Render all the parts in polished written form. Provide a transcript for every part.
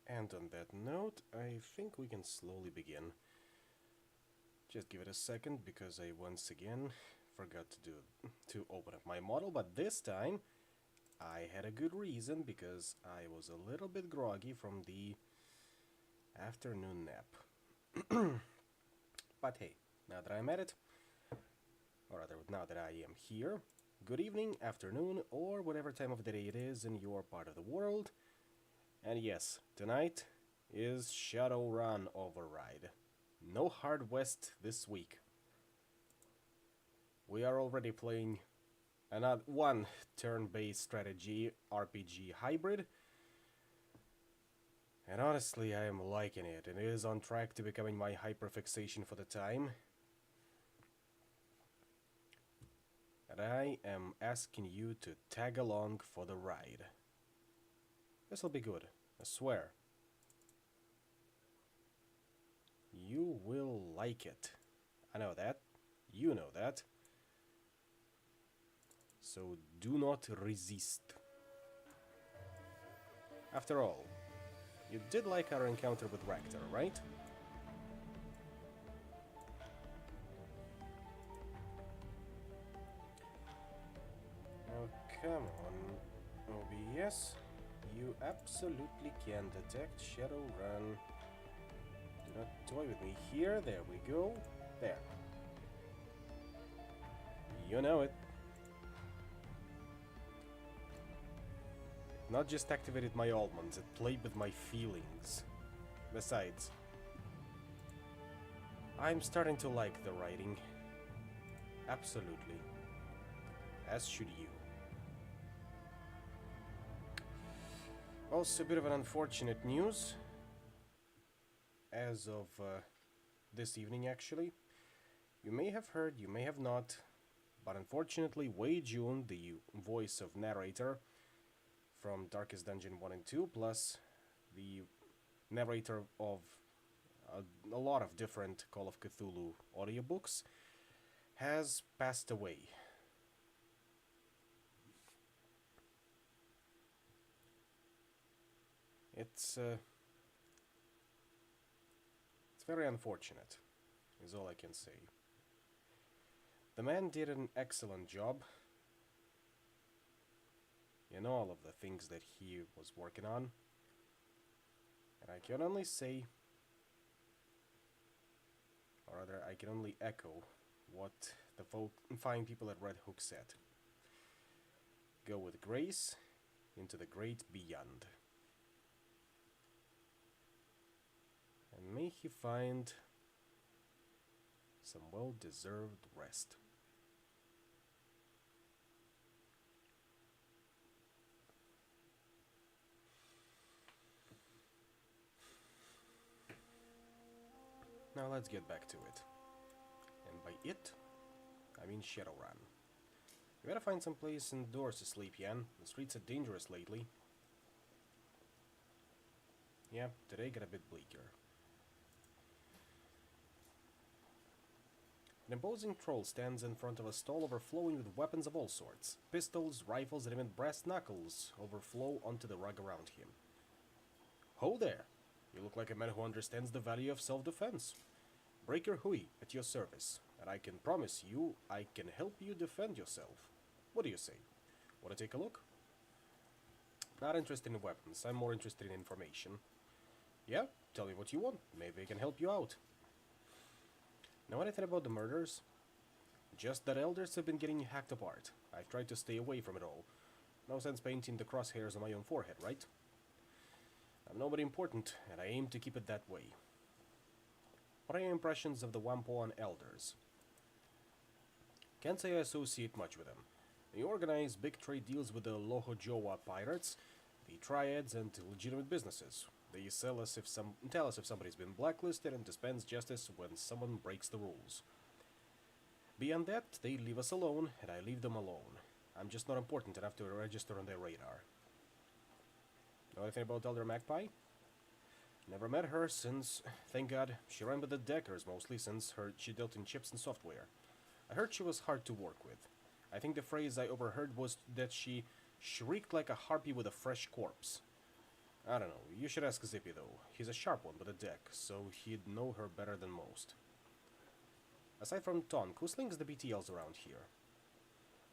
And on that note, I think we can slowly begin. Just give it a second, because I once again forgot to open up my model, but this time I had a good reason, because I was a little bit groggy from the afternoon nap. But hey, now that I'm at it, or rather now that I am here, good evening, afternoon, or whatever time of the day it is in your part of the world. And yes, tonight is Shadowrun Override. No Hard West this week. We are already playing another one turn-based strategy RPG hybrid. And honestly, I am liking it. It is on track to becoming my hyperfixation for the time. And I am asking you to tag along for the ride. This'll be good, I swear. You will like it. I know that. You know that. So do not resist. After all, you did like our encounter with Rector, right? Oh, come on, OBS. You absolutely can detect Shadowrun. Do not toy with me here. There we go. There. You know it. Not just activated my almonds, it played with my feelings. Besides, I'm starting to like the writing. Absolutely. As should you. Also, a bit of an unfortunate news. As of this evening, actually. You may have heard, you may have not, but unfortunately, Wei Jun, the voice of narrator from Darkest Dungeon 1 and 2, plus the narrator of a lot of different Call of Cthulhu audiobooks, has passed away. It's very unfortunate, is all I can say. The man did an excellent job in all of the things that he was working on, and I can only say, or rather, I can only echo what the fine people at Red Hook said. Go with grace into the great beyond. And may he find some well-deserved rest. Now let's get back to it. And by it, I mean Shadowrun. You better find some place indoors to sleep, Yan. The streets are dangerous lately. Yeah, today got a bit bleaker. An imposing troll stands in front of a stall overflowing with weapons of all sorts. Pistols, rifles, and even brass knuckles overflow onto the rug around him. Ho there! You look like a man who understands the value of self-defense. Breaker Hui, at your service, and I can promise you I can help you defend yourself. What do you say? Want to take a look? Not interested in weapons, I'm more interested in information. Yeah? Tell me what you want, maybe I can help you out. Know anything about the murders? Just that elders have been getting hacked apart. I've tried to stay away from it all. No sense painting the crosshairs on my own forehead, right? I'm nobody important, and I aim to keep it that way. What are your impressions of the Wampoan elders? Can't say I associate much with them. They organize big trade deals with the Lohojowa pirates, the triads, and legitimate businesses. They tell us if somebody's been blacklisted and dispense justice when someone breaks the rules. Beyond that, they leave us alone, and I leave them alone. I'm just not important enough to register on their radar. Know anything about Elder Magpie? Never met her since, thank God, she ran with the Deckers mostly since she dealt in chips and software. I heard she was hard to work with. I think the phrase I overheard was that she shrieked like a harpy with a fresh corpse. I don't know. You should ask Zippy, though. He's a sharp one with a deck, so he'd know her better than most. Aside from Tonk, who slings the BTLs around here?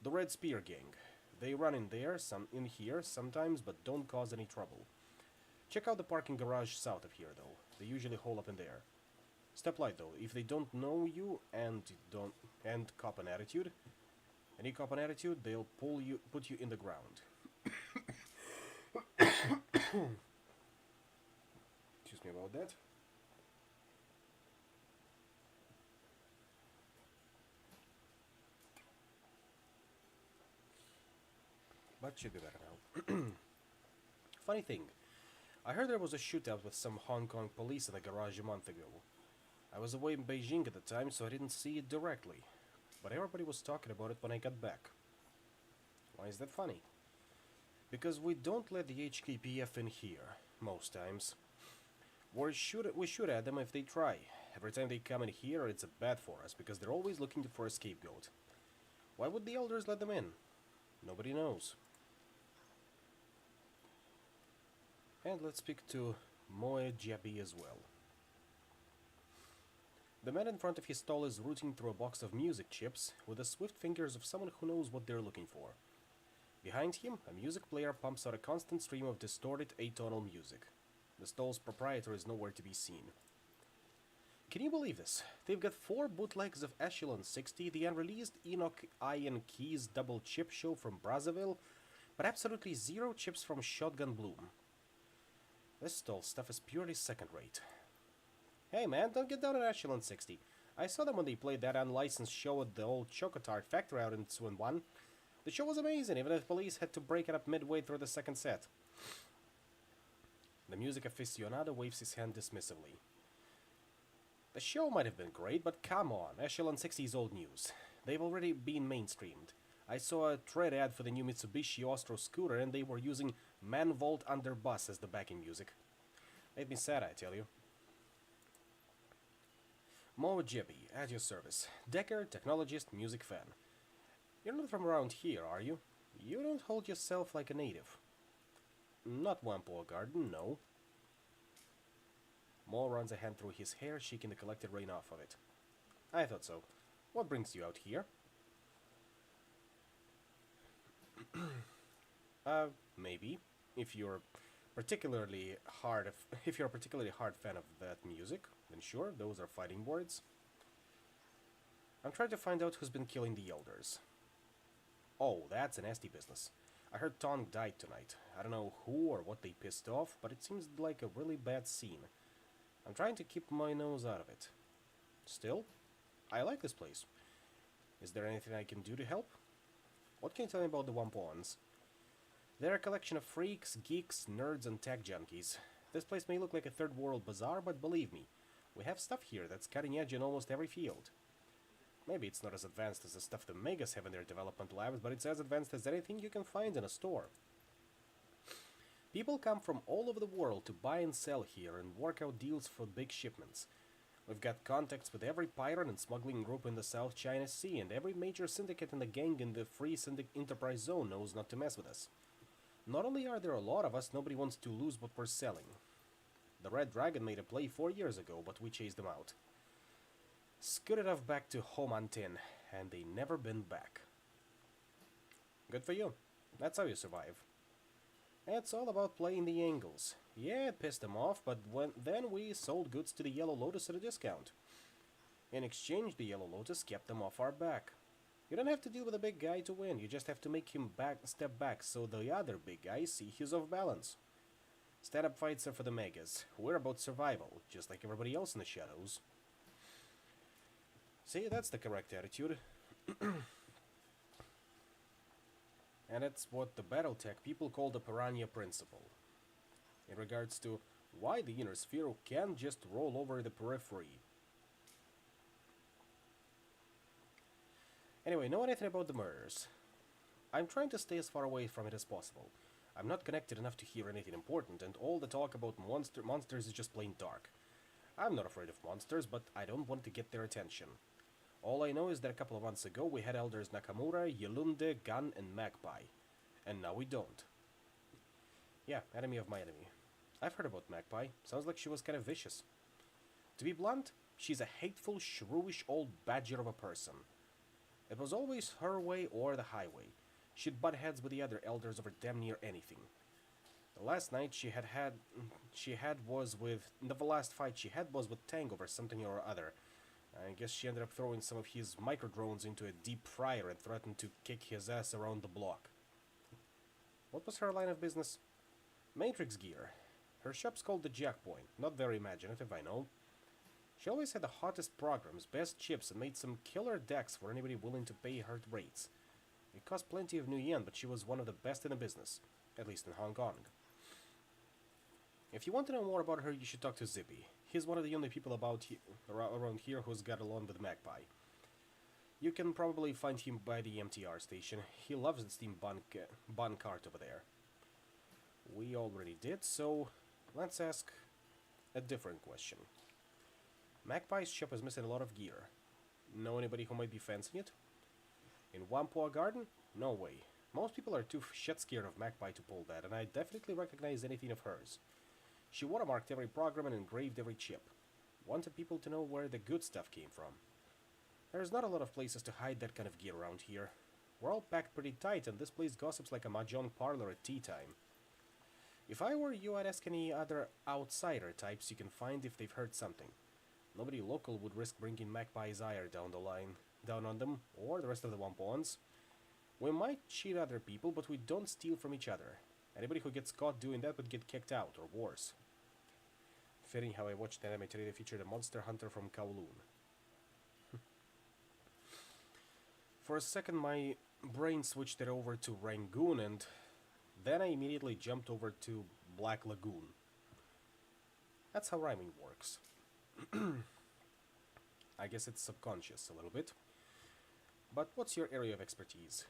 The Red Spear Gang. They run in there, some in here sometimes, but don't cause any trouble. Check out the parking garage south of here, though. They usually hole up in there. Step light, though. If they don't know you and cop an attitude, they'll put you in the ground. Excuse me about that. But should be better now. Funny thing, I heard there was a shootout with some Hong Kong police in the garage a month ago. I was away in Beijing at the time, so I didn't see it directly. But everybody was talking about it when I got back. Why is that funny? Because we don't let the HKPF in here, most times. We shoot at them if they try. Every time they come in here, it's bad for us, because they're always looking for a scapegoat. Why would the elders let them in? Nobody knows. And let's speak to Moe Jabi as well. The man in front of his stall is rooting through a box of music chips with the swift fingers of someone who knows what they're looking for. Behind him, a music player pumps out a constant stream of distorted atonal music. The stall's proprietor is nowhere to be seen. Can you believe this? They've got 4 bootlegs of Echelon 60, the unreleased Enoch Iron Keys double chip show from Brazzaville, but absolutely 0 chips from Shotgun Bloom. This stall stuff is purely second-rate. Hey man, don't get down on Echelon 60. I saw them when they played that unlicensed show at the old Chocotard factory out in Swin 1. The show was amazing, even if the police had to break it up midway through the second set. The music aficionado waves his hand dismissively. The show might have been great, but come on, Echelon 60 is old news. They've already been mainstreamed. I saw a tread ad for the new Mitsubishi Ostro scooter and they were using Man Vault Under Bus as the backing music. Made me sad, I tell you. Mo Jebi, at your service. Decker, technologist, music fan. You're not from around here, are you? You don't hold yourself like a native. Not Wampo Garden, no. Mo runs a hand through his hair, shaking the collected rain off of it. I thought so. What brings you out here? Maybe. If you're a particularly hard fan of that music, then sure, those are fighting words. I'm trying to find out who's been killing the elders. Oh, that's a nasty business. I heard Tong died tonight. I don't know who or what they pissed off, but it seems like a really bad scene. I'm trying to keep my nose out of it. Still, I like this place. Is there anything I can do to help? What can you tell me about the Wampons? They're a collection of freaks, geeks, nerds, and tech junkies. This place may look like a third world bazaar, but believe me, we have stuff here that's cutting edge in almost every field. Maybe it's not as advanced as the stuff the Megas have in their development labs, but it's as advanced as anything you can find in a store. People come from all over the world to buy and sell here and work out deals for big shipments. We've got contacts with every pirate and smuggling group in the South China Sea, and every major syndicate and the gang in the Free Enterprise Zone knows not to mess with us. Not only are there a lot of us, nobody wants to lose what we're selling. The Red Dragon made a play 4 years ago, but we chased them out. Scooted off back to Homantin, and they never been back. Good for you. That's how you survive. It's all about playing the angles. Yeah, it pissed them off, but then we sold goods to the Yellow Lotus at a discount. In exchange, the Yellow Lotus kept them off our back. You don't have to deal with a big guy to win, you just have to make him step back so the other big guys see he's off balance. Stand-up fights are for the megas. We're about survival, just like everybody else in the shadows. See, that's the correct attitude. And it's what the Battletech people call the Piranha Principle. In regards to why the inner sphere can't just roll over the periphery. Anyway, know anything about the murders? I'm trying to stay as far away from it as possible. I'm not connected enough to hear anything important, and all the talk about monsters is just plain dark. I'm not afraid of monsters, but I don't want to get their attention. All I know is that a couple of months ago we had Elders Nakamura, Yelunde, Gun, and Magpie. And now we don't. Yeah, enemy of my enemy. I've heard about Magpie. Sounds like she was kind of vicious. To be blunt, she's a hateful, shrewish old badger of a person. It was always her way or the highway. She'd butt heads with the other elders over damn near anything. The last fight she had was with Tang over something or other. I guess she ended up throwing some of his microdrones into a deep fryer and threatened to kick his ass around the block. What was her line of business? Matrix gear. Her shop's called the Jackpoint. Not very imaginative, I know. She always had the hottest programs, best chips, and made some killer decks for anybody willing to pay her rates. It cost plenty of new yen, but she was one of the best in the business, at least in Hong Kong. If you want to know more about her, you should talk to Zippy. He's one of the only people around here who's got along with Magpie. You can probably find him by the MTR station. He loves the steam bun cart over there. We already did, so let's ask a different question. Magpie's shop is missing a lot of gear. Know anybody who might be fancying it? In Whampoa Garden? No way. Most people are too shit scared of Magpie to pull that, and I definitely recognize anything of hers. She watermarked every program and engraved every chip. Wanted people to know where the good stuff came from. There's not a lot of places to hide that kind of gear around here. We're all packed pretty tight, and this place gossips like a mahjong parlor at tea time. If I were you, I'd ask any other outsider types you can find if they've heard something. Nobody local would risk bringing Magpie's ire down on them, or the rest of the Wampons. We might cheat other people, but we don't steal from each other. Anybody who gets caught doing that would get kicked out, or worse. Fitting how I watched an anime today that featured a monster hunter from Kowloon. For a second, my brain switched it over to Rangoon, and then I immediately jumped over to Black Lagoon. That's how rhyming works. I guess it's subconscious a little bit. But what's your area of expertise?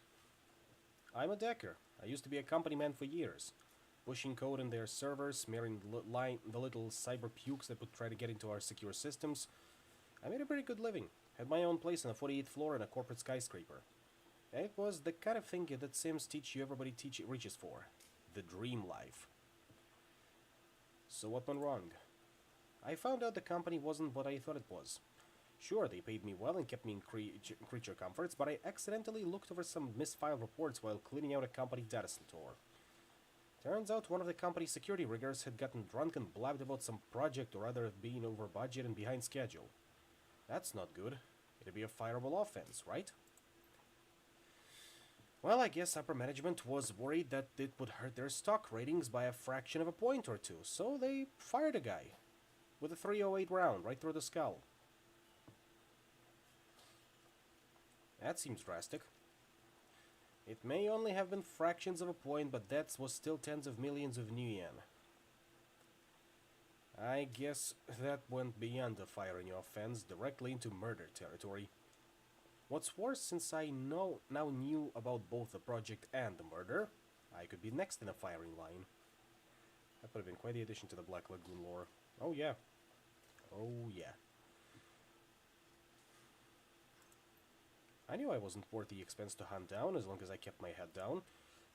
I'm a decker. I used to be a company man for years. Pushing code in their servers, smearing the little cyber pukes that would try to get into our secure systems. I made a pretty good living. Had my own place on the 48th floor in a corporate skyscraper. It was the kind of thing that Sims teach you everybody reaches for. The dream life. So what went wrong? I found out the company wasn't what I thought it was. Sure, they paid me well and kept me in creature comforts, but I accidentally looked over some misfiled reports while cleaning out a company data store. Turns out one of the company's security riggers had gotten drunk and blabbed about some project or other being over budget and behind schedule. That's not good. It'd be a fireable offense, right? Well, I guess upper management was worried that it would hurt their stock ratings by a fraction of a point or two, so they fired a guy. With a 308 round right through the skull. That seems drastic. It may only have been fractions of a point, but that was still tens of millions of new yen. I guess that went beyond the firing offense, directly into murder territory. What's worse, since I now knew about both the project and the murder, I could be next in the firing line. That would have been quite the addition to the Black Lagoon lore. Oh yeah. Oh yeah. I knew I wasn't worth the expense to hunt down as long as I kept my head down,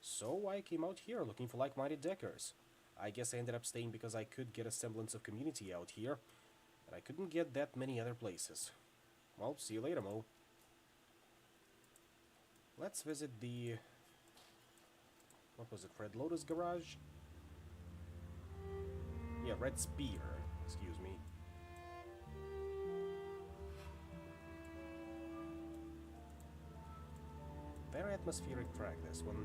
so I came out here looking for like-minded deckers. I guess I ended up staying because I could get a semblance of community out here, and I couldn't get that many other places. Well, see you later, Mo. Let's visit the... what was it, Red Lotus Garage? Yeah, Red Spear, excuse me. Very atmospheric track, this one.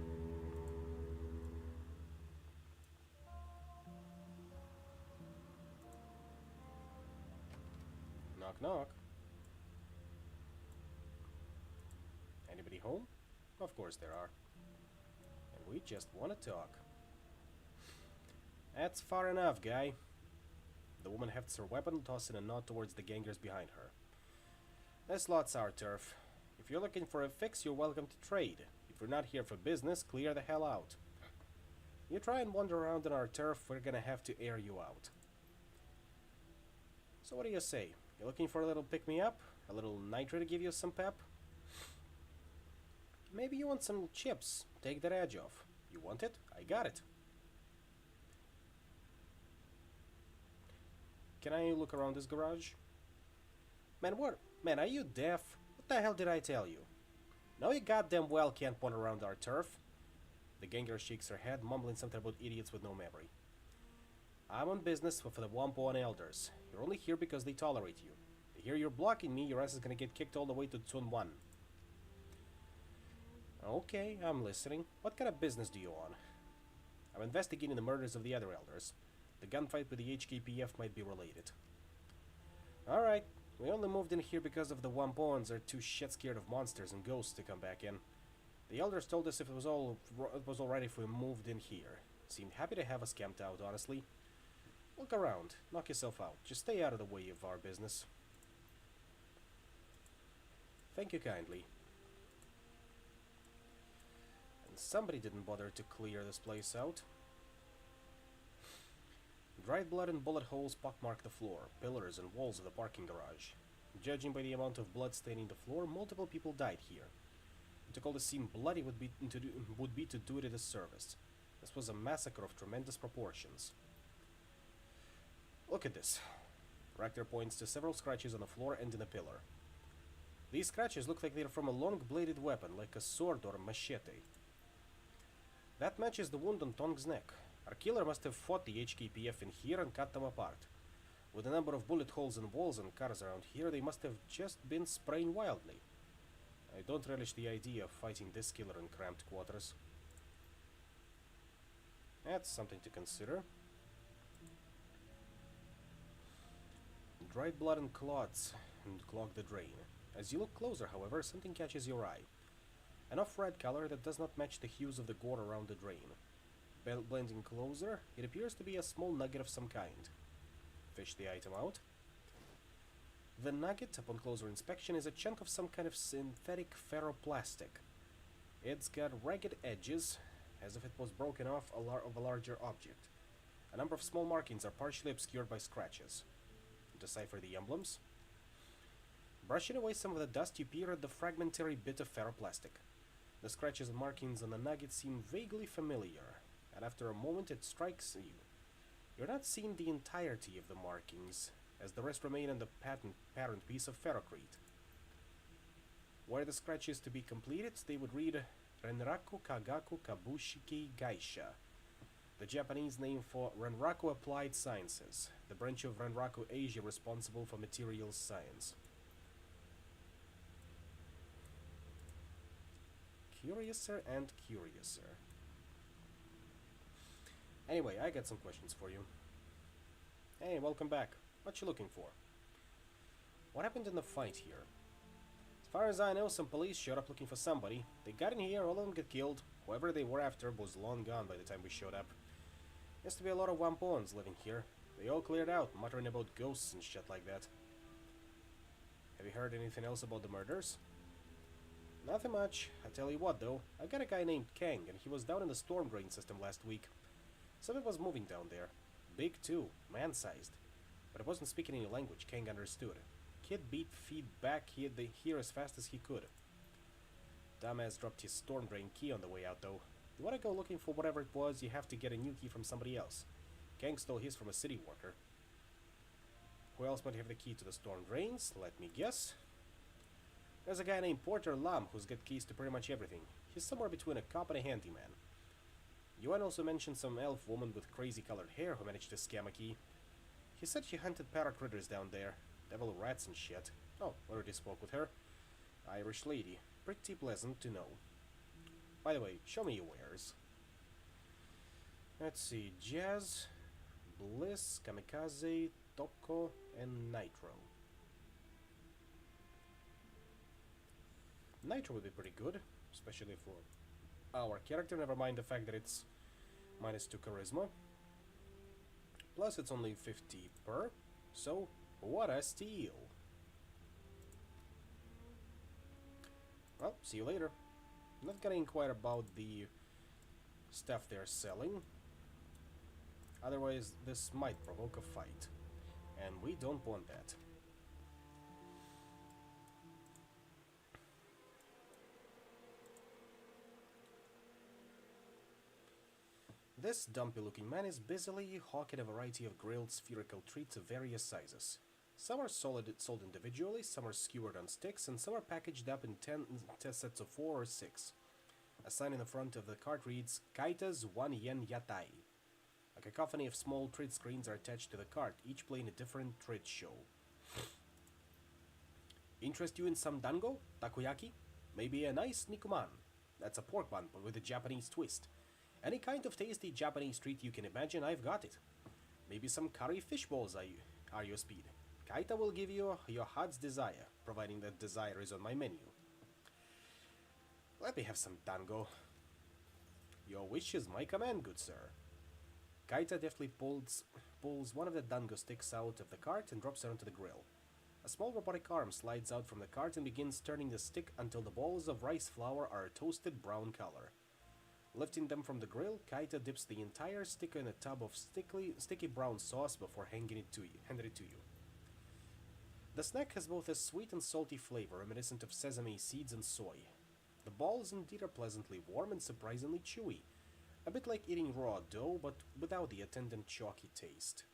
Knock, knock. Anybody home? Of course there are. And we just want to talk. That's far enough, guy. The woman hefts her weapon, tossing a nod towards the gangers behind her. This lot's our turf. If you're looking for a fix, you're welcome to trade. If you're not here for business, clear the hell out. You try and wander around on our turf, we're gonna have to air you out. So what do you say? You looking for a little pick-me-up? A little nitro to give you some pep? Maybe you want some chips. Take that edge off. You want it? I got it. can I look around this garage? Man, what? Man, are you deaf? What the hell did I tell you? No, you goddamn well can't wander around our turf. The ganger shakes her head, mumbling something about idiots with no memory. I'm on business for the Wampo and Elders. You're only here because they tolerate you. They hear you're blocking me, your ass is gonna get kicked all the way to Tun 1. Okay, I'm listening. What kind of business do you own? I'm investigating the murders of the other Elders. The gunfight with the HKPF might be related. Alright, we only moved in here because of the Wampoans are too shit scared of monsters and ghosts to come back in. The Elders told us if it was alright if we moved in here. Seemed happy to have us camped out, honestly. Look around, knock yourself out. Just stay out of the way of our business. Thank you kindly. And somebody didn't bother to clear this place out. Dried blood and bullet holes pockmark the floor, pillars and walls of the parking garage. Judging by the amount of blood staining the floor, multiple people died here. To call the scene bloody would be to do it a disservice. This was a massacre of tremendous proportions. Look at this. Rector points to several scratches on the floor and in a pillar. These scratches look like they're from a long-bladed weapon, like a sword or a machete. That matches the wound on Tong's neck. Our killer must have fought the HKPF in here and cut them apart. With the number of bullet holes in walls and cars around here, they must have just been spraying wildly. I don't relish the idea of fighting this killer in cramped quarters. That's something to consider. Dried blood and clots and clog the drain. As you look closer, however, something catches your eye. An off-red color that does not match the hues of the gore around the drain. Blending closer, it appears to be a small nugget of some kind. Fish the item out. The nugget, upon closer inspection, is a chunk of some kind of synthetic ferroplastic. It's got ragged edges, as if it was broken off of a larger object. A number of small markings are partially obscured by scratches. Decipher the emblems. Brushing away some of the dust, you peer at the fragmentary bit of ferroplastic. The scratches and markings on the nugget seem vaguely familiar, and after a moment it strikes you. You're not seeing the entirety of the markings, as the rest remain in the parent piece of ferrocrete. Where the scratch is to be completed, they would read Renraku Kagaku Kabushiki Gaisha, the Japanese name for Renraku Applied Sciences, the branch of Renraku Asia responsible for materials science. Curiouser and curiouser. Anyway, I got some questions for you. Hey, welcome back. What you looking for? What happened in the fight here? As far as I know, some police showed up looking for somebody. They got in here, all of them got killed. Whoever they were after was long gone by the time we showed up. Used to be a lot of Wampoans living here. They all cleared out, muttering about ghosts and shit like that. Have you heard anything else about the murders? Nothing much. I tell you what, though. I got a guy named Kang, and he was down in the storm drain system last week. Something was moving down there. Big, too. Man-sized. But it wasn't speaking any language Kang understood. Kid beat feet back here as fast as he could. Dumbass dropped his storm drain key on the way out, though. You wanna go looking for whatever it was, you have to get a new key from somebody else. Kang stole his from a city worker. Who else might have the key to the storm drains? Let me guess. There's a guy named Porter Lam who's got keys to pretty much everything. He's somewhere between a cop and a handyman. Yuan also mentioned some elf woman with crazy colored hair who managed to scam a key. He said she hunted paracritters down there. Devil rats and shit. Oh, already spoke with her. Irish lady. Pretty pleasant to know. By the way, show me your wares. Let's see. Jazz, Bliss, Kamikaze, Topco, and Nitro. Nitro would be pretty good, especially for our character, never mind the fact that it's -2 charisma. Plus it's only 50 per, so what a steal. Well, see you later. I'm not gonna inquire about the stuff they're selling. Otherwise, this might provoke a fight. And we don't want that. This dumpy-looking man is busily hawking a variety of grilled spherical treats of various sizes. Some are sold individually, some are skewered on sticks, and some are packaged up in 10 sets of 4 or 6. A sign in the front of the cart reads, Kaita's 1 yen yatai. A cacophony of small treat screens are attached to the cart, each playing a different treat show. Interest you in some dango? Takoyaki? Maybe a nice nikuman. That's a pork bun, but with a Japanese twist. Any kind of tasty Japanese treat you can imagine, I've got it. Maybe some curry fish balls are your speed. Kaita will give you your heart's desire, providing that desire is on my menu. Let me have some dango. Your wish is my command, good sir. Kaita deftly pulls one of the dango sticks out of the cart and drops it onto the grill. A small robotic arm slides out from the cart and begins turning the stick until the balls of rice flour are a toasted brown color. Lifting them from the grill, Kaita dips the entire stick in a tub of sticky brown sauce before handing it to you. The snack has both a sweet and salty flavor reminiscent of sesame seeds and soy. The balls indeed are pleasantly warm and surprisingly chewy, a bit like eating raw dough, but without the attendant chalky taste.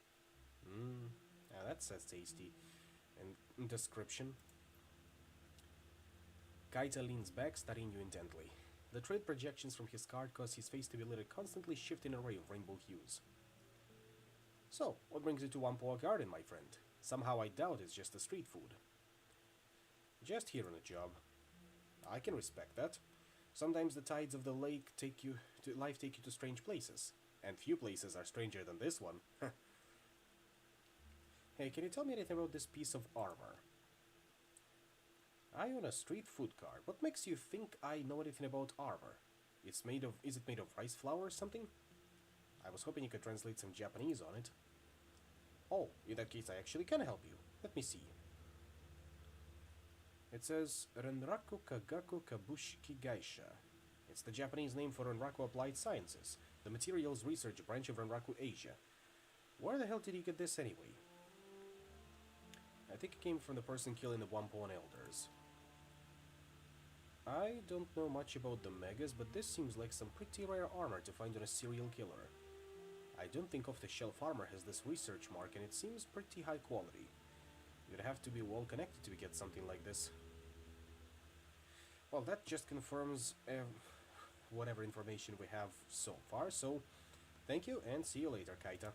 Now that says tasty. And description. Kaita leans back, studying you intently. The treat projections from his card cause his face to be lit a constantly shifting array of rainbow hues. So, what brings you to Whampoa Garden, my friend? Somehow I doubt it's just the street food. Just here on a job. I can respect that. Sometimes the tides of the lake take you to strange places. And few places are stranger than this one. Hey, can you tell me anything about this piece of armor? I own a street food cart. What makes you think I know anything about armor? Is it made of rice flour or something? I was hoping you could translate some Japanese on it. Oh, in that case I actually can help you. Let me see. It says Renraku Kagaku Kabushiki Gaisha. It's the Japanese name for Renraku Applied Sciences, the materials research branch of Renraku Asia. Where the hell did you get this anyway? I think it came from the person killing the Whampoan elders. I don't know much about the megas, but this seems like some pretty rare armor to find on a serial killer. I don't think off-the-shelf armor has this research mark, and it seems pretty high quality. You'd have to be well connected to get something like this. Well, that just confirms whatever information we have so far, so thank you and see you later, Kaita.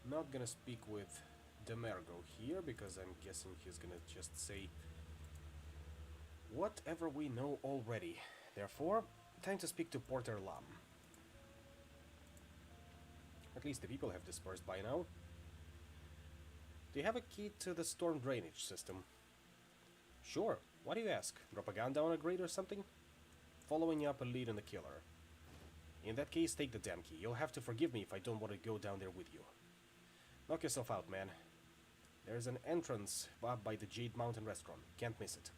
Not gonna speak with Demergo here, because I'm guessing he's gonna just say whatever we know already. Therefore, time to speak to Porter Lam. At least the people have dispersed by now. Do you have a key to the storm drainage system? Sure. Why do you ask? Drop a gun down a grate or something? Following you up a lead on the killer. In that case, take the damn key. You'll have to forgive me if I don't want to go down there with you. Knock yourself out, man. There's an entrance up by the Jade Mountain restaurant. Can't miss it.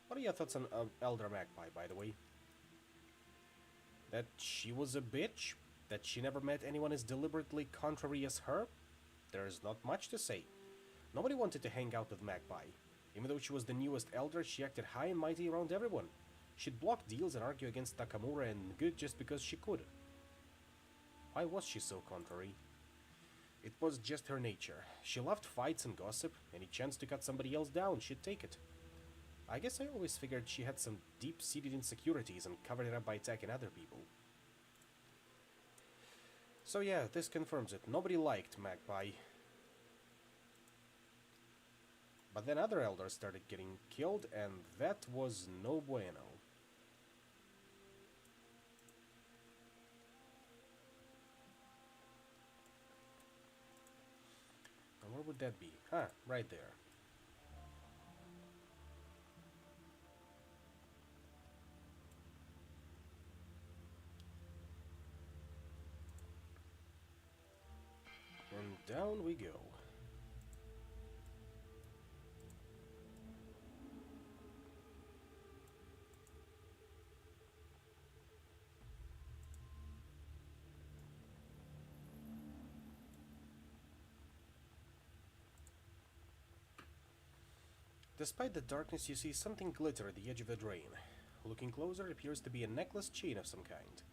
What are your thoughts on Elder Magpie, by the way? That she was a bitch? That she never met anyone as deliberately contrary as her? There's not much to say. Nobody wanted to hang out with Magpie. Even though she was the newest elder, she acted high and mighty around everyone. She'd block deals and argue against Takamura and Good just because she could. Why was she so contrary? It was just her nature. She loved fights and gossip. Any chance to cut somebody else down, she'd take it. I guess I always figured she had some deep-seated insecurities and covered it up by attacking other people. So yeah, this confirms it. Nobody liked Magpie. But then other elders started getting killed, and that was no bueno. And where would that be? Ah, right there. And down we go. Despite the darkness, you see something glitter at the edge of the drain. Looking closer, it appears to be a necklace chain of some kind.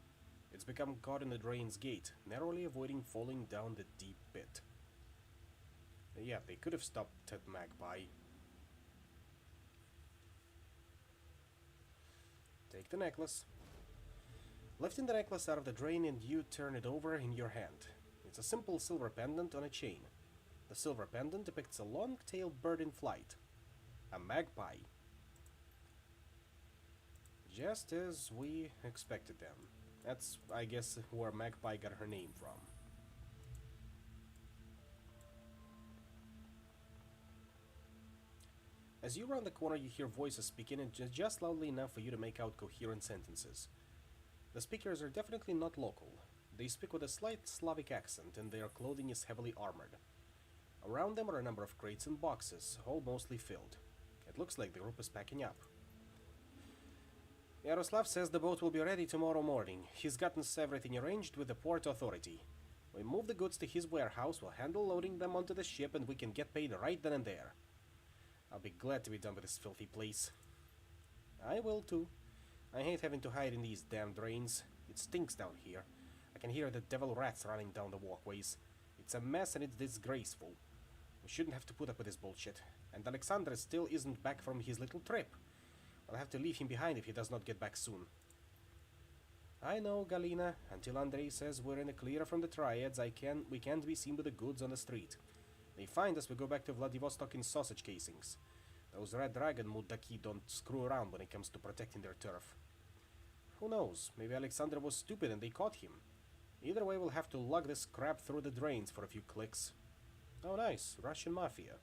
It's become caught in the drain's gate, narrowly avoiding falling down the deep pit. Yeah, they could have stopped that magpie. Take the necklace. Lifting the necklace out of the drain and you turn it over in your hand. It's a simple silver pendant on a chain. The silver pendant depicts a long-tailed bird in flight. A magpie. Just as we expected them. That's, I guess, where magpie got her name from. As you round the corner, you hear voices speaking, and just loudly enough for you to make out coherent sentences. The speakers are definitely not local. They speak with a slight Slavic accent, and their clothing is heavily armored. Around them are a number of crates and boxes, all mostly filled. It looks like the group is packing up. Yaroslav says the boat will be ready tomorrow morning. He's gotten everything arranged with the port authority. We move the goods to his warehouse, we'll handle loading them onto the ship, and we can get paid right then and there. I'll be glad to be done with this filthy place. I will too. I hate having to hide in these damn drains. It stinks down here. I can hear the devil rats running down the walkways. It's a mess and it's disgraceful. We shouldn't have to put up with this bullshit. And Alexander still isn't back from his little trip. I'll have to leave him behind if he does not get back soon. I know, Galina. Until Andrei says we're in the clear from the triads, we can't be seen with the goods on the street. They find us, we go back to Vladivostok in sausage casings. Those Red Dragon mudaki don't screw around when it comes to protecting their turf. Who knows? Maybe Alexander was stupid and they caught him. Either way, we'll have to lug this crap through the drains for a few clicks. Oh nice, Russian Mafia.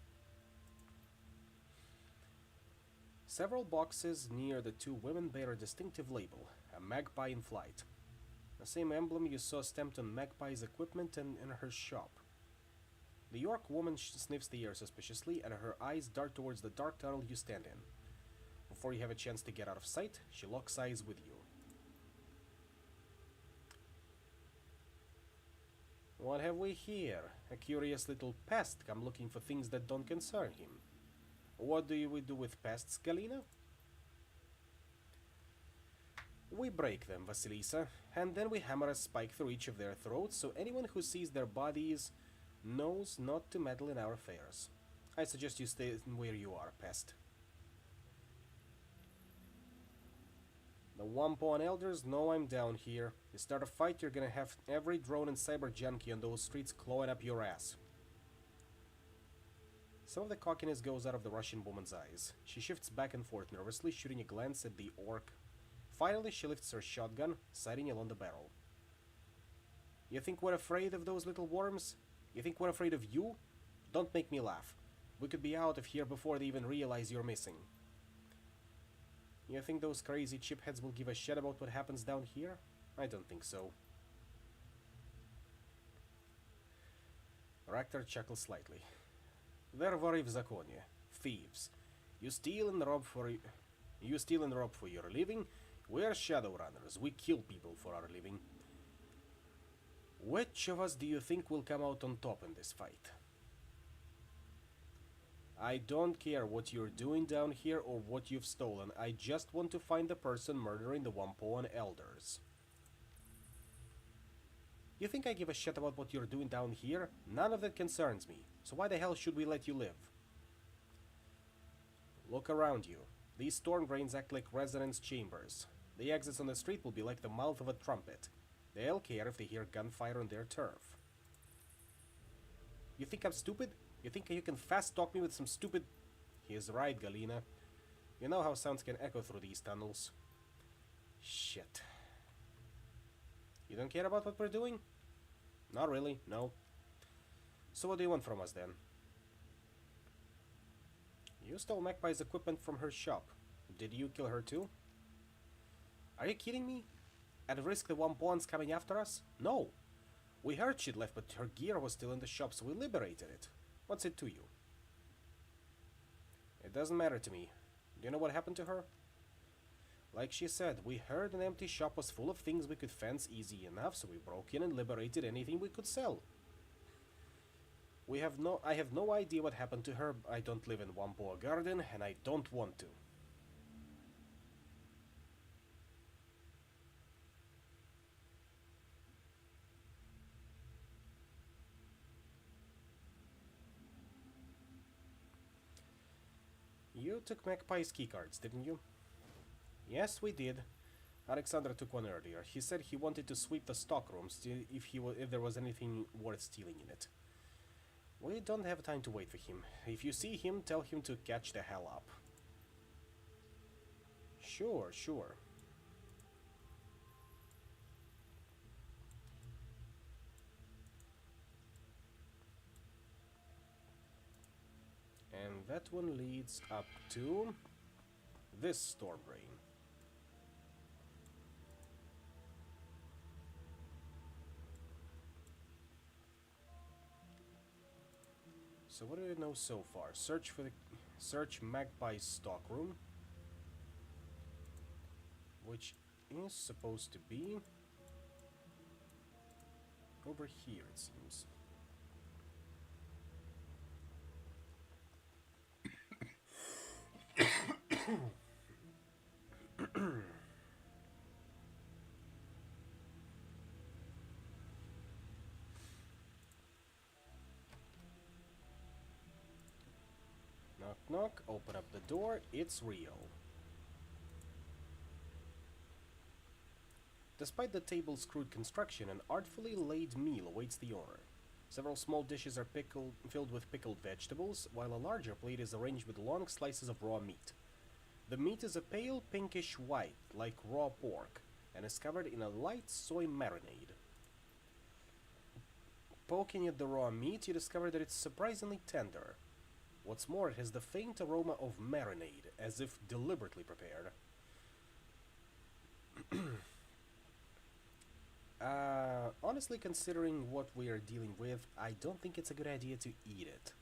Several boxes near the two women bear a distinctive label, a magpie in flight. The same emblem you saw stamped on Magpie's equipment and in her shop. The York woman sniffs the air suspiciously, and her eyes dart towards the dark tunnel you stand in. Before you have a chance to get out of sight, she locks eyes with you. What have we here? A curious little pest come looking for things that don't concern him. What do we do with pests, Galina? We break them, Vasilisa, and then we hammer a spike through each of their throats so anyone who sees their bodies knows not to meddle in our affairs. I suggest you stay where you are, pest. The Wampon elders know I'm down here. You start a fight, you're gonna have every drone and cyber junkie on those streets clawing up your ass. Some of the cockiness goes out of the Russian woman's eyes. She shifts back and forth nervously, shooting a glance at the orc. Finally, she lifts her shotgun, sighting it on the barrel. You think we're afraid of those little worms? You think we're afraid of you? Don't make me laugh. We could be out of here before they even realize you're missing. You think those crazy chipheads will give a shit about what happens down here? I don't think so. Raktar chuckles slightly. They're vory v zakonie. Thieves. You steal and rob for your living. We're Shadowrunners. We kill people for our living. Which of us do you think will come out on top in this fight? I don't care what you're doing down here or what you've stolen. I just want to find the person murdering the Wampoan elders. You think I give a shit about what you're doing down here? None of that concerns me. So why the hell should we let you live? Look around you. These storm drains act like resonance chambers. The exits on the street will be like the mouth of a trumpet. They'll care if they hear gunfire on their turf. You think I'm stupid? You think you can fast-talk me with some stupid... He's right, Galina. You know how sounds can echo through these tunnels. Shit. You don't care about what we're doing? Not really, no. So what do you want from us, then? You stole Magpie's equipment from her shop. Did you kill her too? Are you kidding me? At risk the Wampons coming after us? No. We heard she'd left, but her gear was still in the shop, so we liberated it. What's it to you? It doesn't matter to me. Do you know what happened to her? Like she said, we heard an empty shop was full of things we could fence easy enough, so we broke in and liberated anything we could sell. I have no idea what happened to her. I don't live in Whampoa Garden, and I don't want to. You took Magpie's keycards, didn't you? Yes, we did. Alexander took one earlier. He said he wanted to sweep the stockrooms if there was anything worth stealing in it. We don't have time to wait for him. If you see him, tell him to catch the hell up. Sure, sure. And that one leads up to this Stormbrain. So what do we know so far? Search Magpie's stockroom, which is supposed to be over here, it seems. Knock, knock, open up the door, it's real. Despite the table's crude construction, an artfully laid meal awaits the owner. Several small dishes are filled with pickled vegetables, while a larger plate is arranged with long slices of raw meat. The meat is a pale pinkish white, like raw pork, and is covered in a light soy marinade. Poking at the raw meat, you discover that it's surprisingly tender. What's more, it has the faint aroma of marinade, as if deliberately prepared. Honestly, considering what we are dealing with, I don't think it's a good idea to eat it.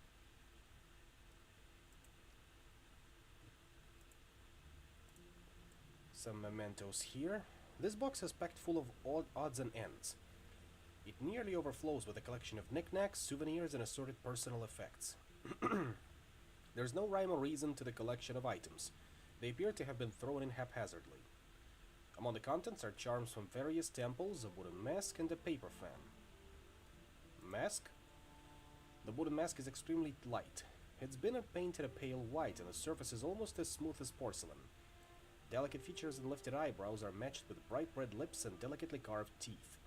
Some mementos here. This box is packed full of odds and ends. It nearly overflows with a collection of knickknacks, souvenirs, and assorted personal effects. There's no rhyme or reason to the collection of items. They appear to have been thrown in haphazardly. Among the contents are charms from various temples, a wooden mask, and a paper fan. Mask? The wooden mask is extremely light. It's been painted a pale white, and the surface is almost as smooth as porcelain. Delicate features and lifted eyebrows are matched with bright red lips and delicately carved teeth.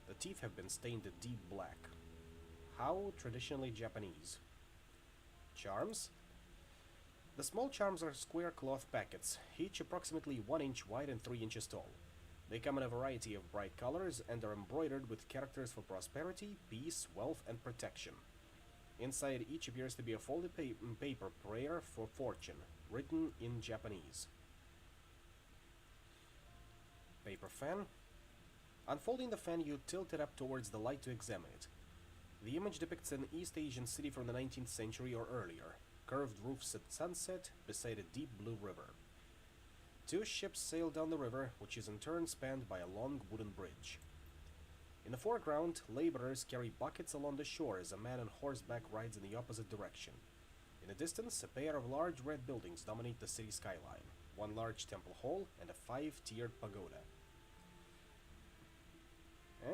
The teeth have been stained a deep black. How traditionally Japanese. Charms? The small charms are square cloth packets, each approximately 1 inch wide and 3 inches tall. They come in a variety of bright colors and are embroidered with characters for prosperity, peace, wealth, and protection. Inside each appears to be a folded paper prayer for fortune, written in Japanese. Paper fan. Unfolding the fan, you tilt it up towards the light to examine it. The image depicts an East Asian city from the 19th century or earlier. Curved roofs at sunset beside a deep blue river. 2 ships sail down the river, which is in turn spanned by a long wooden bridge. In the foreground, laborers carry buckets along the shore as a man on horseback rides in the opposite direction. In the distance, a pair of large red buildings dominate the city skyline. 1 large temple hall and a 5-tiered pagoda.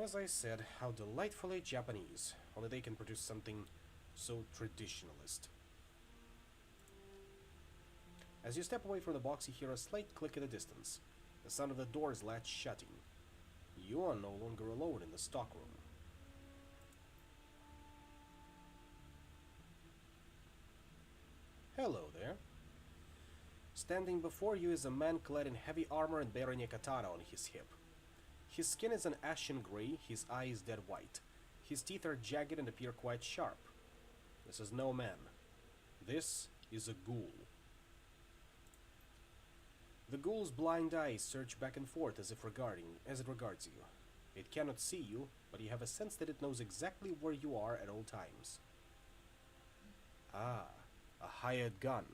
As I said, how delightfully Japanese. Only they can produce something so traditionalist. As you step away from the box, you hear a slight click in the distance. The sound of the door's latch shutting. You are no longer alone in the stockroom. Hello there. Standing before you is a man clad in heavy armor and bearing a katana on his hip. His skin is an ashen gray, his eye is dead white. His teeth are jagged and appear quite sharp. This is no man. This is a ghoul. The ghoul's blind eyes search back and forth as it regards you. It cannot see you, but you have a sense that it knows exactly where you are at all times. Ah, a hired gun.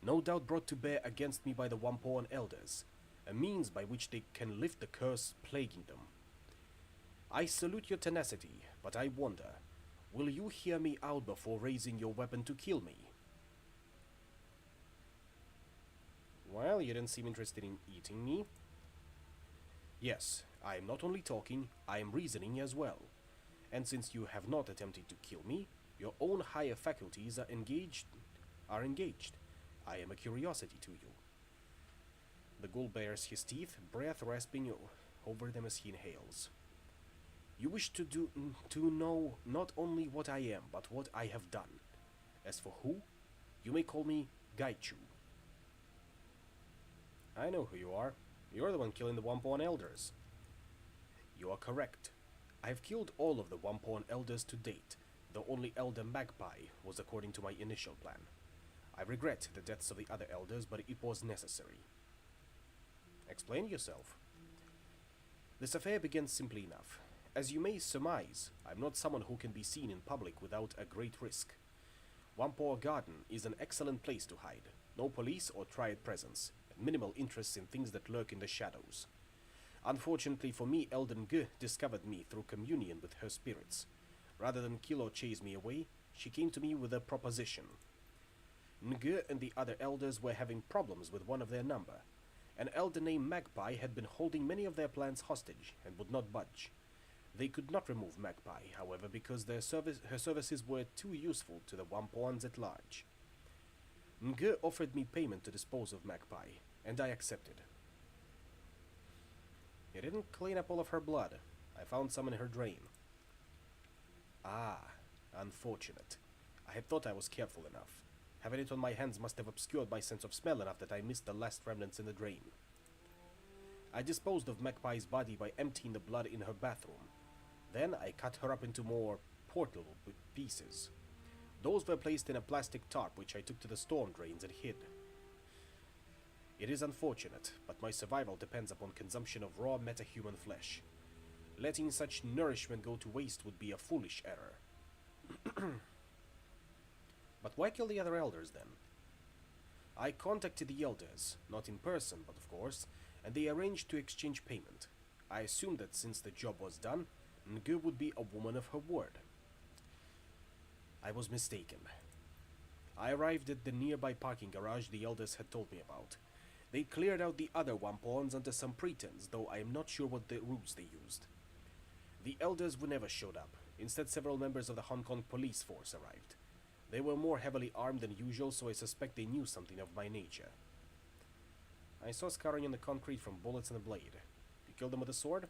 No doubt brought to bear against me by the Whampoan elders, a means by which they can lift the curse plaguing them. I salute your tenacity, but I wonder, Will you hear me out before raising your weapon to kill me? Well, you didn't seem interested in eating me. Yes, I am not only talking, I am reasoning as well. And since you have not attempted to kill me, your own higher faculties are engaged. I am a curiosity to you. The ghoul bares his teeth, breath rasping over them as he inhales. You wish to know not only what I am, but what I have done. As for who, you may call me Gaichu. I know who you are. You're the one killing the One-Pawn Elders. You are correct. I have killed all of the One-Pawn Elders to date, though only Elder Magpie was according to my initial plan. I regret the deaths of the other Elders, but it was necessary. Explain yourself. This affair begins simply enough. As you may surmise, I'm not someone who can be seen in public without a great risk. One-Paw Garden is an excellent place to hide. No police or triad presence, and minimal interest in things that lurk in the shadows. Unfortunately for me, Elden G discovered me through communion with her spirits. Rather than kill or chase me away, she came to me with a proposition. Ng and the other elders were having problems with one of their number. An elder named Magpie had been holding many of their plans hostage and would not budge. They could not remove Magpie, however, because her services were too useful to the One-Pawns at large. Ng offered me payment to dispose of Magpie, and I accepted. You didn't clean up all of her blood. I found some in her drain. Ah, unfortunate. I had thought I was careful enough. Having it on my hands must have obscured my sense of smell enough that I missed the last remnants in the drain. I disposed of Magpie's body by emptying the blood in her bathroom. Then I cut her up into more portable pieces. Those were placed in a plastic tarp which I took to the storm drains and hid. It is unfortunate, but my survival depends upon consumption of raw metahuman flesh. Letting such nourishment go to waste would be a foolish error. But why kill the other elders then? I contacted the elders, not in person, but of course, and they arranged to exchange payment. I assumed that since the job was done, Ngu would be a woman of her word. I was mistaken. I arrived at the nearby parking garage the elders had told me about. They cleared out the other One-Pawns under some pretense, though I am not sure what the routes they used. The elders never showed up. Instead, several members of the Hong Kong police force arrived. They were more heavily armed than usual, so I suspect they knew something of my nature. I saw scarring in the concrete from bullets and a blade. You killed them with a sword?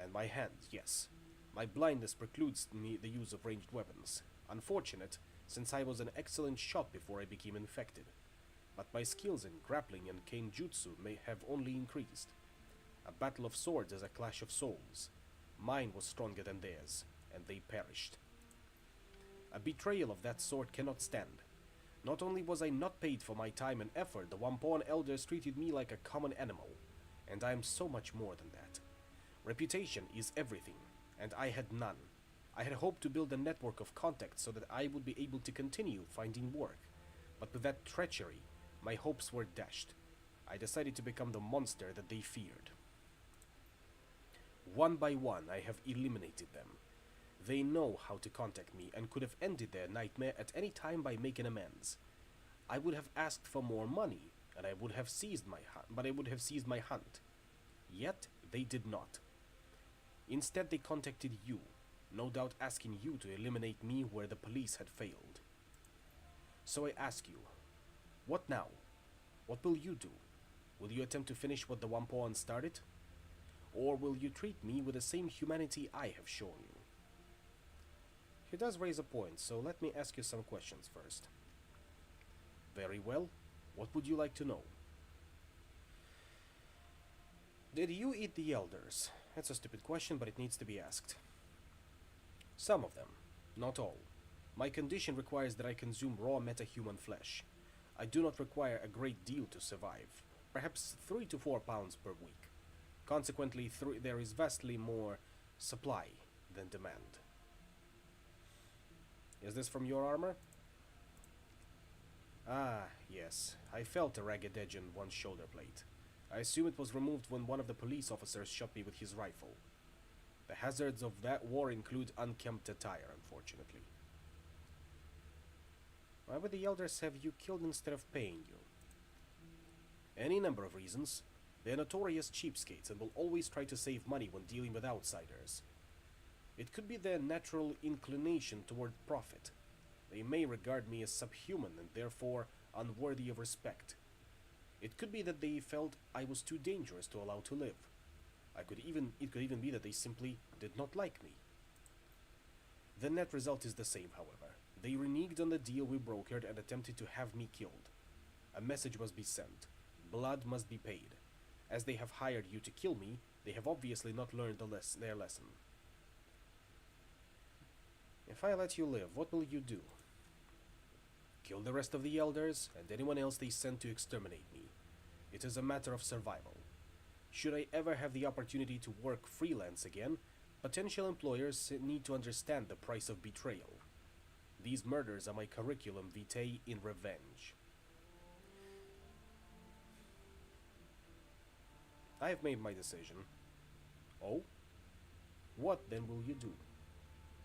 And my hands, yes. My blindness precludes me the use of ranged weapons. Unfortunate, since I was an excellent shot before I became infected. But my skills in grappling and kenjutsu may have only increased. A battle of swords is a clash of souls. Mine was stronger than theirs, and they perished. A betrayal of that sort cannot stand. Not only was I not paid for my time and effort, the One-Pawn elders treated me like a common animal, and I am so much more than that. Reputation is everything, and I had none. I had hoped to build a network of contacts so that I would be able to continue finding work, but with that treachery, my hopes were dashed. I decided to become the monster that they feared. One by one, I have eliminated them. They know how to contact me and could have ended their nightmare at any time by making amends. I would have asked for more money, and I would have seized my hunt. Yet they did not. Instead, they contacted you, no doubt asking you to eliminate me where the police had failed. So I ask you, what now? What will you do? Will you attempt to finish what the One-Pawn started? Or will you treat me with the same humanity I have shown you? He does raise a point, so let me ask you some questions first. Very well. What would you like to know? Did you eat the elders? That's a stupid question, but it needs to be asked. Some of them, not all. My condition requires that I consume raw metahuman flesh. I do not require a great deal to survive, perhaps 3 to 4 pounds per week. Consequently, there is vastly more supply than demand. Is this from your armor? Ah, yes. I felt a ragged edge on one shoulder plate. I assume it was removed when one of the police officers shot me with his rifle. The hazards of that war include unkempt attire, unfortunately. Why would the elders have you killed instead of paying you? Any number of reasons. They're notorious cheapskates and will always try to save money when dealing with outsiders. It could be their natural inclination toward profit. They may regard me as subhuman and therefore unworthy of respect. It could be that they felt I was too dangerous to allow to live. It could even be that they simply did not like me. The net result is the same, however. They reneged on the deal we brokered and attempted to have me killed. A message must be sent. Blood must be paid. As they have hired you to kill me, they have obviously not learned their lesson. If I let you live, what will you do? Kill the rest of the elders and anyone else they send to exterminate me. It is a matter of survival. Should I ever have the opportunity to work freelance again, potential employers need to understand the price of betrayal. These murders are my curriculum vitae in revenge. I have made my decision. Oh? What then will you do?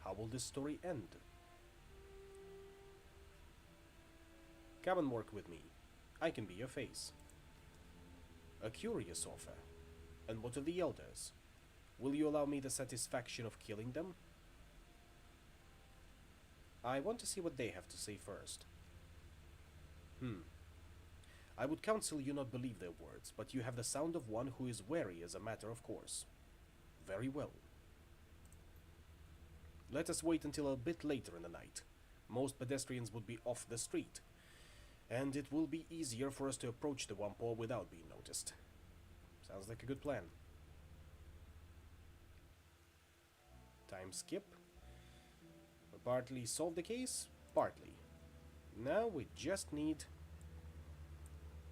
How will this story end? Come and work with me. I can be your face. A curious offer. And what of the elders? Will you allow me the satisfaction of killing them? I want to see what they have to say first. I would counsel you not believe their words, but you have the sound of one who is wary as a matter of course. Very well. Let us wait until a bit later in the night. Most pedestrians would be off the street, and it will be easier for us to approach the Whampoa without being noticed. Sounds like a good plan. Time skip. We partly solved the case, partly. Now we just need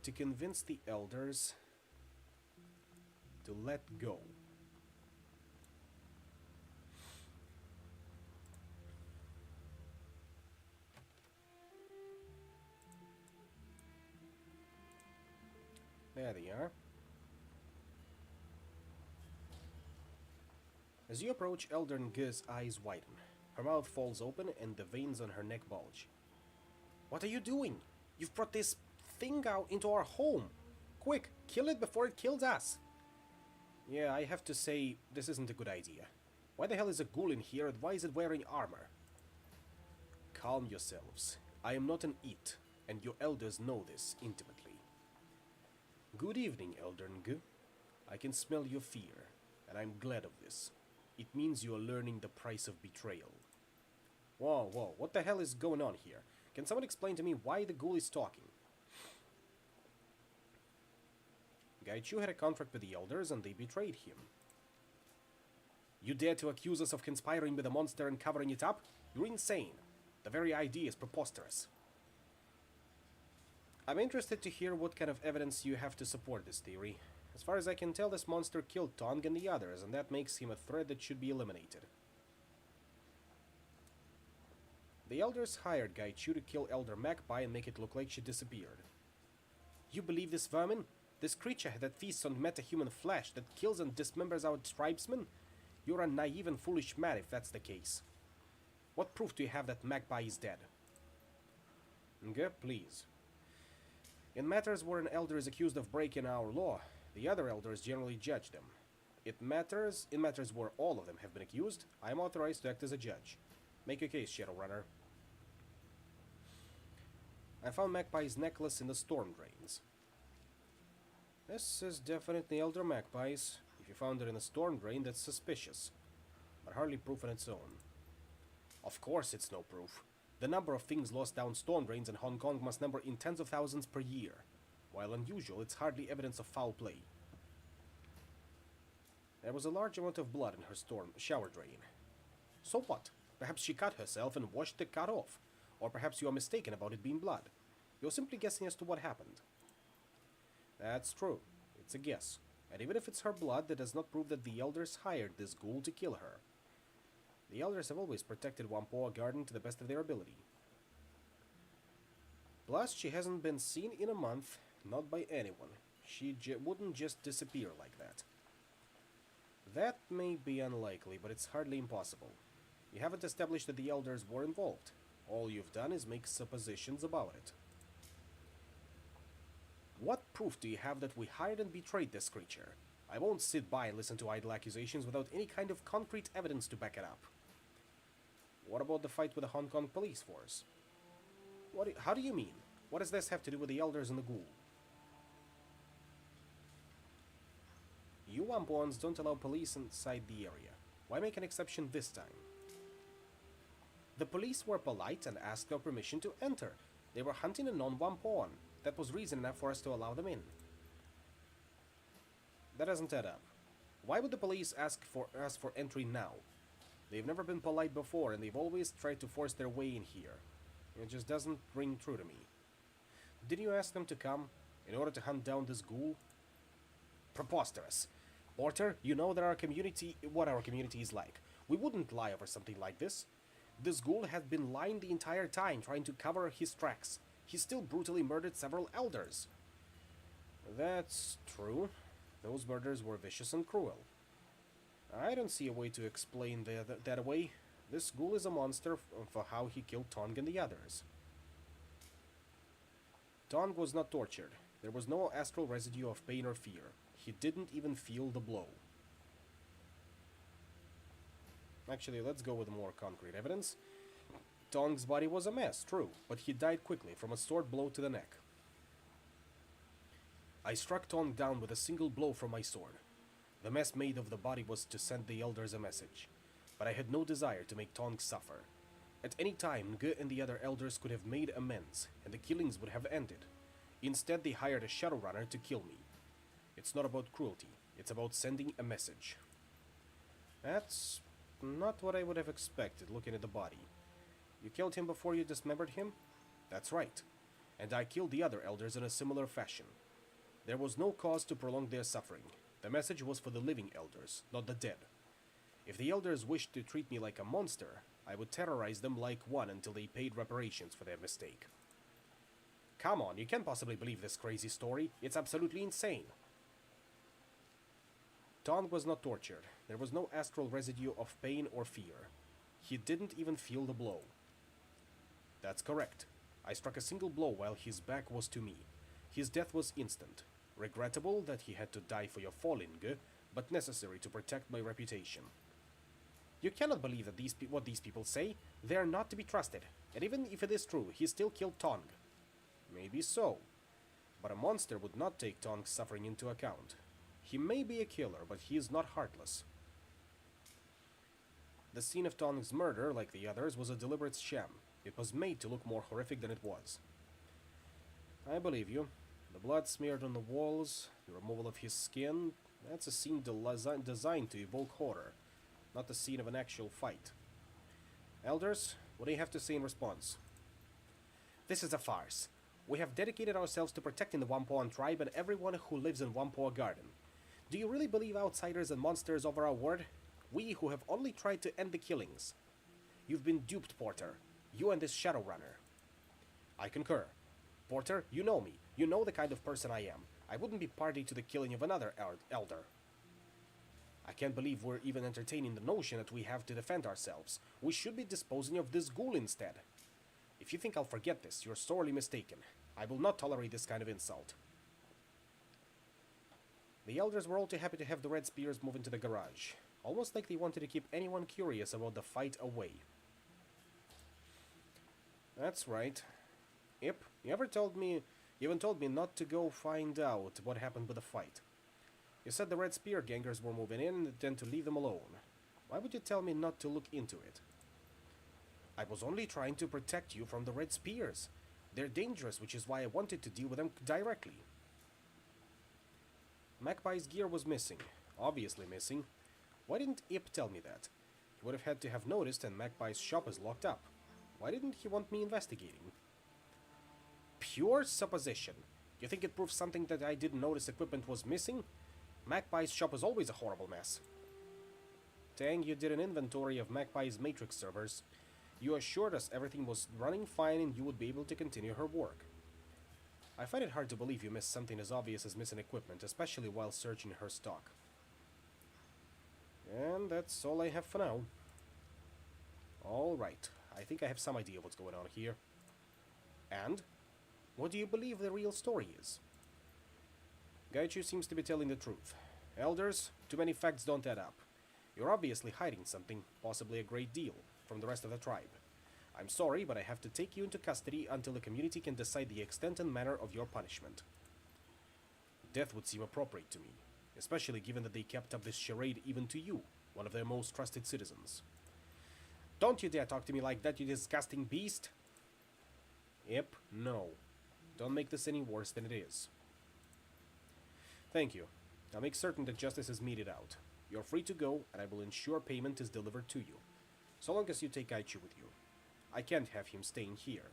to convince the elders to let go. There they are. As you approach, Elder Ng's eyes widen. Her mouth falls open and the veins on her neck bulge. What are you doing? You've brought this thing out into our home. Quick, kill it before it kills us. Yeah, I have to say, this isn't a good idea. Why the hell is a ghoul in here and why is it wearing armor? Calm yourselves. I am not an it, and your elders know this intimately. Good evening, Elder Ng. I can smell your fear, and I'm glad of this. It means you are learning the price of betrayal. Whoa, what the hell is going on here? Can someone explain to me why the ghoul is talking? Gaichu had a contract with the elders and they betrayed him. You dare to accuse us of conspiring with the monster and covering it up? You're insane. The very idea is preposterous. I'm interested to hear what kind of evidence you have to support this theory. As far as I can tell, this monster killed Tong and the others, and that makes him a threat that should be eliminated. The elders hired Gaichu to kill Elder Magpie and make it look like she disappeared. You believe this vermin? This creature that feasts on metahuman flesh, that kills and dismembers our tribesmen? You're a naive and foolish man if that's the case. What proof do you have that Magpie is dead? Nge, please. In matters where an elder is accused of breaking our law, the other elders generally judge them. In matters where all of them have been accused, I am authorized to act as a judge. Make your case, Shadowrunner. I found Magpie's necklace in the storm drains. This is definitely Elder Magpie's. If you found it in a storm drain, that's suspicious, but hardly proof on its own. Of course it's no proof. The number of things lost down storm drains in Hong Kong must number in tens of thousands per year. While unusual, it's hardly evidence of foul play. There was a large amount of blood in her shower drain. So what? Perhaps she cut herself and washed the cut off. Or perhaps you are mistaken about it being blood. You're simply guessing as to what happened. That's true. It's a guess. And even if it's her blood, that does not prove that the elders hired this ghoul to kill her. The elders have always protected Whampoa Garden to the best of their ability. Plus, she hasn't been seen in a month, not by anyone. She wouldn't just disappear like that. That may be unlikely, but it's hardly impossible. You haven't established that the elders were involved. All you've done is make suppositions about it. What proof do you have that we hired and betrayed this creature? I won't sit by and listen to idle accusations without any kind of concrete evidence to back it up. What about the fight with the Hong Kong police force? How do you mean? What does this have to do with the elders and the ghoul? You Wampoans don't allow police inside the area. Why make an exception this time? The police were polite and asked our permission to enter. They were hunting a non-Wampoan. That was reason enough for us to allow them in. That doesn't add up. Why would the police ask for entry now? They've never been polite before, and they've always tried to force their way in here. It just doesn't ring true to me. Did you ask them to come in order to hunt down this ghoul? Preposterous. Porter, you know that what our community is like. We wouldn't lie over something like this. This ghoul has been lying the entire time, trying to cover his tracks. He still brutally murdered several elders. That's true. Those murders were vicious and cruel. I don't see a way to explain that away. This ghoul is a monster for how he killed Tong and the others. Tong was not tortured. There was no astral residue of pain or fear. He didn't even feel the blow. Actually, let's go with more concrete evidence. Tong's body was a mess, true, but he died quickly from a sword blow to the neck. I struck Tong down with a single blow from my sword. The mess made of the body was to send the elders a message, but I had no desire to make Tong suffer. At any time, Ge and the other elders could have made amends, and the killings would have ended. Instead, they hired a Shadowrunner to kill me. It's not about cruelty, it's about sending a message. That's not what I would have expected looking at the body. You killed him before you dismembered him? That's right. And I killed the other elders in a similar fashion. There was no cause to prolong their suffering. The message was for the living elders, not the dead. If the elders wished to treat me like a monster, I would terrorize them like one until they paid reparations for their mistake. Come on, you can't possibly believe this crazy story. It's absolutely insane. Tong was not tortured. There was no astral residue of pain or fear. He didn't even feel the blow. That's correct. I struck a single blow while his back was to me. His death was instant. Regrettable that he had to die for your fallen, Ge, but necessary to protect my reputation. You cannot believe that what these people say. They are not to be trusted. And even if it is true, he still killed Tong. Maybe so. But a monster would not take Tong's suffering into account. He may be a killer, but he is not heartless. The scene of Tong's murder, like the others, was a deliberate sham. It was made to look more horrific than it was. I believe you. The blood smeared on the walls, the removal of his skin, that's a scene designed to evoke horror, not the scene of an actual fight. Elders, what do you have to say in response? This is a farce. We have dedicated ourselves to protecting the Wampoan tribe and everyone who lives in Wampoa Garden. Do you really believe outsiders and monsters over our word? We who have only tried to end the killings. You've been duped, Porter. You and this Shadowrunner. I concur. Porter, you know me. You know the kind of person I am. I wouldn't be party to the killing of another elder. I can't believe we're even entertaining the notion that we have to defend ourselves. We should be disposing of this ghoul instead. If you think I'll forget this, you're sorely mistaken. I will not tolerate this kind of insult. The elders were all too happy to have the Red Spears move into the garage, almost like they wanted to keep anyone curious about the fight away. That's right. Yep, you even told me not to go find out what happened with the fight. You said the Red Spear gangers were moving in and then to leave them alone. Why would you tell me not to look into it? I was only trying to protect you from the Red Spears. They're dangerous, which is why I wanted to deal with them directly. Magpie's gear was missing. Obviously missing. Why didn't Ip tell me that? He would have had to have noticed, and Magpie's shop is locked up. Why didn't he want me investigating? Pure supposition. You think it proves something that I didn't notice equipment was missing? Magpie's shop is always a horrible mess. Tang, you did an inventory of Magpie's matrix servers. You assured us everything was running fine and you would be able to continue her work. I find it hard to believe you missed something as obvious as missing equipment, especially while searching her stock. And that's all I have for now. Alright, I think I have some idea what's going on here. And? What do you believe the real story is? Gaichu seems to be telling the truth. Elders, too many facts don't add up. You're obviously hiding something, possibly a great deal, from the rest of the tribe. I'm sorry, but I have to take you into custody until the community can decide the extent and manner of your punishment. Death would seem appropriate to me, especially given that they kept up this charade even to you, one of their most trusted citizens. Don't you dare talk to me like that, you disgusting beast! Yep, no. Don't make this any worse than it is. Thank you. I'll make certain that justice is meted out. You're free to go, and I will ensure payment is delivered to you. So long as you take Aichi with you. I can't have him staying here.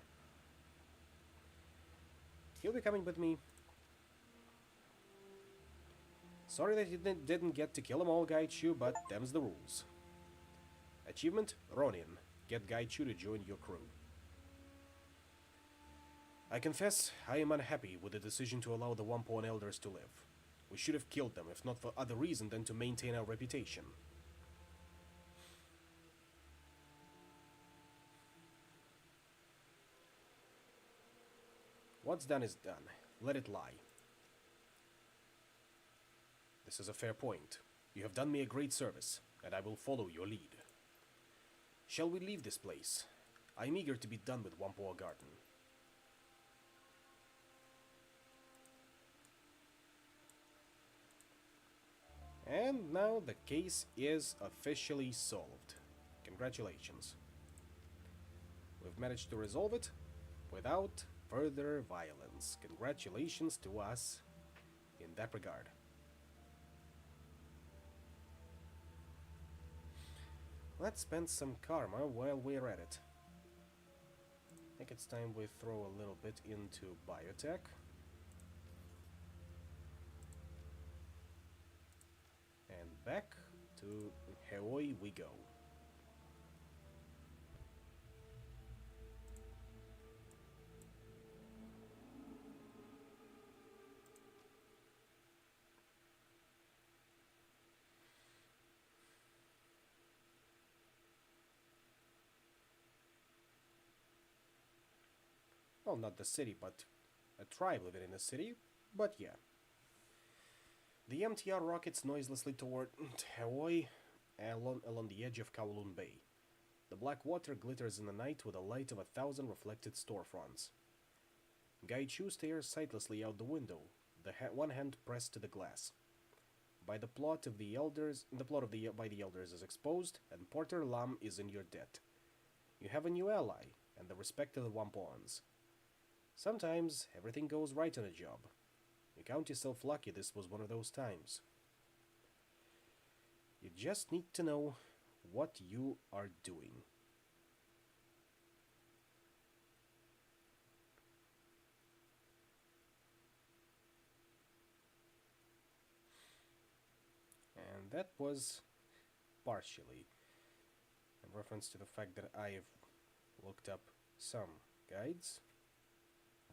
He'll be coming with me. Sorry that you didn't get to kill them all, Gaichu, but them's the rules. Achievement, Ronin. Get Gaichu to join your crew. I confess, I am unhappy with the decision to allow the Wampoan elders to live. We should have killed them, if not for other reason than to maintain our reputation. What's done is done. Let it lie. This is a fair point. You have done me a great service, and I will follow your lead. Shall we leave this place? I'm eager to be done with Wampoa Garden. And now the case is officially solved. Congratulations. We've managed to resolve it without further violence. Congratulations to us in that regard. Let's spend some karma while we're at it. I think it's time we throw a little bit into biotech. And back to Haoi we go. Well, not the city, but a tribe living in the city, but yeah. The MTR rockets noiselessly toward Haoi along the edge of Kowloon Bay. The black water glitters in the night with the light of 1,000 reflected storefronts. Gaichu stares sightlessly out the window, one hand pressed to the glass. By the plot of the elders is exposed, and Porter Lam is in your debt. You have a new ally, and the respect of the Wampoans. Sometimes everything goes right on a job. You count yourself lucky this was one of those times. You just need to know what you are doing. And that was partially in reference to the fact that I've looked up some guides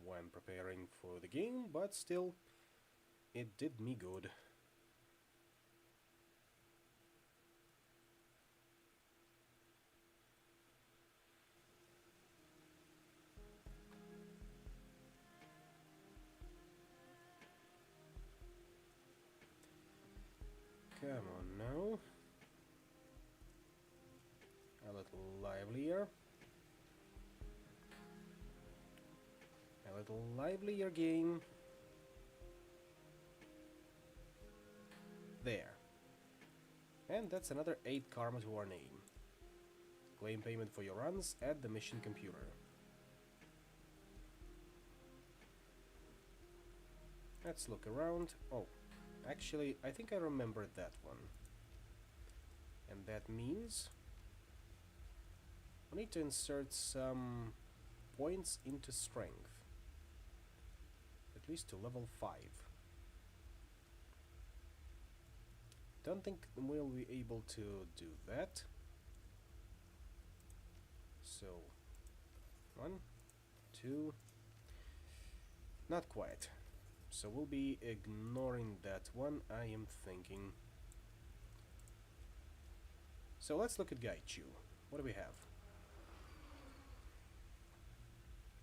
when preparing for the game, but still, it did me good. Come on now. A little livelier. A little livelier game. There. And that's another 8 karma to our name. Claim payment for your runs at the mission computer. Let's look around. Oh, actually, I think I remember that one. And that means we need to insert some points into strength. At least to level 5. Don't think we'll be able to do that. So, 1, 2, not quite. So we'll be ignoring that one, I am thinking. So let's look at Gaichu. What do we have?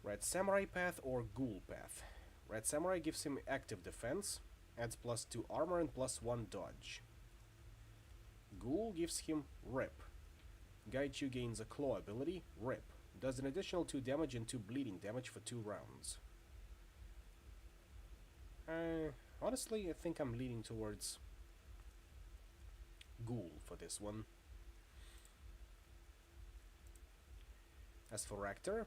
Red Samurai Path or Ghoul Path. Red Samurai gives him active defense, adds +2 armor and +1 dodge. Ghoul gives him Rip. Gaichu gains a claw ability, Rip. Does an additional 2 damage and 2 bleeding damage for 2 rounds. Honestly, I think I'm leaning towards Ghoul for this one. As for Rector,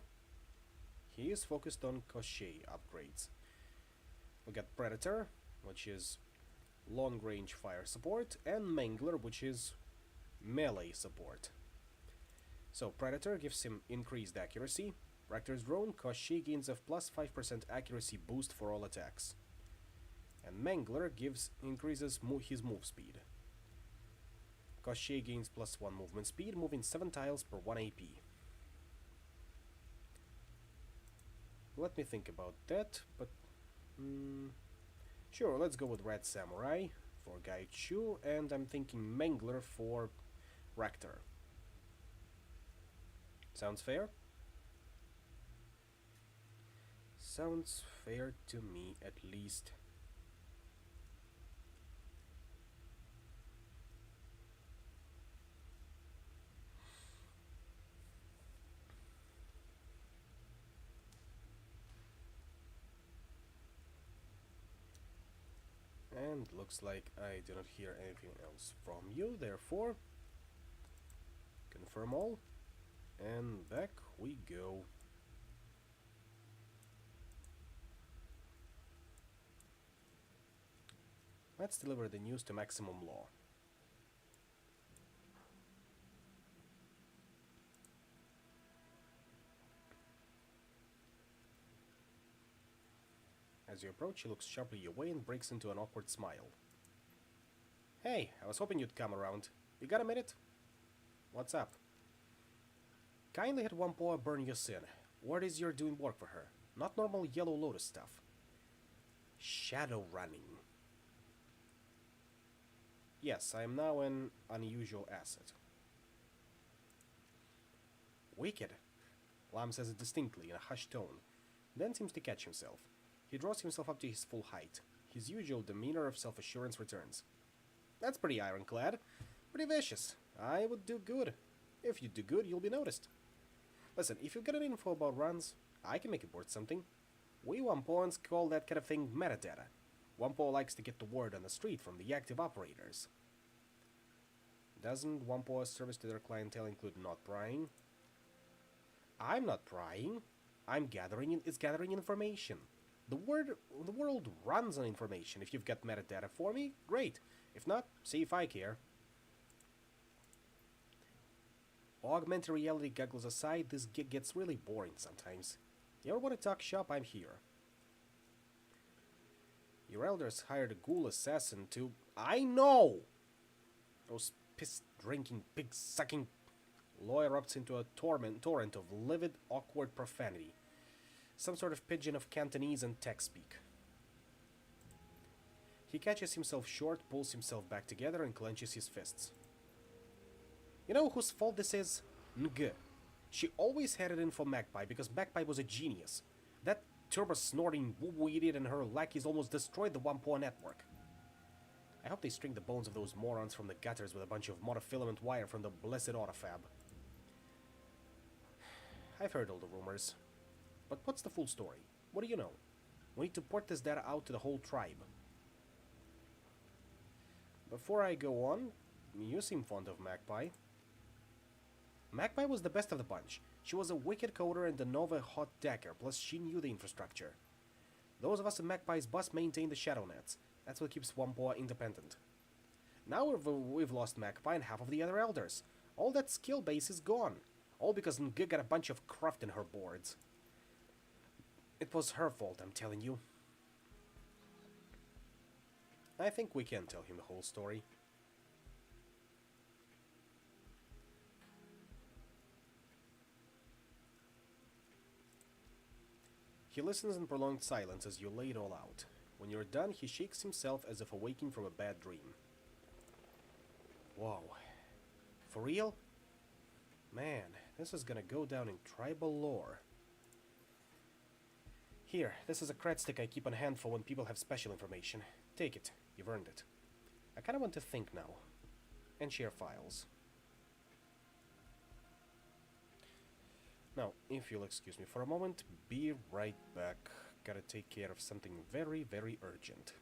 he is focused on Koshei upgrades. We got Predator, which is long-range fire support, and Mangler, which is melee support. So Predator gives him increased accuracy. Rector's drone, Koshei gains a +5% accuracy boost for all attacks. And Mangler increases his move speed. Koshei gains +1 movement speed, moving 7 tiles per 1 AP. Let me think about that, but sure, let's go with Red Samurai for Gaichu, and I'm thinking Mangler for Rector. Sounds fair? Sounds fair to me, at least. And looks like I do not hear anything else from you, therefore confirm all, and back we go. Let's deliver the news to Maximum Law. As you approach, he looks sharply away and breaks into an awkward smile. Hey, I was hoping you'd come around. You got a minute? What's up? Kindly had Wampoa burn your sin. Word is you're doing work for her. Not normal Yellow Lotus stuff. Shadowrunning. Yes, I am now an unusual asset. Wicked. Lam says it distinctly in a hushed tone, then seems to catch himself. He draws himself up to his full height. His usual demeanor of self-assurance returns. That's pretty ironclad. Pretty vicious. I would do good. If you do good, you'll be noticed. Listen, if you've got any info about runs, I can make it worth something. We Wampoans call that kind of thing metadata. Wampoa likes to get the word on the street from the active operators. Doesn't Wampoa's service to their clientele include not prying? I'm not prying. It's gathering information. The world runs on information. If you've got metadata for me, great. If not, see if I care. Augmented reality goggles aside, this gig gets really boring sometimes. You ever want to talk shop? I'm here. Your elders hired a ghoul assassin to... I know! Those piss-drinking, pig-sucking... Law erupts into a torrent of livid, awkward profanity. Some sort of pidgin of Cantonese and tech speak. He catches himself short, pulls himself back together, and clenches his fists. You know whose fault this is? Ng. She always had it in for Magpie, because Magpie was a genius. That turbo-snorting woo-woo idiot and her lackeys almost destroyed the Wampoa network. I hope they string the bones of those morons from the gutters with a bunch of monofilament wire from the blessed autofab. I've heard all the rumors. But what's the full story? What do you know? We need to port this data out to the whole tribe. Before I go on, you seem fond of Magpie. Magpie was the best of the bunch. She was a wicked coder and a Nova hot decker, plus she knew the infrastructure. Those of us in Magpie's bus maintain the shadow nets. That's what keeps Wampoa independent. Now we've lost Magpie and half of the other elders. All that skill base is gone. All because Ng got a bunch of cruft in her boards. It was her fault, I'm telling you. I think we can tell him the whole story. He listens in prolonged silence as you lay it all out. When you're done, he shakes himself as if awaking from a bad dream. Whoa. For real? Man, this is gonna go down in tribal lore. Here, this is a cred stick I keep on hand for when people have special information. Take it. You've earned it. I kinda want to think now. And share files. Now, if you'll excuse me for a moment, be right back. Gotta take care of something very, very urgent.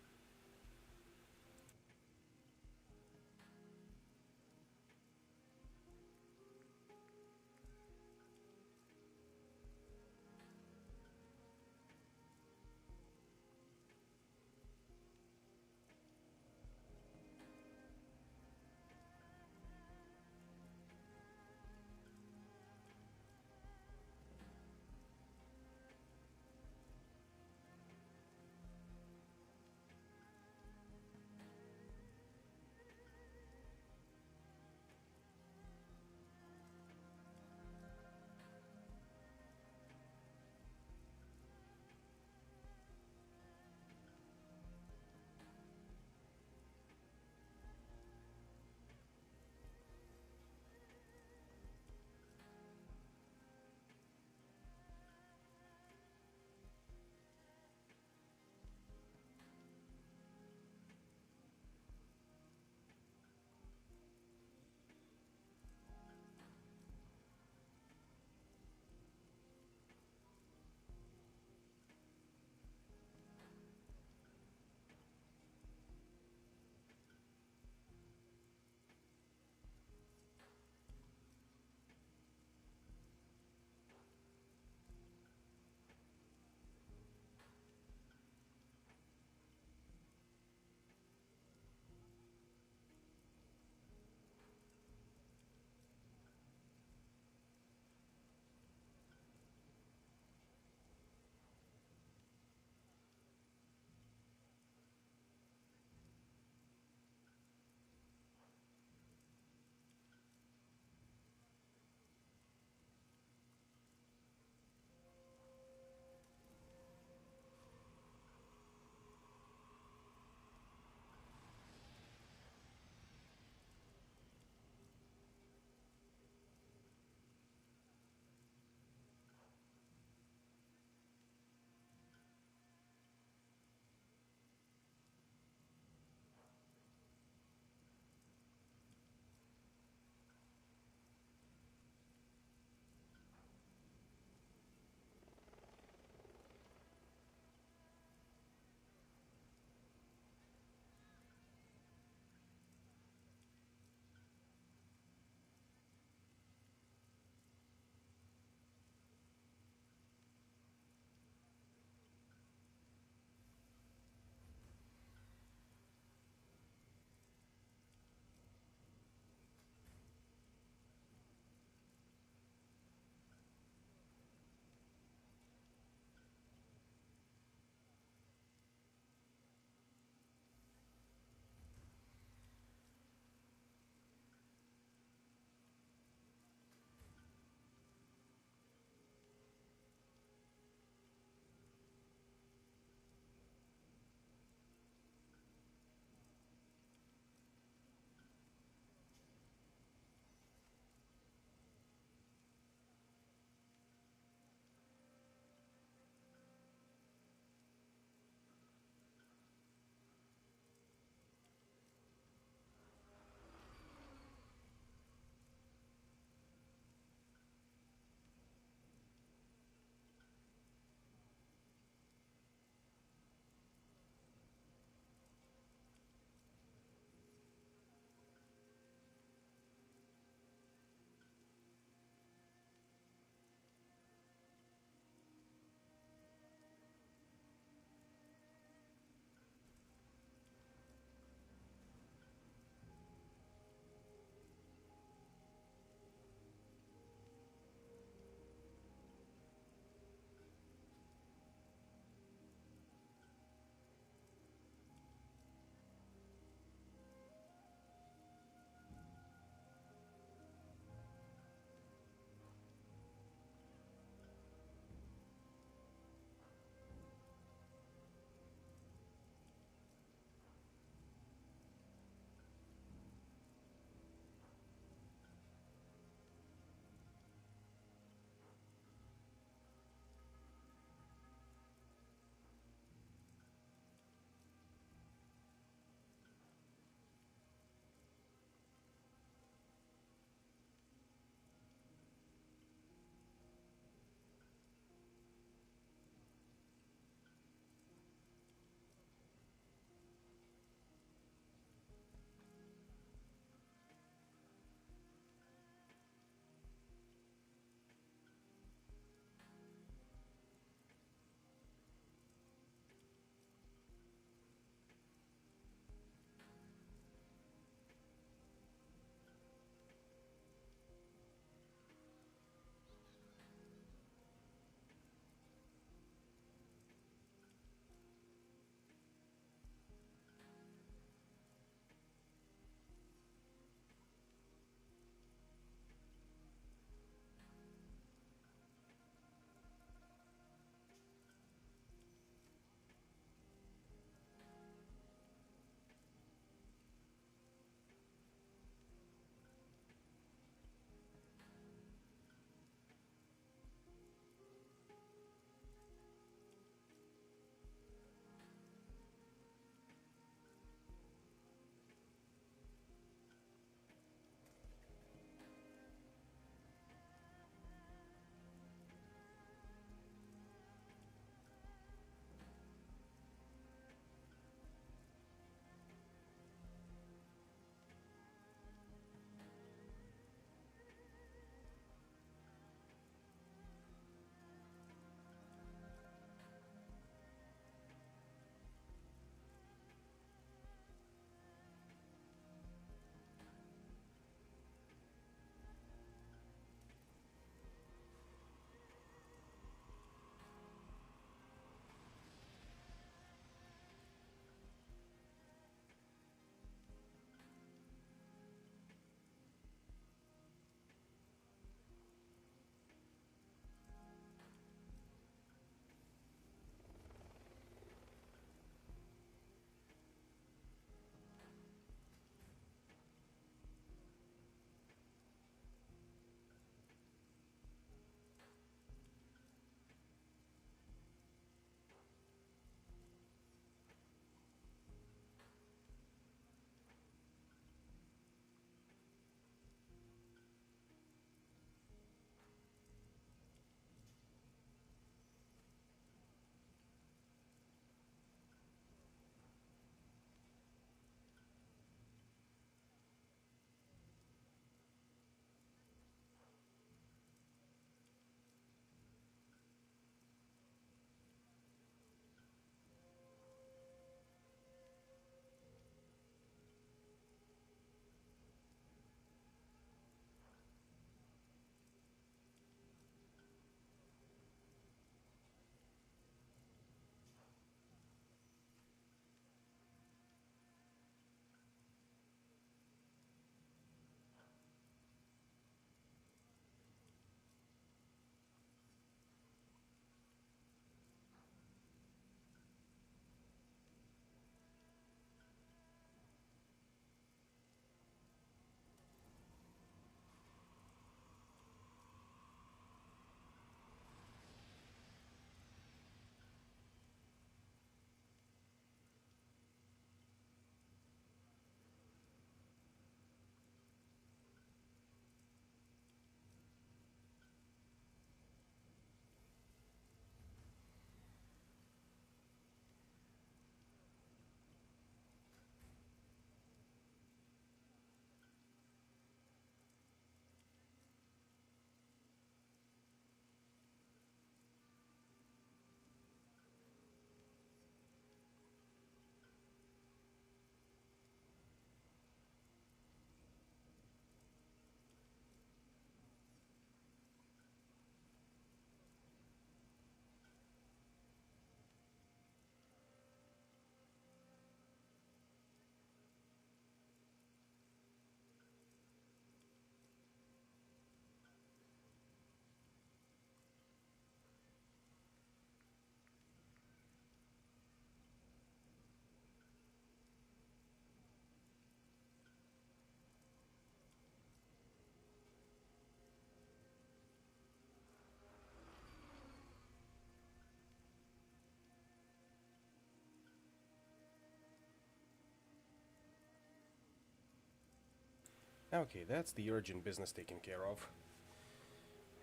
Okay, that's the urgent business taken care of.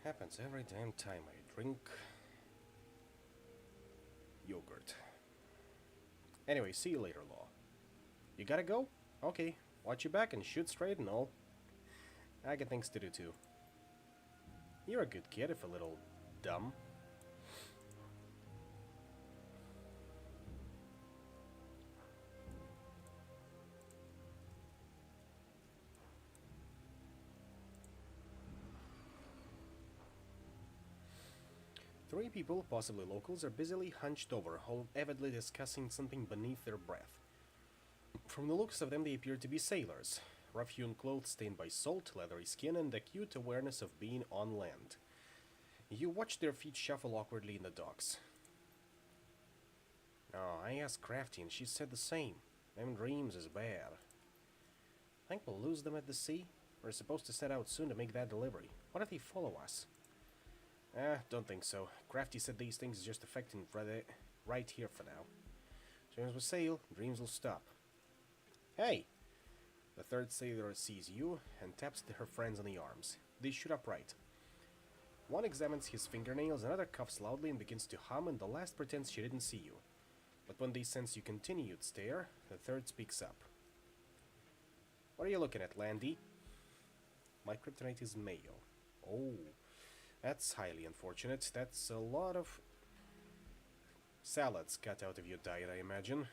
Happens every damn time I drink yogurt. Anyway, see you later, Law. You gotta go? Okay, watch your back and shoot straight and all. I got things to do too. You're a good kid, if a little dumb. Three people, possibly locals, are busily hunched over, all avidly discussing something beneath their breath. From the looks of them, they appear to be sailors. Rough-hewn clothes stained by salt, leathery skin, and acute awareness of being on land. You watch their feet shuffle awkwardly in the docks. Oh, I asked Crafty and she said the same. Them dreams is bad. Think we'll lose them at the sea? We're supposed to set out soon to make that delivery. What if they follow us? Don't think so. Crafty said these things is just affecting right here for now. As soon as we sail, dreams will stop. Hey! The third sailor sees you and taps her friends on the arms. They shoot upright. One examines his fingernails, another coughs loudly and begins to hum, and the last pretends she didn't see you. But when they sense you continued stare, the third speaks up. What are you looking at, Landy? My kryptonite is mayo. Oh, that's highly unfortunate. That's a lot of salads cut out of your diet, I imagine.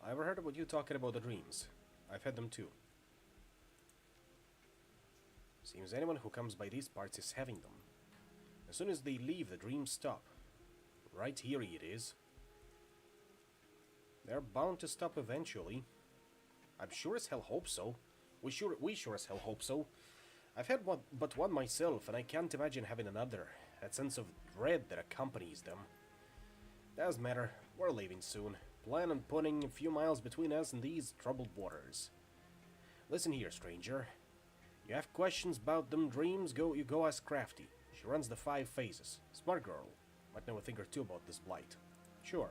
I ever heard about you talking about the dreams. I've had them too. Seems anyone who comes by these parts is having them. As soon as they leave, the dreams stop. Right here it is. They're bound to stop eventually. I'm sure as hell hope so. We sure as hell hope so. I've had but one myself, and I can't imagine having another. That sense of dread that accompanies them. Doesn't matter. We're leaving soon. Plan on putting a few miles between us and these troubled waters. Listen here, stranger. You have questions about them dreams? You go ask Crafty. She runs the 5 phases. Smart girl. Might know a thing or two about this blight. Sure.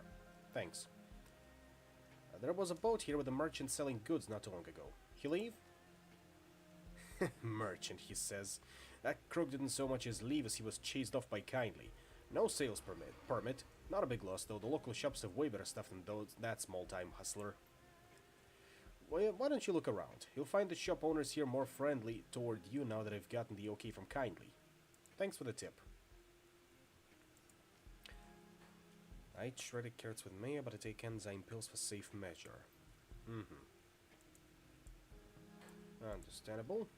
Thanks. There was a boat here with a merchant selling goods not too long ago. He leave? Merchant, he says. That crook didn't so much as leave as he was chased off by Kindly. No sales permit. Not a big loss, though. The local shops have way better stuff than that small-time hustler. Well, why don't you look around? You'll find the shop owners here more friendly toward you now that I've gotten the okay from Kindly. Thanks for the tip. I eat shredded carrots with mayo, but I take enzyme pills for safe measure. Understandable.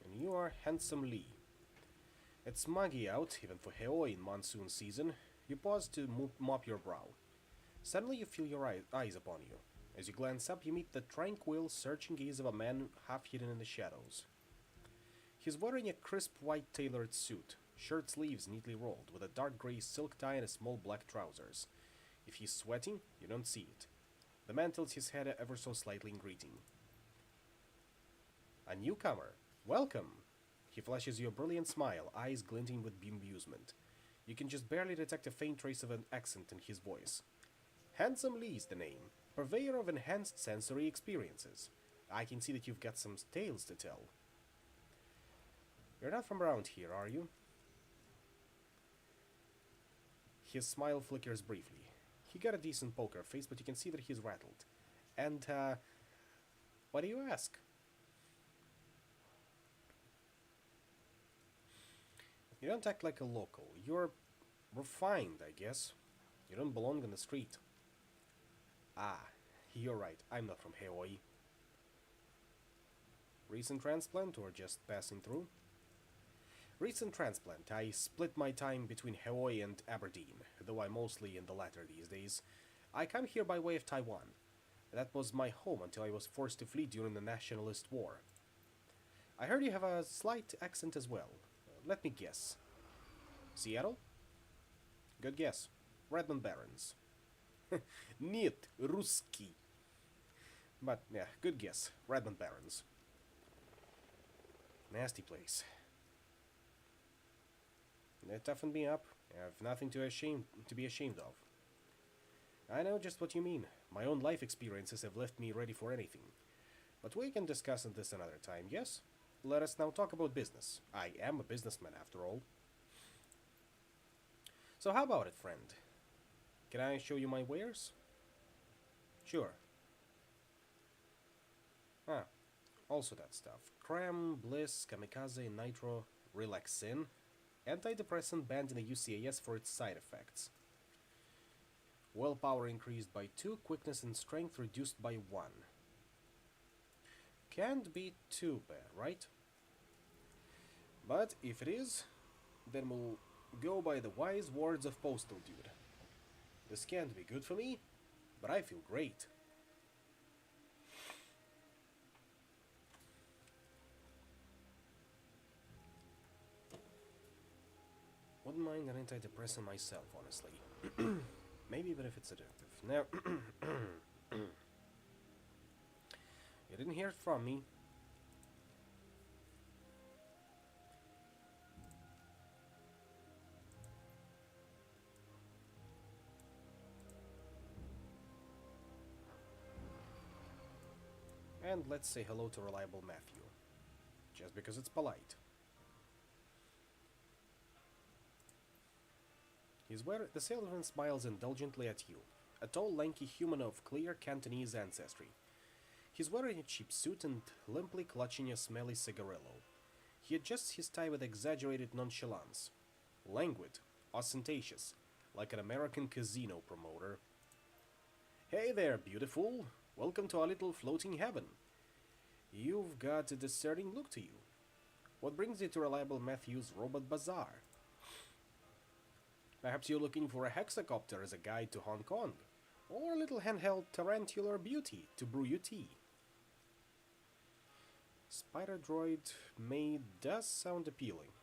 And you are Handsome Lee. It's muggy out, even for Heoi in monsoon season. You pause to mop your brow. Suddenly you feel your eyes upon you. As you glance up, you meet the tranquil, searching gaze of a man half hidden in the shadows. He's wearing a crisp white tailored suit, shirt sleeves neatly rolled, with a dark gray silk tie and a small black trousers. If he's sweating, you don't see it. The man tilts his head ever so slightly in greeting. A newcomer. Welcome. He flashes you a brilliant smile, eyes glinting with amusement. You can just barely detect a faint trace of an accent in his voice. Handsome Lee's the name, purveyor of enhanced sensory experiences. I can see that you've got some tales to tell. You're not from around here, are you? His smile flickers briefly. He got a decent poker face, but you can see that he's rattled. And, why do you ask? You don't act like a local. You're refined, I guess. You don't belong on the street. Ah, you're right. I'm not from Heoi. Recent transplant or just passing through? Recent transplant. I split my time between Heoi and Aberdeen, though I'm mostly in the latter these days. I come here by way of Taiwan. That was my home until I was forced to flee during the Nationalist War. I heard you have a slight accent as well. Let me guess. Seattle? Good guess. Redmond Barrens. Niet Ruski. But, yeah, good guess. Redmond Barrens. Nasty place. They toughened me up. I have nothing to be ashamed of. I know just what you mean. My own life experiences have left me ready for anything. But we can discuss this another time, yes? Let us now talk about business. I am a businessman after all. So how about it, friend? Can I show you my wares? Sure. Ah, also that stuff. Cram, Bliss, Kamikaze, Nitro, Relaxin. Antidepressant banned in the UCAS for its side effects. Willpower increased by 2, quickness and strength reduced by 1. Can't be too bad, right? But if it is, then we'll go by the wise words of Postal Dude. This can't be good for me, but I feel great. Wouldn't mind an antidepressant myself, honestly. Maybe even if it's addictive. Now, you didn't hear it from me. And let's say hello to Reliable Matthew. Just because it's polite. The salesman smiles indulgently at you, a tall, lanky human of clear Cantonese ancestry. He's wearing a cheap suit and limply clutching a smelly cigarillo. He adjusts his tie with exaggerated nonchalance. Languid, ostentatious, like an American casino promoter. Hey there, beautiful. Welcome to our little floating heaven. You've got a discerning look to you. What brings you to Reliable Matthew's Robot Bazaar? Perhaps you're looking for a hexacopter as a guide to Hong Kong, or a little handheld tarantular beauty to brew you tea. Spider Droid does sound appealing,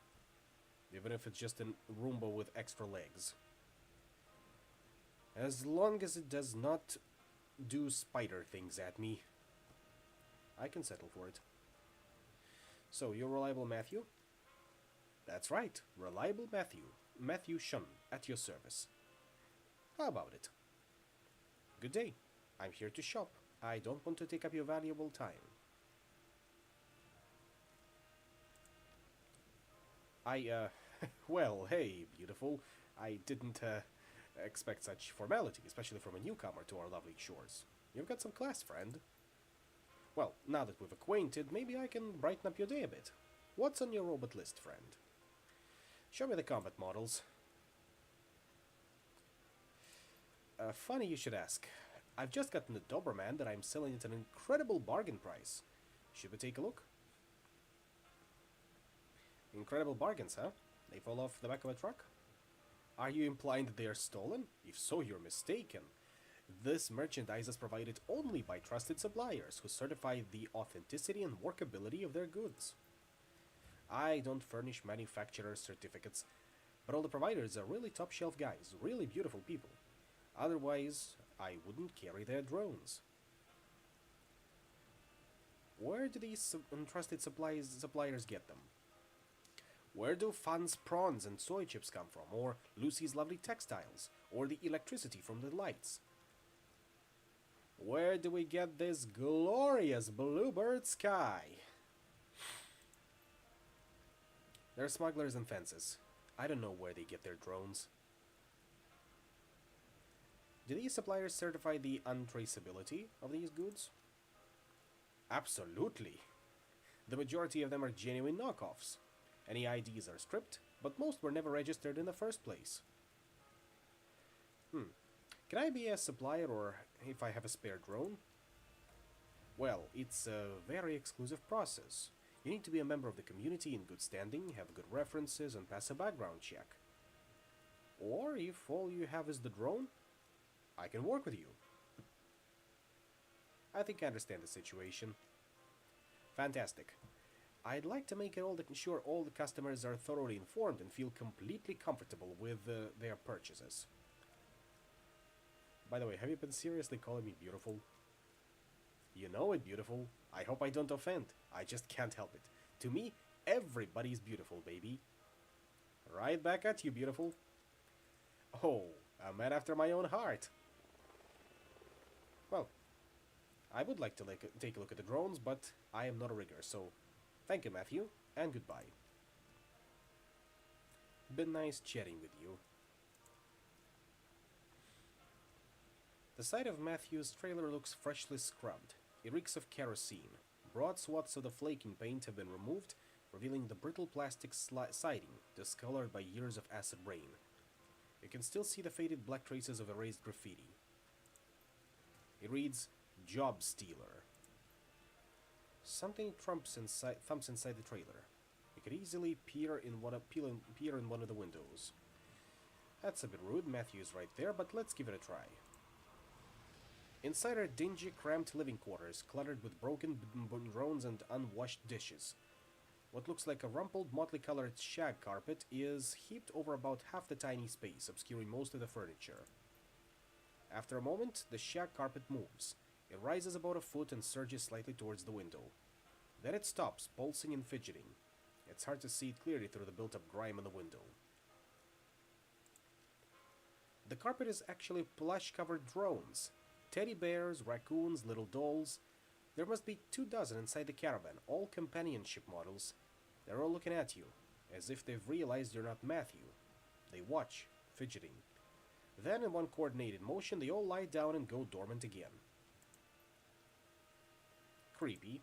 even if it's just a Roomba with extra legs. As long as it does not do spider things at me, I can settle for it. So, you're Reliable Matthew? That's right, Reliable Matthew. Matthew Shun, at your service. How about it? Good day. I'm here to shop. I don't want to take up your valuable time. Well, hey, beautiful. I didn't, expect such formality, especially from a newcomer to our lovely shores. You've got some class, friend. Well, now that we've acquainted, maybe I can brighten up your day a bit. What's on your robot list, friend? Show me the combat models. Funny you should ask. I've just gotten a Doberman that I'm selling at an incredible bargain price. Should we take a look? Incredible bargains, huh? They fall off the back of a truck? Are you implying that they are stolen? If so, you're mistaken. This merchandise is provided only by trusted suppliers who certify the authenticity and workability of their goods. I don't furnish manufacturer's certificates, but all the providers are really top-shelf guys, really beautiful people. Otherwise, I wouldn't carry their drones. Where do these untrusted suppliers get them? Where do Fan's prawns and soy chips come from, or Lucy's lovely textiles, or the electricity from the lights? Where do we get this glorious bluebird sky? They're smugglers and fences. I don't know where they get their drones. Do these suppliers certify the untraceability of these goods? Absolutely. The majority of them are genuine knockoffs. Any IDs are stripped, but most were never registered in the first place. Can I be a supplier, or if I have a spare drone? Well, it's a very exclusive process. You need to be a member of the community in good standing, have good references, and pass a background check. Or if all you have is the drone, I can work with you. I think I understand the situation. Fantastic. I'd like to make sure all the customers are thoroughly informed and feel completely comfortable with their purchases. By the way, have you been seriously calling me beautiful? You know it, beautiful. I hope I don't offend. I just can't help it. To me, everybody's beautiful, baby. Right back at you, beautiful. Oh, a man after my own heart. Well, I would like to take a look at the drones, but I am not a rigger, so thank you, Matthew, and goodbye. Been nice chatting with you. The side of Matthew's trailer looks freshly scrubbed. It reeks of kerosene. Broad swaths of the flaking paint have been removed, revealing the brittle plastic siding, discolored by years of acid rain. You can still see the faded black traces of erased graffiti. It reads, Job Stealer. Something thumps inside the trailer. You could easily peer in one of the windows. That's a bit rude, Matthew's right there, but let's give it a try. Inside are dingy, cramped living quarters, cluttered with broken drones and unwashed dishes. What looks like a rumpled, motley-colored shag carpet is heaped over about half the tiny space, obscuring most of the furniture. After a moment, the shag carpet moves. It rises about a foot and surges slightly towards the window. Then it stops, pulsing and fidgeting. It's hard to see it clearly through the built-up grime on the window. The carpet is actually plush-covered drones. Teddy bears, raccoons, little dolls. There must be 24 inside the caravan, all companionship models. They're all looking at you, as if they've realized you're not Matthew. They watch, fidgeting. Then, in one coordinated motion, they all lie down and go dormant again. Creepy.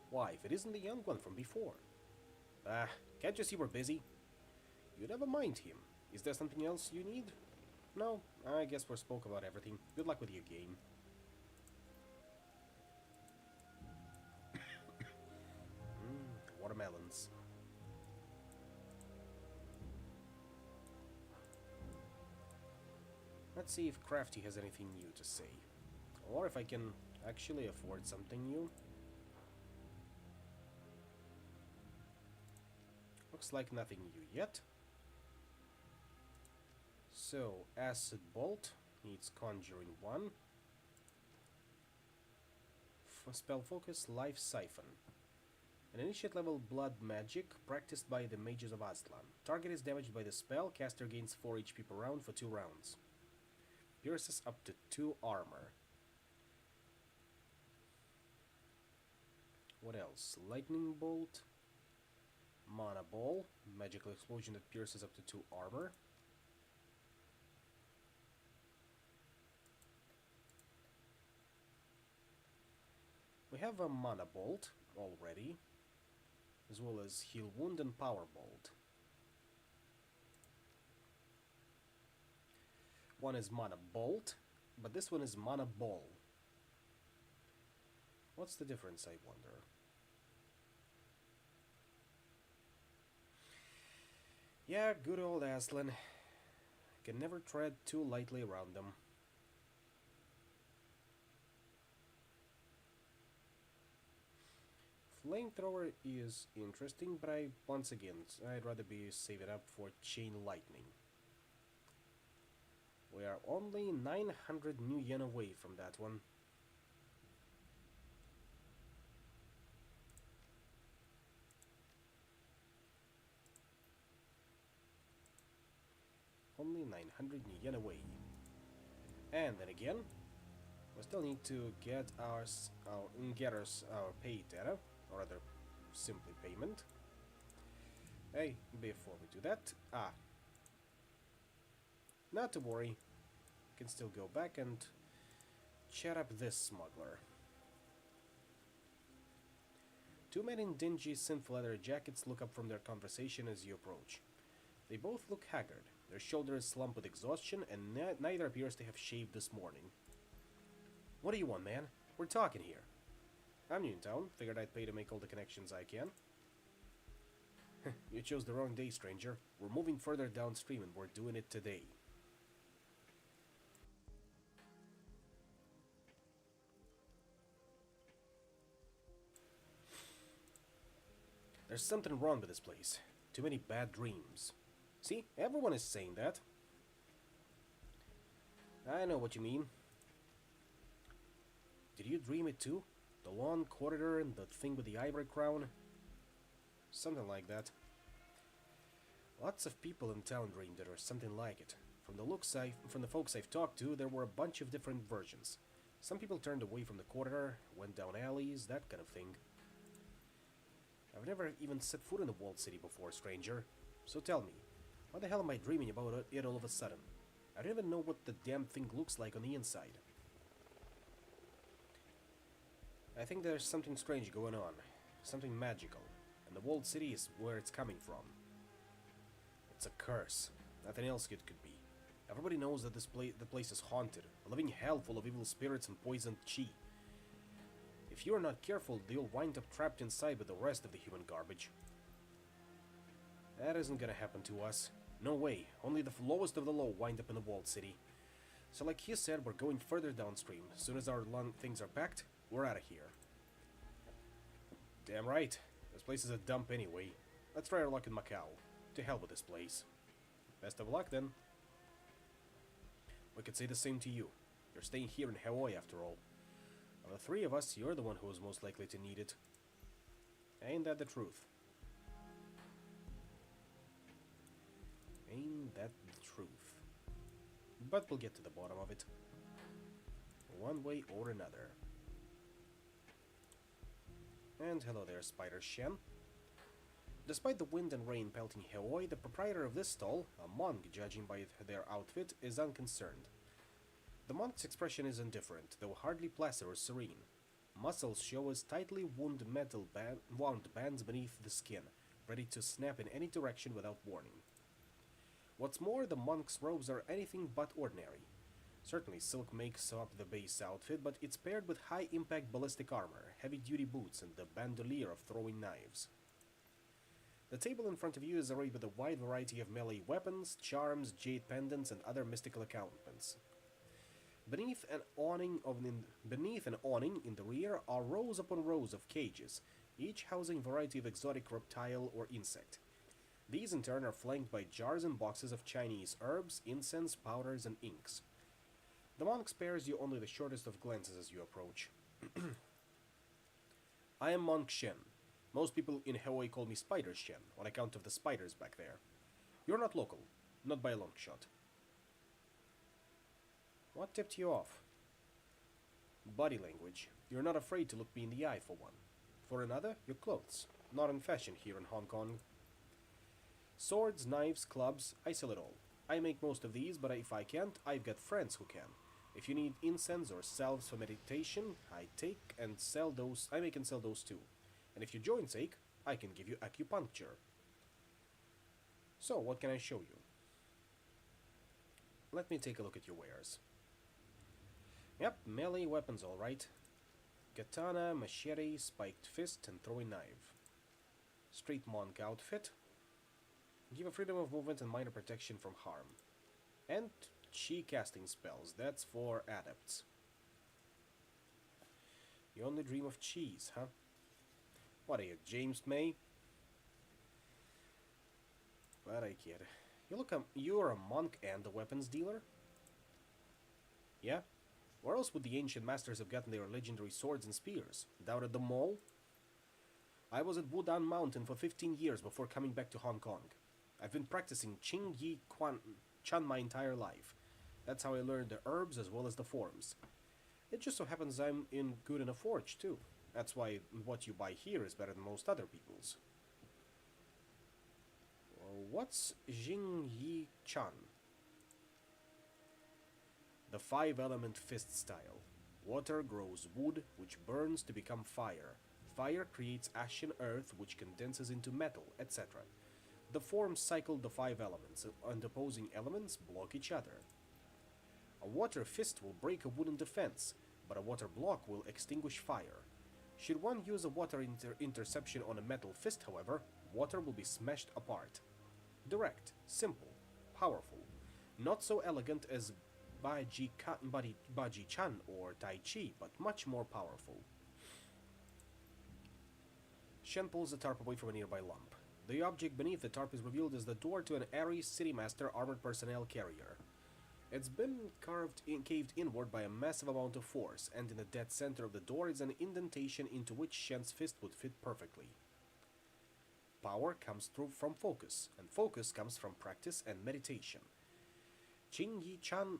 Why, if it isn't the young one from before? Can't you see we're busy? You never mind him. Is there something else you need? No, I guess we spoke about everything. Good luck with your game. Watermelons. Let's see if Crafty has anything new to say. Or if I can actually afford something new. Looks like nothing new yet. So, Acid Bolt needs Conjuring 1. Spell Focus, Life Siphon. An initiate level blood magic practiced by the mages of Aztlan. Target is damaged by the spell, caster gains 4 HP per round for 2 rounds. Pierces up to 2 armor. What else? Lightning Bolt. Mana Ball. Magical explosion that pierces up to 2 armor. We have a Mana Bolt already, as well as Heal Wound and Power Bolt. One is Mana Bolt, but this one is Mana Ball. What's the difference, I wonder? Yeah, good old Aslan. Can never tread too lightly around them. Flamethrower is interesting, but once again, I'd rather save it up for Chain Lightning. We are only 900 new yen away from that one. Only 900 new yen away. And then again, we still need to get our pay data, or rather, simply payment. Hey, before we do that, not to worry, can still go back and chat up this smuggler. 2 men in dingy synth leather jackets look up from their conversation as you approach. They both look haggard, their shoulders slump with exhaustion, and neither appears to have shaved this morning. What do you want, man? We're talking here. I'm new in town, figured I'd pay to make all the connections I can. You chose the wrong day, stranger. We're moving further downstream and we're doing it today. There's something wrong with this place. Too many bad dreams. See, everyone is saying that. I know what you mean. Did you dream it too? The long corridor and the thing with the ivory crown? Something like that. Lots of people in town dreamed it or something like it. From the folks I've talked to, there were a bunch of different versions. Some people turned away from the corridor, went down alleys, that kind of thing. I've never even set foot in the walled city before, stranger. So tell me, why the hell am I dreaming about it all of a sudden? I don't even know what the damn thing looks like on the inside. I think there's something strange going on. Something magical. And the walled city is where it's coming from. It's a curse. Nothing else it could be. Everybody knows that the place is haunted. A living hell full of evil spirits and poisoned chi. If you're not careful, you'll wind up trapped inside with the rest of the human garbage. That isn't gonna happen to us. No way. Only the lowest of the low wind up in the walled city. So like he said, we're going further downstream. As soon as our things are packed, we're out of here. Damn right. This place is a dump anyway. Let's try our luck in Macau. To hell with this place. Best of luck then. We could say the same to you. You're staying here in Hawaii after all. Of the three of us, you're the one who is most likely to need it. Ain't that the truth? Ain't that the truth? But we'll get to the bottom of it. One way or another. And hello there, Spider Shen. Despite the wind and rain pelting Hawaii, the proprietor of this stall, a monk judging by their outfit, is unconcerned. The monk's expression is indifferent, though hardly placid or serene. Muscles show as tightly wound bands beneath the skin, ready to snap in any direction without warning. What's more, the monk's robes are anything but ordinary. Certainly silk makes up the base outfit, but it's paired with high-impact ballistic armor, heavy-duty boots, and the bandolier of throwing knives. The table in front of you is arrayed with a wide variety of melee weapons, charms, jade pendants, and other mystical accoutrements. Beneath an awning in the rear are rows upon rows of cages, each housing a variety of exotic reptile or insect. These in turn are flanked by jars and boxes of Chinese herbs, incense, powders, and inks. The monk spares you only the shortest of glances as you approach. I am Monk Shen. Most people in Hawaii call me Spider Shen, on account of the spiders back there. You're not local, not by a long shot. What tipped you off? Body language. You're not afraid to look me in the eye for one. For another, your clothes. Not in fashion here in Hong Kong. Swords, knives, clubs, I sell it all. I make most of these, but if I can't, I've got friends who can. If you need incense or salves for meditation, I make and sell those too. And if you join sake, I can give you acupuncture. So, what can I show you? Let me take a look at your wares. Yep, melee weapons alright. Katana, machete, spiked fist, and throwing knife. Street monk outfit. Give a freedom of movement and minor protection from harm. And chi casting spells, that's for adepts. You only dream of cheese, huh? What are you, James May? But I kid. You're a monk and a weapons dealer? Yeah? Where else would the ancient masters have gotten their legendary swords and spears? Down at the mall? I was at Wudan Mountain for 15 years before coming back to Hong Kong. I've been practicing Qing Yi Chan my entire life. That's how I learned the herbs as well as the forms. It just so happens I'm good in a forge too. That's why what you buy here is better than most other people's. What's Jing Yi Chan? The 5-element fist style. Water grows wood, which burns to become fire. Fire creates ashen earth, which condenses into metal, etc. The forms cycle the 5 elements, and opposing elements block each other. A water fist will break a wooden defense, but a water block will extinguish fire. Should one use a water interception on a metal fist, however, water will be smashed apart. Direct, simple, powerful. Not so elegant as Baji Chan or Tai Chi, but much more powerful. Shen pulls the tarp away from a nearby lump. The object beneath the tarp is revealed as the door to an airy City Master armored personnel carrier. It's been caved inward by a massive amount of force, and in the dead center of the door is an indentation into which Shen's fist would fit perfectly. power comes from focus, and focus comes from practice and meditation. Jing Yi Chan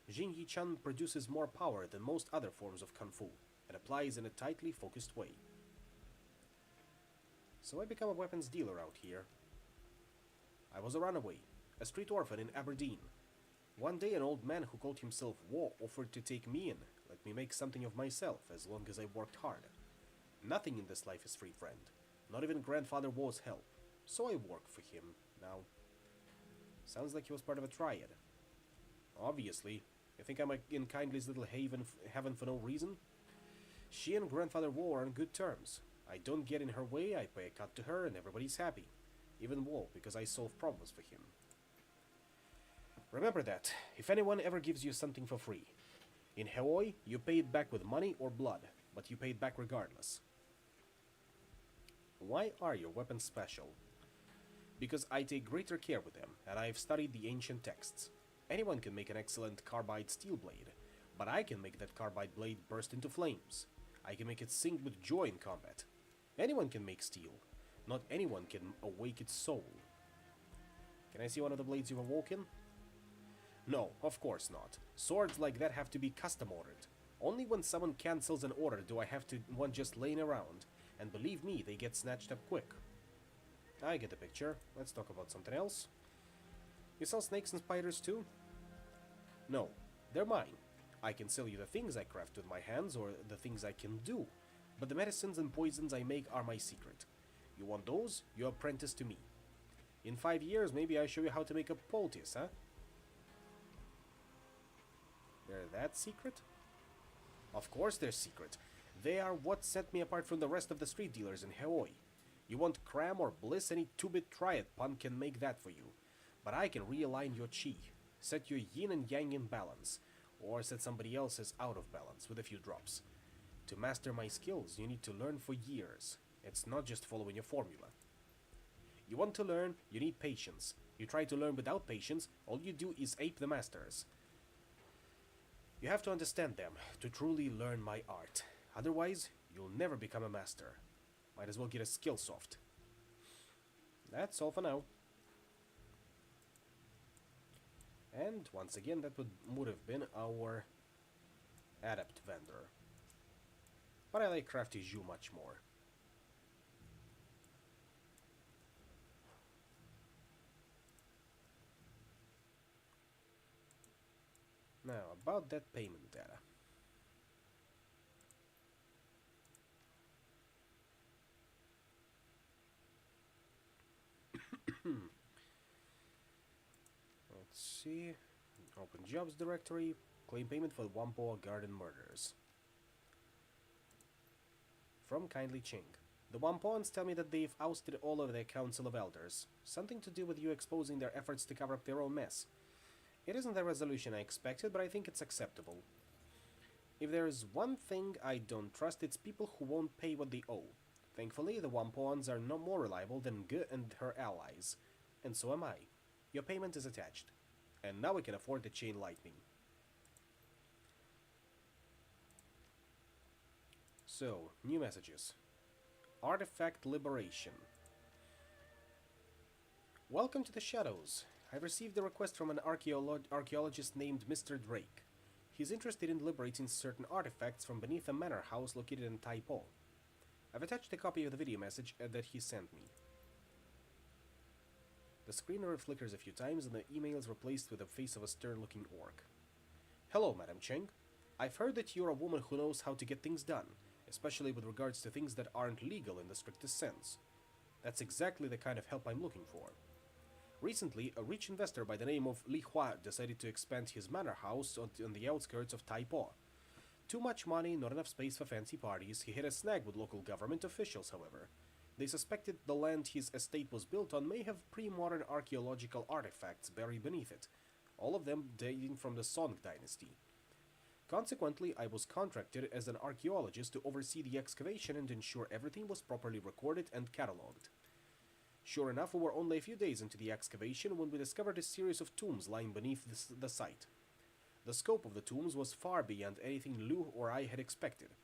Jing Yi Chan produces more power than most other forms of Kung Fu, and applies in a tightly focused way. So I become a weapons dealer out here. I was a runaway, a street orphan in Aberdeen. One day an old man who called himself Wo offered to take me in, let me make something of myself as long as I worked hard. Nothing in this life is free, friend. Not even Grandfather Wo's help. So I work for him, now. Sounds like he was part of a triad. Obviously. You think I'm in Kindly's little heaven for no reason? She and Grandfather Wo are on good terms. I don't get in her way, I pay a cut to her, and everybody's happy. Even Wo, because I solve problems for him. Remember that, if anyone ever gives you something for free. In Hawaii, you pay it back with money or blood, but you pay it back regardless. Why are your weapons special? Because I take greater care with them, and I've studied the ancient texts. Anyone can make an excellent carbide steel blade, but I can make that carbide blade burst into flames. I can make it sing with joy in combat. Anyone can make steel. Not anyone can awake its soul. Can I see one of the blades you've awoken? No, of course not. Swords like that have to be custom ordered. Only when someone cancels an order do I have to one just laying around, and believe me, they get snatched up quick. I get the picture. Let's talk about something else. You sell snakes and spiders too? No, they're mine. I can sell you the things I craft with my hands or the things I can do, but the medicines and poisons I make are my secret. You want those? You apprentice to me. In 5 years, maybe I show you how to make a poultice, huh? They're that secret? Of course they're secret. They are what set me apart from the rest of the street dealers in Hawaii. You want cram or bliss, any 2-bit triad pun can make that for you. But I can realign your chi, set your yin and yang in balance, or set somebody else's out of balance with a few drops. To master my skills, you need to learn for years. It's not just following a formula. You want to learn, you need patience. You try to learn without patience, all you do is ape the masters. You have to understand them to truly learn my art. Otherwise, you'll never become a master. Might as well get a skill soft. That's all for now. And once again, that would have been our adept vendor. But I like Crafty Zhu much more. Now, about that payment data. Let's see. Open jobs directory. Claim payment for the Whampoa Garden murders. From Kindly Ching. The Whampoans tell me that they've ousted all of their council of elders. Something to do with you exposing their efforts to cover up their own mess. It isn't the resolution I expected, but I think it's acceptable. If there's one thing I don't trust, it's people who won't pay what they owe. Thankfully, the Whampoans are no more reliable than Ge and her allies. And so am I. Your payment is attached. And now we can afford the chain lightning. So, new messages. Artifact liberation. Welcome to the Shadows. I've received a request from an archaeologist named Mr. Drake. He's interested in liberating certain artifacts from beneath a manor house located in Taipo. I've attached a copy of the video message that he sent me. The screen flickers a few times and the email is replaced with the face of a stern-looking orc. Hello, Madam Cheng. I've heard that you're a woman who knows how to get things done, especially with regards to things that aren't legal in the strictest sense. That's exactly the kind of help I'm looking for. Recently, a rich investor by the name of Li Hua decided to expand his manor house on the outskirts of Taipo. Too much money, not enough space for fancy parties. He hit a snag with local government officials, however. They suspected the land his estate was built on may have pre-modern archaeological artifacts buried beneath it, all of them dating from the Song dynasty. Consequently, I was contracted as an archaeologist to oversee the excavation and ensure everything was properly recorded and catalogued. Sure enough, we were only a few days into the excavation when we discovered a series of tombs lying beneath the site. The scope of the tombs was far beyond anything Liu or I had expected.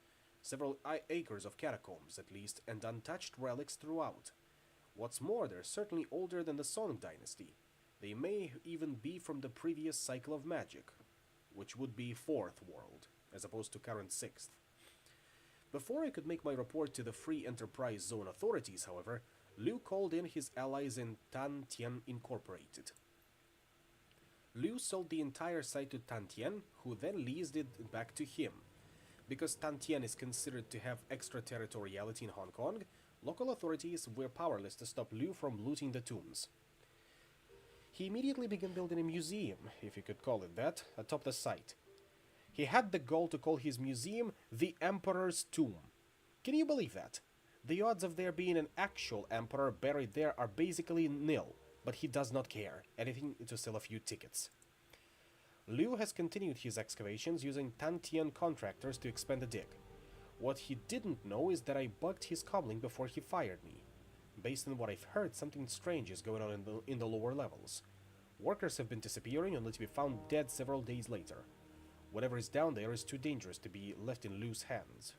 Several acres of catacombs, at least, and untouched relics throughout. What's more, they're certainly older than the Song Dynasty. They may even be from the previous cycle of magic, which would be 4th world, as opposed to current 6th. Before I could make my report to the Free Enterprise Zone authorities, however, Liu called in his allies in Tan Tien Incorporated. Liu sold the entire site to Tan Tien, who then leased it back to him. Because Tan Tien is considered to have extraterritoriality in Hong Kong, local authorities were powerless to stop Liu from looting the tombs. He immediately began building a museum, if you could call it that, atop the site. He had the goal to call his museum the Emperor's Tomb. Can you believe that? The odds of there being an actual emperor buried there are basically nil, but he does not care, anything to sell a few tickets. Liu has continued his excavations using Tan Tien contractors to expand the dig. What he didn't know is that I bugged his cobbling before he fired me. Based on what I've heard, something strange is going on in the lower levels. Workers have been disappearing only to be found dead several days later. Whatever is down there is too dangerous to be left in Liu's hands.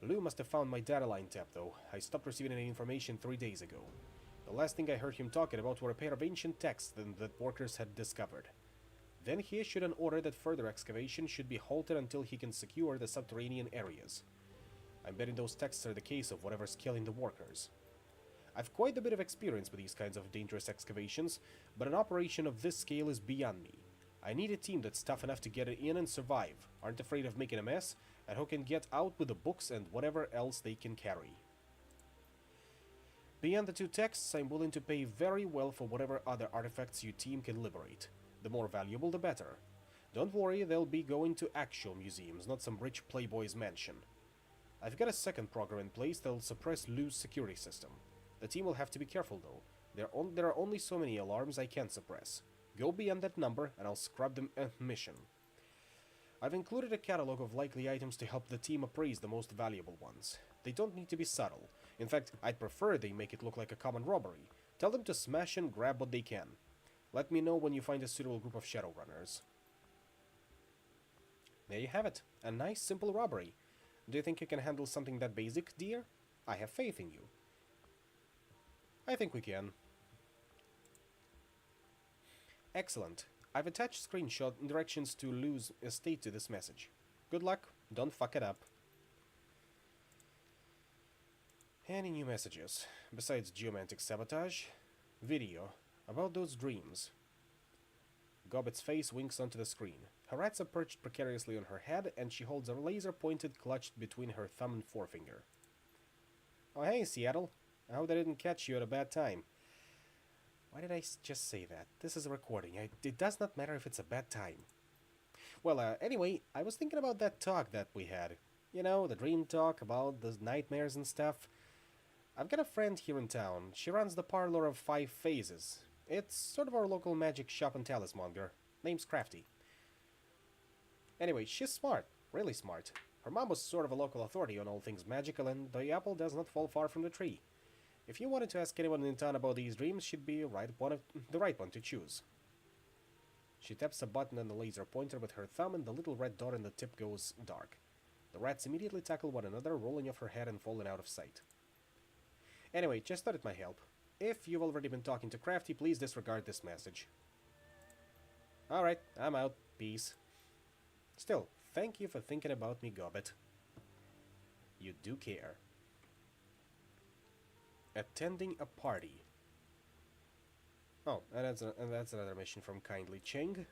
Liu must have found my data line tap, though. I stopped receiving any information 3 days ago. The last thing I heard him talking about were a pair of ancient texts that workers had discovered. Then he issued an order that further excavation should be halted until he can secure the subterranean areas. I'm betting those texts are the case of whatever's killing the workers. I've quite a bit of experience with these kinds of dangerous excavations, but an operation of this scale is beyond me. I need a team that's tough enough to get in and survive, aren't afraid of making a mess, and who can get out with the books and whatever else they can carry. Beyond the 2 texts, I'm willing to pay very well for whatever other artifacts your team can liberate. The more valuable, the better. Don't worry, they'll be going to actual museums, not some rich playboy's mansion. I've got a second program in place that'll suppress Liu's security system. The team will have to be careful, though. There are only so many alarms I can suppress. Go beyond that number, and I'll scrub them mission. I've included a catalog of likely items to help the team appraise the most valuable ones. They don't need to be subtle. In fact, I'd prefer they make it look like a common robbery. Tell them to smash and grab what they can. Let me know when you find a suitable group of Shadowrunners. There you have it. A nice, simple robbery. Do you think you can handle something that basic, dear? I have faith in you. I think we can. Excellent. I've attached screenshot directions to Liu's estate to this message. Good luck. Don't fuck it up. Any new messages? Besides geomantic sabotage? Video. About those dreams. Gobbet's face winks onto the screen. Her rats are perched precariously on her head, and she holds a laser pointed clutched between her thumb and forefinger. Oh hey, Seattle. I hope I didn't catch you at a bad time. Why did I just say that? This is a recording. It does not matter if it's a bad time. Well, anyway, I was thinking about that talk that we had. You know, the dream talk about the nightmares and stuff. I've got a friend here in town. She runs the Parlor of 5 Phases. It's sort of our local magic shop and talismonger. Name's Crafty. Anyway, she's smart. Really smart. Her mom was sort of a local authority on all things magical, and the apple does not fall far from the tree. If you wanted to ask anyone in town about these dreams, she'd be the right one to choose. She taps a button on the laser pointer with her thumb, and the little red dot in the tip goes dark. The rats immediately tackle one another, rolling off her head and falling out of sight. Anyway, just thought it might help. If you've already been talking to Crafty, please disregard this message. Alright, I'm out. Peace. Still, thank you for thinking about me, Gobbet. You do care. Attending a party. Oh, and that's another mission from Kindly Cheng.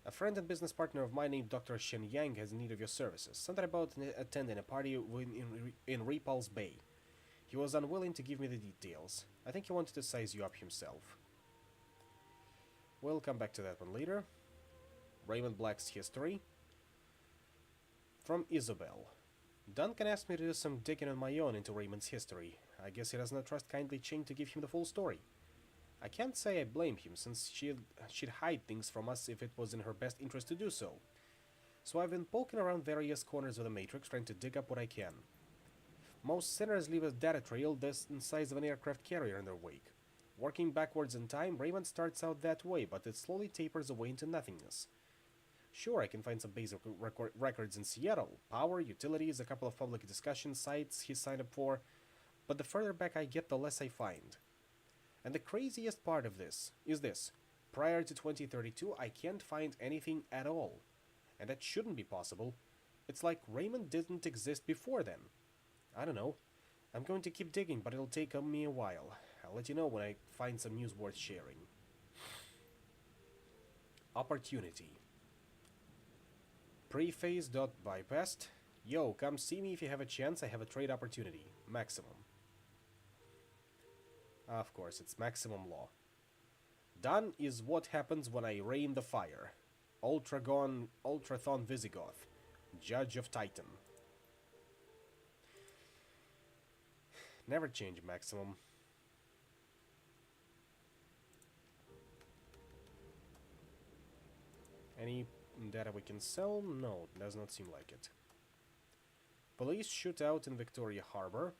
A friend and business partner of mine named Dr. Shen Yang has need of your services. Something about attending a party in Repulse Bay. He was unwilling to give me the details. I think he wanted to size you up himself. We'll come back to that one later. Raymond Black's history. From Isabel. Duncan asked me to do some digging on my own into Raymond's history. I guess he does not trust Kindly Ching to give him the full story. I can't say I blame him, since she'd hide things from us if it was in her best interest to do so. So I've been poking around various corners of the Matrix trying to dig up what I can. Most sinners leave a data trail the size of an aircraft carrier in their wake. Working backwards in time, Raymond starts out that way, but it slowly tapers away into nothingness. Sure, I can find some basic records in Seattle. Power, utilities, a couple of public discussion sites he signed up for. but the further back I get, the less I find. And the craziest part of this is this. Prior to 2032, I can't find anything at all. And that shouldn't be possible. It's like Raymond didn't exist before then. I don't know. I'm going to keep digging, but it'll take me a while. I'll let you know when I find some news worth sharing. Opportunity. Preface.bypassed. Yo, come see me if you have a chance. I have a trade opportunity. Maximum. Of course, it's maximum law. Done is what happens when I rain the fire. Ultrathon Visigoth. Judge of Titan. Never change maximum. Any data we can sell? No, does not seem like it. Police shootout in Victoria Harbor.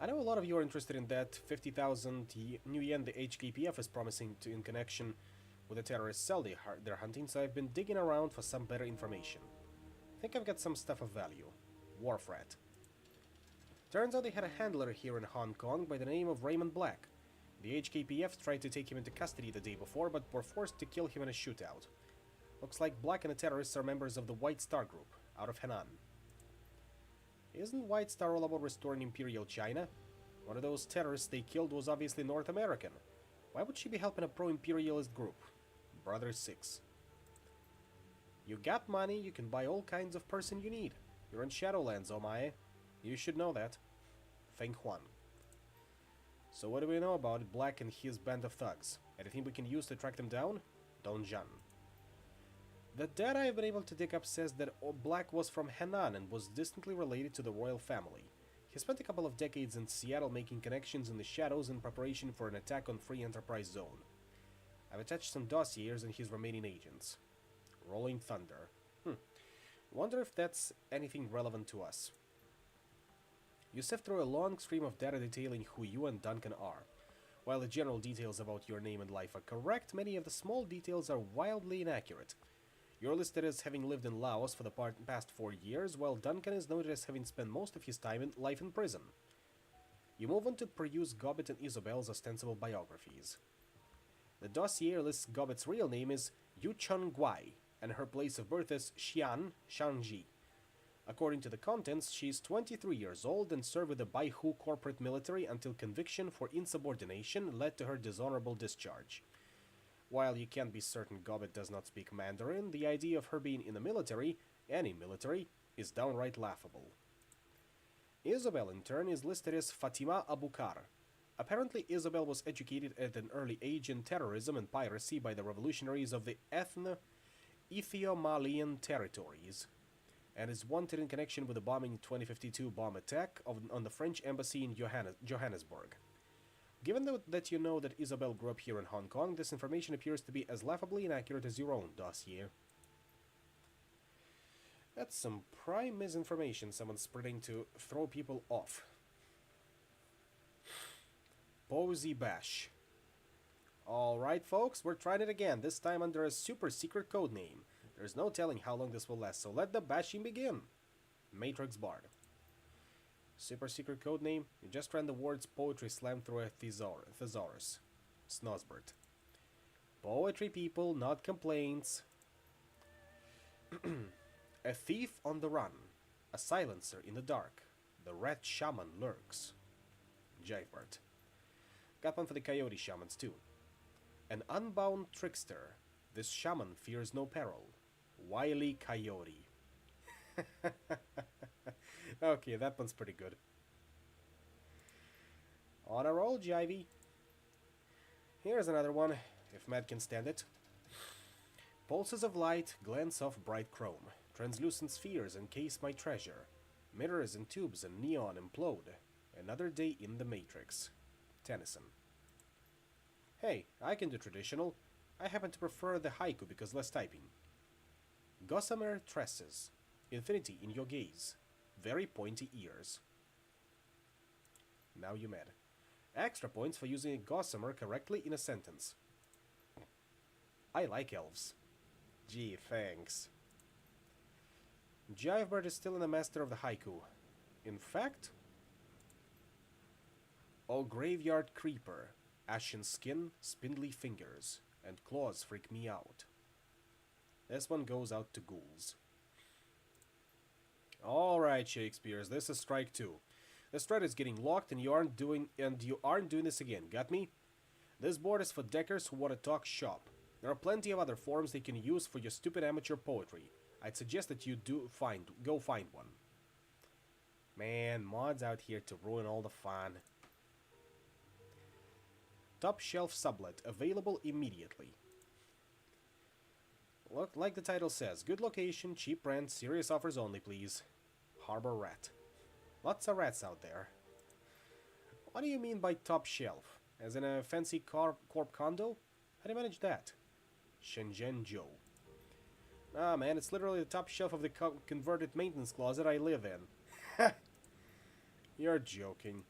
I know a lot of you are interested in that 50,000 new yen the HKPF is promising to in connection with the terrorist cell they're hunting, so I've been digging around for some better information. I think I've got some stuff of value. Wharf rat. Turns out they had a handler here in Hong Kong by the name of Raymond Black. The HKPF tried to take him into custody the day before, but were forced to kill him in a shootout. Looks like Black and the terrorists are members of the White Star Group, out of Henan. Isn't White Star all about restoring Imperial China? One of those terrorists they killed was obviously North American. Why would she be helping a pro-imperialist group? Brother 6. You got money, you can buy all kinds of person you need. You're in Shadowlands, Omae. You should know that. Feng Huan. So what do we know about Black and his band of thugs? Anything we can use to track them down? Don Jan. The data I've been able to dig up says that Black was from Henan and was distantly related to the royal family. He spent a couple of decades in Seattle making connections in the shadows in preparation for an attack on Free Enterprise Zone. I've attached some dossiers and his remaining agents. Rolling Thunder. Wonder if that's anything relevant to us. You sift through a long stream of data detailing who you and Duncan are. While the general details about your name and life are correct, many of the small details are wildly inaccurate. You're listed as having lived in Laos for the past 4 years, while Duncan is noted as having spent most of his life in prison. You move on to peruse Gobbet and Isabel's ostensible biographies. The dossier lists Gobbet's real name is Yu Chun Guai, and her place of birth is Xi'an, Shangji. According to the contents, she is 23 years old and served with the Baihu corporate military until conviction for insubordination led to her dishonorable discharge. While you can't be certain Gobbet does not speak Mandarin, the idea of her being in the military, any military, is downright laughable. Isabel, in turn, is listed as Fatima Abukar. Apparently, Isabel was educated at an early age in terrorism and piracy by the revolutionaries of the Ethiomalian territories, and is wanted in connection with the bombing 2052 bomb attack on the French embassy in Johannesburg. Given that you know that Isabel grew up here in Hong Kong, this information appears to be as laughably inaccurate as your own dossier. That's some prime misinformation someone's spreading to throw people off. Posey Bash. Alright folks, we're trying it again, this time under a super secret code name. There's no telling how long this will last, so let the bashing begin. Matrix Bard. Super secret code name, you just ran the words poetry slam through a thesaurus. Snosbert. Poetry, people, not complaints. A thief on the run. A silencer in the dark. The rat shaman lurks. Jivebert. Got one for the coyote shamans too. An unbound trickster. This shaman fears no peril. Wily Coyote. Okay, that one's pretty good. On a roll, Jivey. Here's another one, if Matt can stand it. Pulses of light glance off bright chrome. Translucent spheres encase my treasure. Mirrors and tubes and neon implode. Another day in the Matrix. Tennyson. Hey, I can do traditional. I happen to prefer the haiku because less typing. Gossamer tresses. Infinity in your gaze. Very pointy ears. Now you mad. Extra points for using gossamer correctly in a sentence. I like elves. Gee, thanks. Jivebird is still in the master of the haiku. In fact... Oh, graveyard creeper. Ashen skin, spindly fingers, and claws freak me out. This one goes out to ghouls. Alright, Shakespeare's, this is strike 2. The thread is getting locked and you aren't doing this again, got me? This board is for deckers who want to talk shop. There are plenty of other forms they can use for your stupid amateur poetry. I'd suggest that you go find one. Man, mods out here to ruin all the fun. Top shelf sublet, available immediately. Look, like the title says, good location, cheap rent, serious offers only, please. Harbor rat. Lots of rats out there. What do you mean by top shelf? As in a fancy corp condo? How do you manage that? Shenzhen Joe. Ah man, it's literally the top shelf of the converted maintenance closet I live in. You're joking.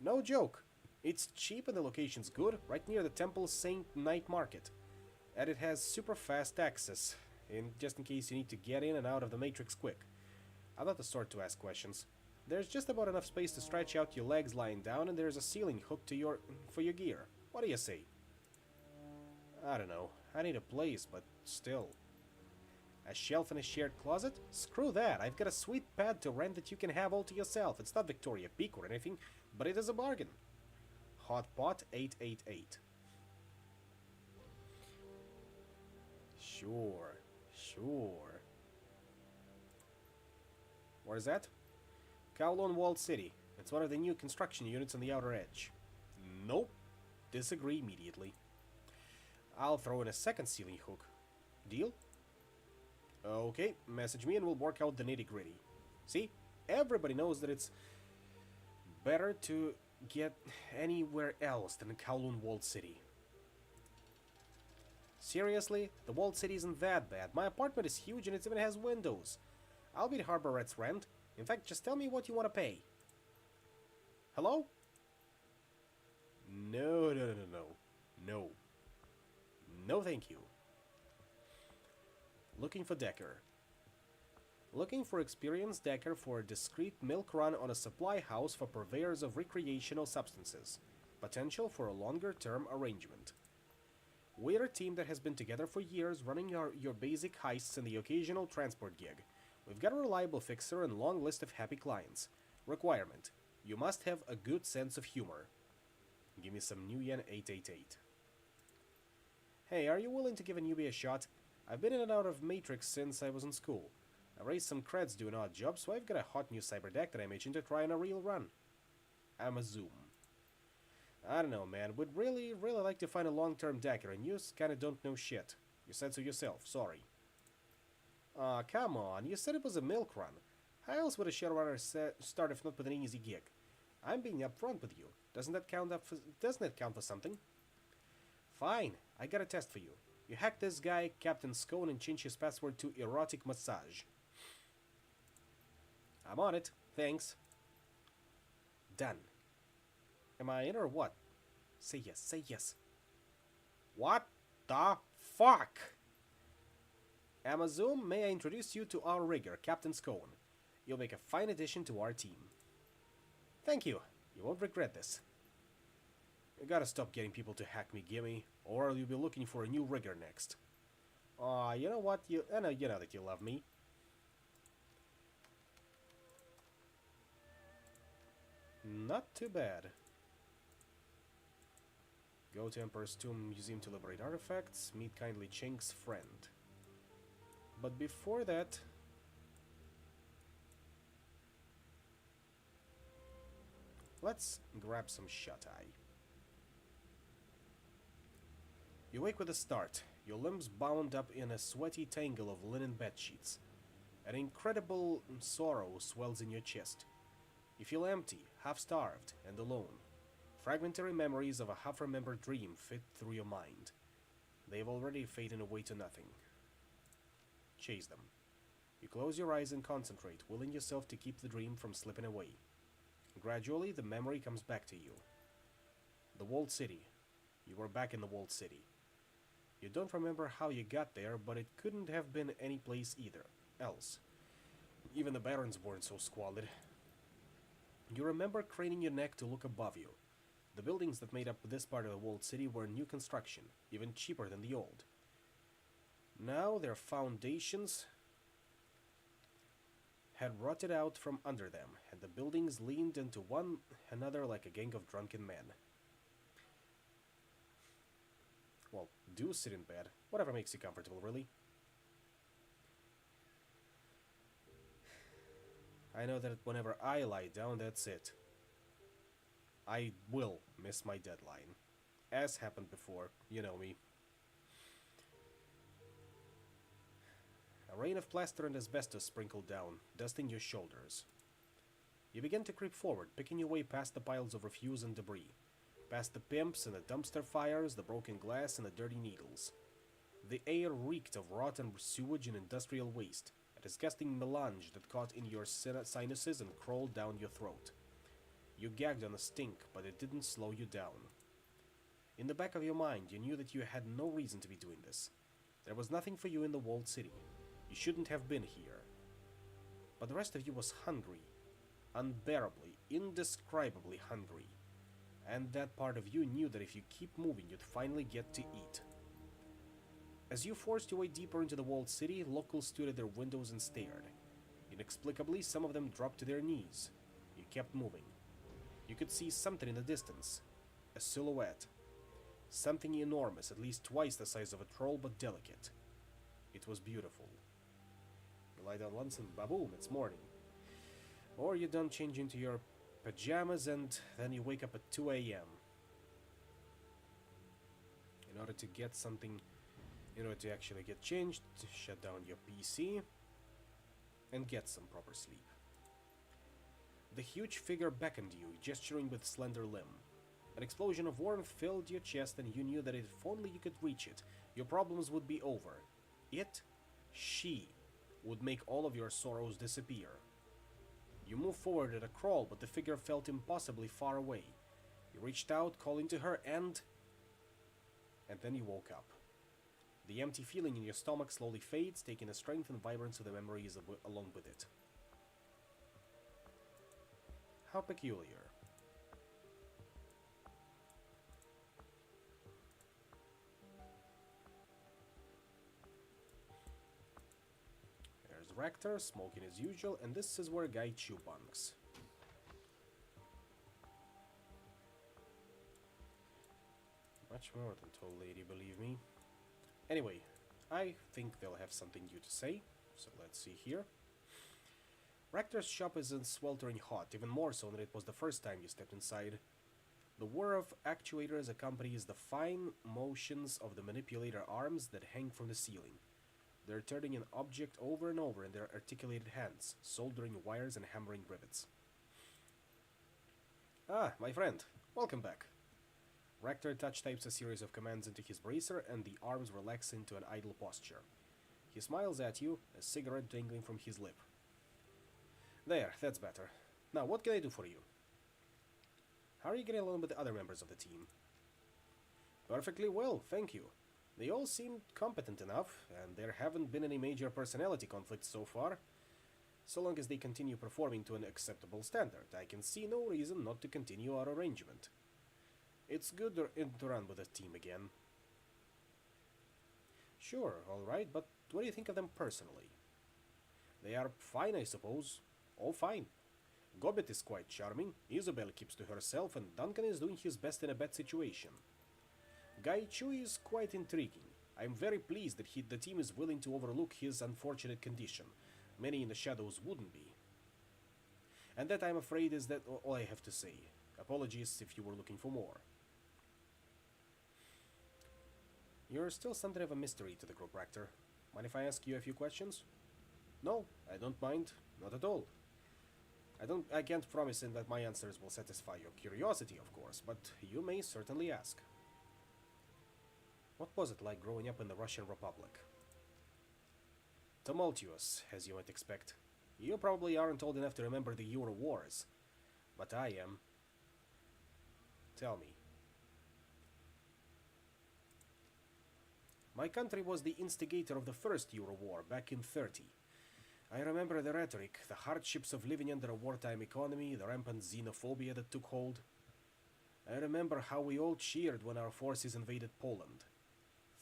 No joke. It's cheap and the location's good, right near the Temple Saint Night Market. And it has super fast access, just in case you need to get in and out of the Matrix quick. I'm not the sort to ask questions. There's just about enough space to stretch out your legs lying down, and there's a ceiling hook to for your gear. What do you say? I don't know. I need a place, but still. A shelf in a shared closet? Screw that. I've got a sweet pad to rent that you can have all to yourself. It's not Victoria Peak or anything, but it is a bargain. Hot Pot 888. Sure. Where's that? Kowloon Walled City. It's one of the new construction units on the outer edge. Nope. Disagree immediately. I'll throw in a second ceiling hook. Deal? Okay, message me and we'll work out the nitty-gritty. See? Everybody knows that it's better to get anywhere else than Kowloon Walled City. Seriously? The Walled City isn't that bad. My apartment is huge and it even has windows. I'll be the Harbor Rat's rent. In fact, just tell me what you want to pay. Hello? No. No, thank you. Looking for decker. Looking for experienced decker for a discreet milk run on a supply house for purveyors of recreational substances. Potential for a longer-term arrangement. We're a team that has been together for years, running your basic heists and the occasional transport gig. We've got a reliable fixer and long list of happy clients. Requirement: you must have a good sense of humor. Give me some New Yen 888. Hey, are you willing to give a newbie a shot? I've been in and out of Matrix since I was in school. I raised some creds doing odd jobs, so I've got a hot new cyber deck that I'm itching to try on a real run. I'm a Zoom. I don't know, man. Would really like to find a long-term decker, and you kinda don't know shit. You said so yourself, sorry. Aw, come on. You said it was a milk run. How else would a Shadowrunner start if not with an easy gig? I'm being upfront with you. Doesn't that count for something? Fine. I got a test for you. You hack this guy, Captain Scone, and change his password to erotic massage. I'm on it. Thanks. Done. Am I in or what? Say yes, say yes. What the fuck? Amazon, may I introduce you to our rigger, Captain Scone. You'll make a fine addition to our team. Thank you. You won't regret this. You gotta stop getting people to hack me, gimme, or you'll be looking for a new rigger next. Aw, you know what? I know that you love me. Not too bad. Go to Emperor's Tomb Museum to liberate artifacts. Meet kindly Chink's friend. But before that... let's grab some shut-eye. You wake with a start, your limbs bound up in a sweaty tangle of linen bedsheets. An incredible sorrow swells in your chest. You feel empty, half-starved, and alone. Fragmentary memories of a half-remembered dream fit through your mind. They have already faded away to nothing. Chase them. You close your eyes and concentrate, willing yourself to keep the dream from slipping away. Gradually, the memory comes back to you. The Walled City. You were back in the Walled City. You don't remember how you got there, but it couldn't have been any place either else. Even the Barons weren't so squalid. You remember craning your neck to look above you. The buildings that made up this part of the walled city were new construction, even cheaper than the old. Now their foundations had rotted out from under them, and the buildings leaned into one another like a gang of drunken men. Well, do sit in bed. Whatever makes you comfortable, really. I know that whenever I lie down, that's it. I will miss my deadline. As happened before, you know me. A rain of plaster and asbestos sprinkled down, dusting your shoulders. You begin to creep forward, picking your way past the piles of refuse and debris, past the pimps and the dumpster fires, the broken glass and the dirty needles. The air reeked of rotten sewage and industrial waste, a disgusting melange that caught in your sinuses and crawled down your throat. You gagged on the stink, but it didn't slow you down. In the back of your mind, you knew that you had no reason to be doing this. There was nothing for you in the walled city. You shouldn't have been here. But the rest of you was hungry. Unbearably, indescribably hungry. And that part of you knew that if you keep moving, you'd finally get to eat. As you forced your way deeper into the walled city, locals stood at their windows and stared. Inexplicably, some of them dropped to their knees. You kept moving. You could see something in the distance. A silhouette. Something enormous, at least twice the size of a troll, but delicate. It was beautiful. You lie down once and baboom, it's morning. Or you don't change into your pajamas and then you wake up at 2 a.m. In order to get something, in order to actually get changed, shut down your PC and get some proper sleep. The huge figure beckoned you, gesturing with slender limb. An explosion of warmth filled your chest and you knew that if only you could reach it, your problems would be over. She, would make all of your sorrows disappear. You moved forward at a crawl, but the figure felt impossibly far away. You reached out, calling to her, and then you woke up. The empty feeling in your stomach slowly fades, taking the strength and vibrance of the memories along with it. How peculiar. There's Rector, smoking as usual, and this is where Guy Chu bunks. Much more than tall lady, believe me. Anyway, I think they'll have something new to say, so let's see here. Rector's shop is in sweltering hot, even more so than it was the first time you stepped inside. The whir of actuators accompanies the fine motions of the manipulator arms that hang from the ceiling. They're turning an object over and over in their articulated hands, soldering wires and hammering rivets. Ah, my friend, welcome back. Rector touch-types a series of commands into his bracer, and the arms relax into an idle posture. He smiles at you, a cigarette dangling from his lip. There, that's better. Now, what can I do for you? How are you getting along with the other members of the team? Perfectly well, thank you. They all seem competent enough, and there haven't been any major personality conflicts so far. So long as they continue performing to an acceptable standard, I can see no reason not to continue our arrangement. It's good to run with a team again. Sure, alright, but what do you think of them personally? They are fine, I suppose. All fine. Gobbet is quite charming, Isabel keeps to herself, and Duncan is doing his best in a bad situation. Guy Chu is quite intriguing. I'm very pleased that the team is willing to overlook his unfortunate condition. Many in the shadows wouldn't be. And that, I'm afraid, is that all I have to say. Apologies if you were looking for more. You're still something of a mystery to the group, Rector. Mind if I ask you a few questions? No, I don't mind. Not at all. I can't promise that my answers will satisfy your curiosity, of course, but you may certainly ask. What was it like growing up in the Russian Republic? Tumultuous, as you might expect. You probably aren't old enough to remember the Euro Wars, but I am. Tell me. My country was the instigator of the first Euro War back in '30. I remember the rhetoric, the hardships of living under a wartime economy, the rampant xenophobia that took hold. I remember how we all cheered when our forces invaded Poland.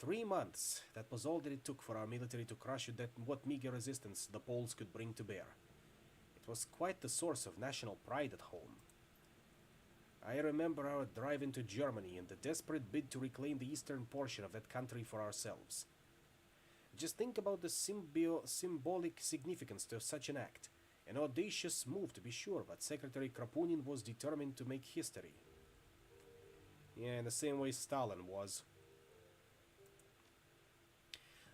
3 months, that was all that it took for our military to crush what meager resistance the Poles could bring to bear. It was quite the source of national pride at home. I remember our drive into Germany and the desperate bid to reclaim the eastern portion of that country for ourselves. Just think about the symbolic significance to such an act. An audacious move, to be sure, but Secretary Krapunin was determined to make history. Yeah, in the same way Stalin was.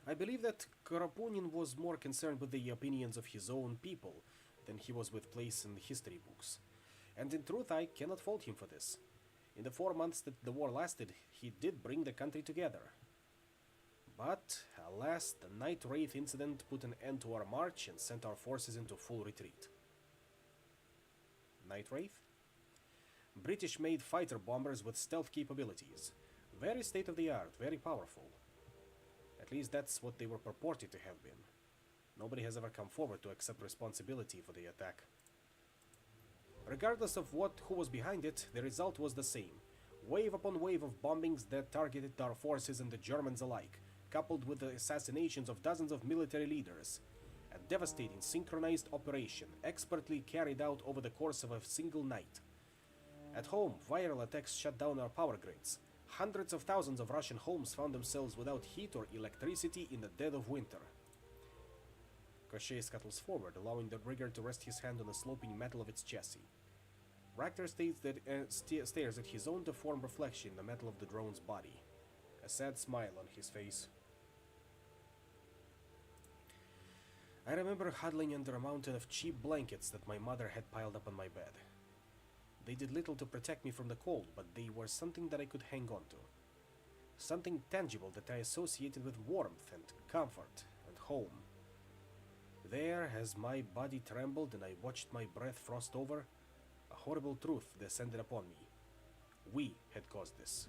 I believe that Krapunin was more concerned with the opinions of his own people than he was with place in the history books. And in truth, I cannot fault him for this. In the 4 months that the war lasted, he did bring the country together. But, alas, the Night Wraith incident put an end to our march and sent our forces into full retreat. Night Wraith? British-made fighter bombers with stealth capabilities. Very state-of-the-art, very powerful. At least that's what they were purported to have been. Nobody has ever come forward to accept responsibility for the attack. Regardless of who was behind it, the result was the same. Wave upon wave of bombings that targeted our forces and the Germans alike, coupled with the assassinations of dozens of military leaders. A devastating synchronized operation, expertly carried out over the course of a single night. At home, viral attacks shut down our power grids. Hundreds of thousands of Russian homes found themselves without heat or electricity in the dead of winter. Crochet scuttles forward, allowing the rigger to rest his hand on the sloping metal of its chassis. Ractor stares at his own deformed reflection in the metal of the drone's body. A sad smile on his face. I remember huddling under a mountain of cheap blankets that my mother had piled up on my bed. They did little to protect me from the cold, but they were something that I could hang on to. Something tangible that I associated with warmth and comfort and home. There, as my body trembled and I watched my breath frost over, a horrible truth descended upon me. We had caused this.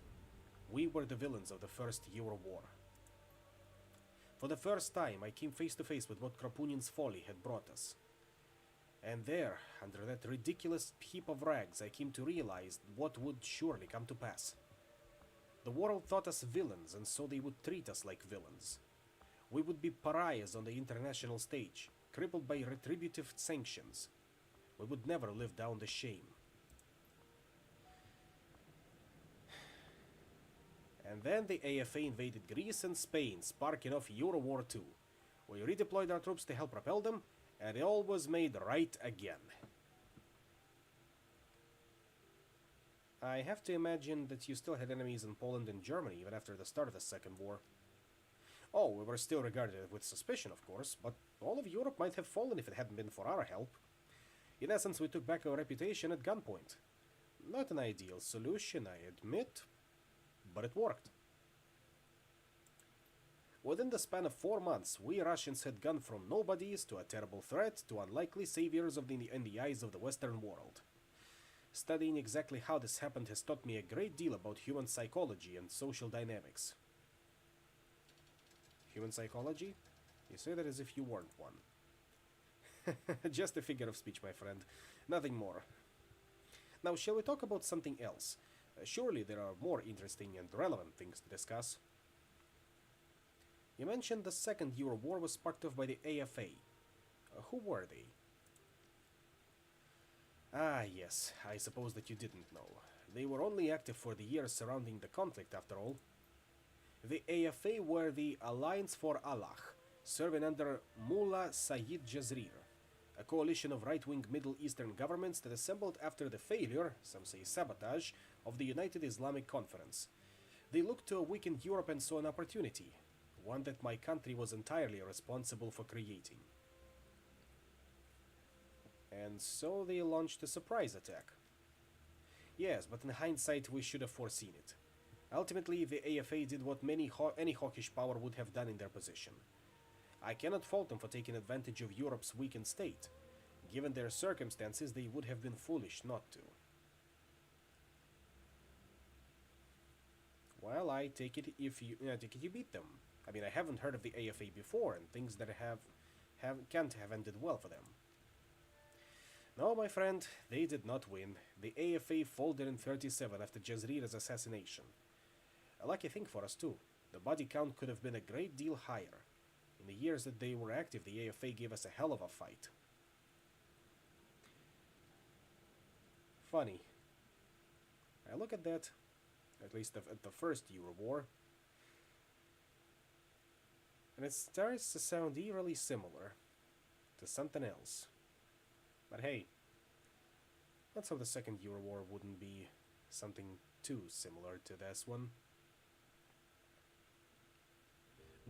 We were the villains of the First Euro War. For the first time, I came face to face with what Krapunin's folly had brought us. And there, under that ridiculous heap of rags, I came to realize what would surely come to pass. The world thought us villains, and so they would treat us like villains. We would be pariahs on the international stage, crippled by retributive sanctions. We would never live down the shame. And then the AFA invaded Greece and Spain, sparking off Euro War II. We redeployed our troops to help repel them, and it all was made right again. I have to imagine that you still had enemies in Poland and Germany even after the start of the Second War. Oh, we were still regarded with suspicion, of course, but all of Europe might have fallen if it hadn't been for our help. In essence, we took back our reputation at gunpoint. Not an ideal solution, I admit, but it worked. Within the span of 4 months, we Russians had gone from nobodies to a terrible threat to unlikely saviors in the eyes of the Western world. Studying exactly how this happened has taught me a great deal about human psychology and social dynamics. Human psychology? You say that as if you weren't one. Just a figure of speech, my friend. Nothing more. Now, shall we talk about something else? Surely there are more interesting and relevant things to discuss. You mentioned the Second Euro War was sparked off by the AFA. Who were they? Ah, yes, I suppose that you didn't know. They were only active for the years surrounding the conflict, after all. The AFA were the Alliance for Allah, serving under Mullah Sayyid Jazrir, a coalition of right-wing Middle Eastern governments that assembled after the failure, some say sabotage, of the United Islamic Conference. They looked to a weakened Europe and saw an opportunity, one that my country was entirely responsible for creating. And so they launched a surprise attack. Yes, but in hindsight we should have foreseen it. Ultimately, the AFA did what any hawkish power would have done in their position. I cannot fault them for taking advantage of Europe's weakened state. Given their circumstances, they would have been foolish not to. Well, I take it you beat them. I mean, I haven't heard of the AFA before, and things that have can't have ended well for them. No, my friend, they did not win. The AFA folded in 37 after Jazrira's assassination. A lucky thing for us too. The body count could have been a great deal higher. In the years that they were active, the AFA gave us a hell of a fight. Funny. I look at that, at least at the first Euro War, and it starts to sound eerily similar to something else. But hey, let's hope the second Euro War wouldn't be something too similar to this one.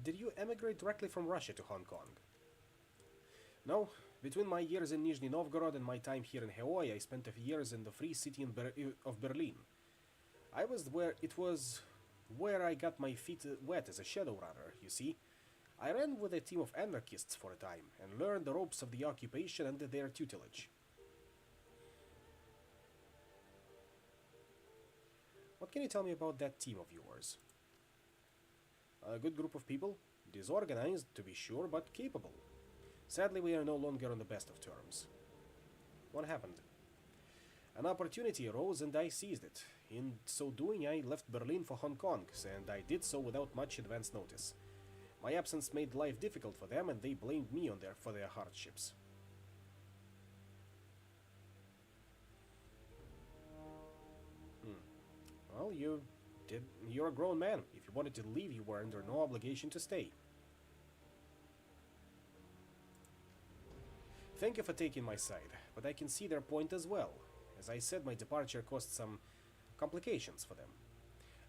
Did you emigrate directly from Russia to Hong Kong? No. Between my years in Nizhny Novgorod and my time here in Hawaii, I spent a few years in the free city of Berlin. It was where I got my feet wet as a Shadowrunner, you see. I ran with a team of anarchists for a time, and learned the ropes of the occupation under their tutelage. What can you tell me about that team of yours? A good group of people, disorganized to be sure, but capable. Sadly, we are no longer on the best of terms. What happened? An opportunity arose and I seized it. In so doing, I left Berlin for Hong Kong, and I did so without much advance notice. My absence made life difficult for them, and they blamed me for their hardships. Well, you're a grown man. If you wanted to leave, you were under no obligation to stay. Thank you for taking my side, but I can see their point as well. As I said, my departure caused some complications for them.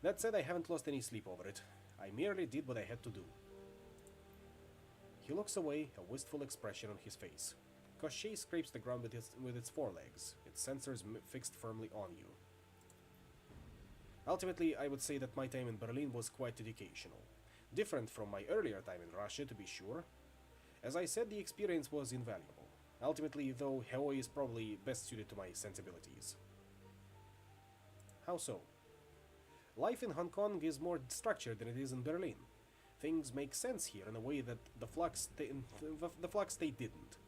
That said, I haven't lost any sleep over it. I merely did what I had to do. He looks away, a wistful expression on his face. Koshchei scrapes the ground with its forelegs, its sensors fixed firmly on you. Ultimately, I would say that my time in Berlin was quite educational. Different from my earlier time in Russia, to be sure. As I said, the experience was invaluable. Ultimately, though, Hawaii is probably best suited to my sensibilities. How so? Life in Hong Kong is more structured than it is in Berlin. Things make sense here in a way that the Flux State didn't.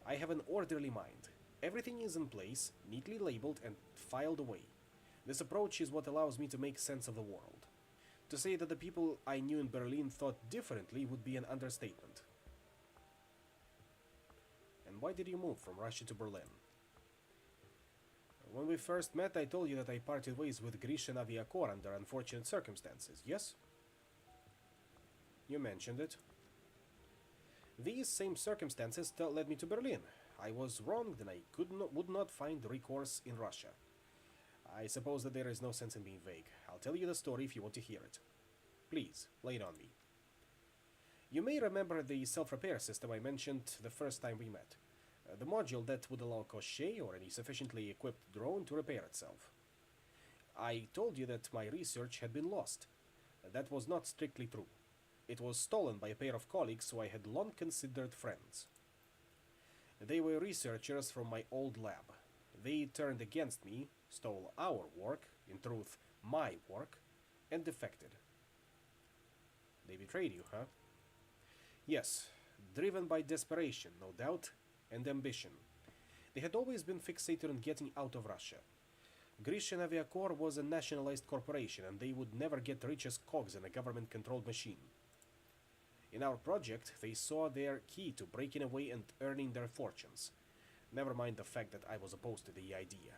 I have an orderly mind. Everything is in place, neatly labeled and filed away. This approach is what allows me to make sense of the world. To say that the people I knew in Berlin thought differently would be an understatement. And why did you move from Russia to Berlin? When we first met, I told you that I parted ways with Grisha Naviakor under unfortunate circumstances, yes? You mentioned it. These same circumstances led me to Berlin. I was wronged and I would not find recourse in Russia. I suppose that there is no sense in being vague. I'll tell you the story if you want to hear it. Please, lay it on me. You may remember the self-repair system I mentioned the first time we met. The module that would allow Koshchei or any sufficiently equipped drone to repair itself. I told you that my research had been lost. That was not strictly true. It was stolen by a pair of colleagues who I had long considered friends. They were researchers from my old lab. They turned against me, stole our work, in truth, my work, and defected. They betrayed you, huh? Yes, driven by desperation, no doubt, and ambition. They had always been fixated on getting out of Russia. Grisha Naviakor was a nationalized corporation, and they would never get rich as cogs in a government-controlled machine. In our project, they saw their key to breaking away and earning their fortunes. Never mind the fact that I was opposed to the idea.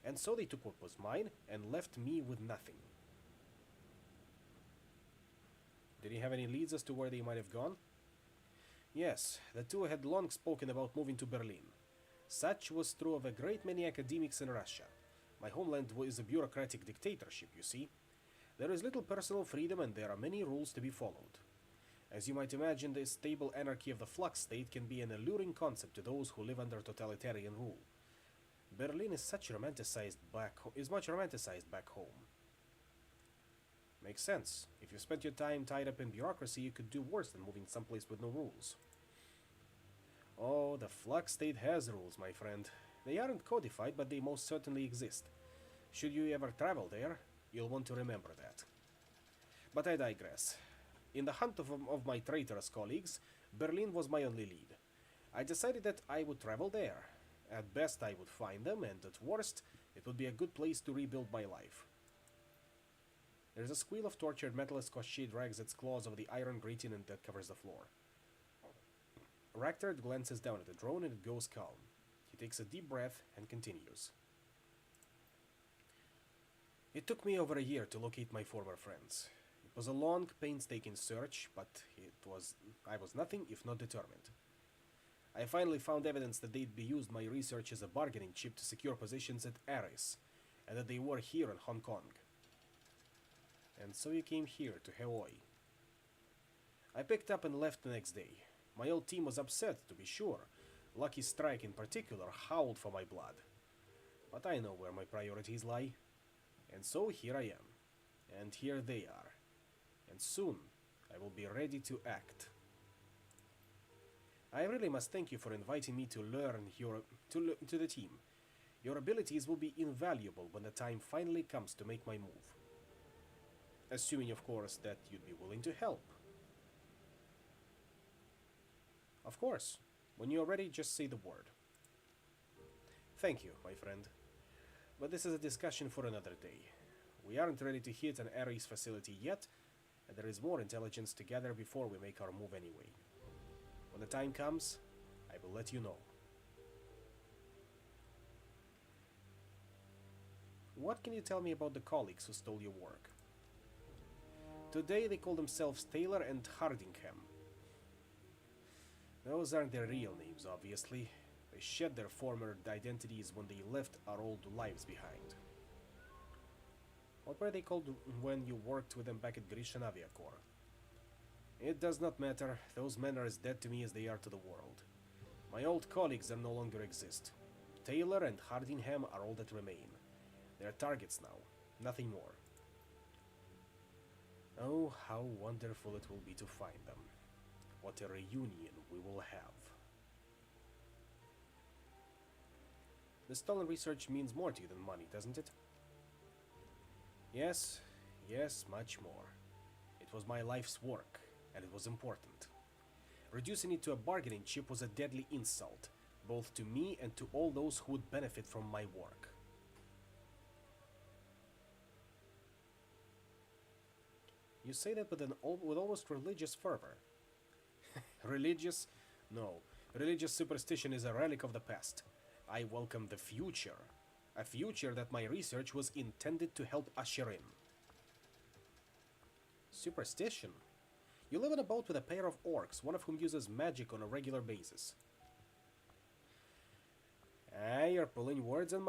And so they took what was mine and left me with nothing. Did you have any leads as to where they might have gone? Yes, the two had long spoken about moving to Berlin. Such was true of a great many academics in Russia. My homeland is a bureaucratic dictatorship, you see. There is little personal freedom and there are many rules to be followed. As you might imagine, the stable anarchy of the Flux State can be an alluring concept to those who live under totalitarian rule. Berlin is much romanticized back home. Makes sense. If you spent your time tied up in bureaucracy, you could do worse than moving someplace with no rules. Oh, the Flux State has rules, my friend. They aren't codified, but they most certainly exist. Should you ever travel there, you'll want to remember that. But I digress. In the hunt of my traitorous colleagues, Berlin was my only lead. I decided that I would travel there. At best, I would find them, and at worst, it would be a good place to rebuild my life. There's a squeal of tortured metal as Koshchei drags its claws over the iron grating that covers the floor. Raktard glances down at the drone and it goes calm. He takes a deep breath and continues. It took me over a year to locate my former friends. It was a long, painstaking search, but I was nothing if not determined. I finally found evidence that they'd used my research as a bargaining chip to secure positions at Aris, and that they were here in Hong Kong. And so you came here to Hawaii. I picked up and left the next day. My old team was upset, to be sure. Lucky Strike in particular howled for my blood. But I know where my priorities lie. And so here I am. And here they are. And soon I will be ready to act. I really must thank you for inviting me to learn to the team. Your abilities will be invaluable when the time finally comes to make my move. Assuming, of course, that you'd be willing to help. Of course. When you're ready, just say the word. Thank you, my friend. But this is a discussion for another day. We aren't ready to hit an Ares facility yet, and there is more intelligence to gather before we make our move anyway. When the time comes, I will let you know. What can you tell me about the colleagues who stole your work? Today they call themselves Taylor and Hardingham. Those aren't their real names, obviously. They shed their former identities when they left our old lives behind. What were they called when you worked with them back at Grecian Aviacorps? It does not matter. Those men are as dead to me as they are to the world. My old colleagues no longer exist. Taylor and Hardingham are all that remain. They're targets now, nothing more. Oh, how wonderful it will be to find them. What a reunion we will have. The stolen research means more to you than money, doesn't it? Yes, much more. It was my life's work, and it was important. Reducing it to a bargaining chip was a deadly insult, both to me and to all those who would benefit from my work. You say that with almost religious fervor. Religious? No. Religious superstition is a relic of the past. I welcome the future. A future that my research was intended to help usher in. Superstition? You live on a boat with a pair of orcs, one of whom uses magic on a regular basis. You're putting words in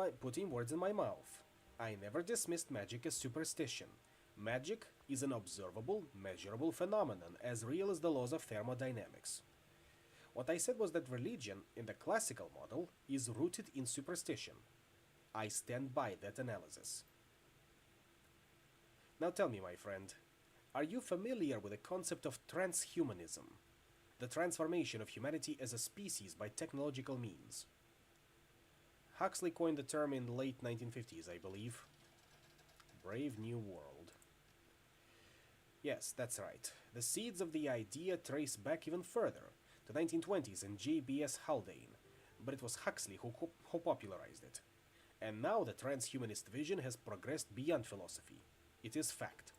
my mouth. I never dismissed magic as superstition. Magic is an observable, measurable phenomenon, as real as the laws of thermodynamics. What I said was that religion, in the classical model, is rooted in superstition. I stand by that analysis. Now tell me, my friend, are you familiar with the concept of transhumanism? The transformation of humanity as a species by technological means. Huxley coined the term in the late 1950s, I believe. Brave New World. Yes, that's right. The seeds of the idea trace back even further, to the 1920s and J.B.S. Haldane, but it was Huxley who popularized it. And now the transhumanist vision has progressed beyond philosophy. It is fact.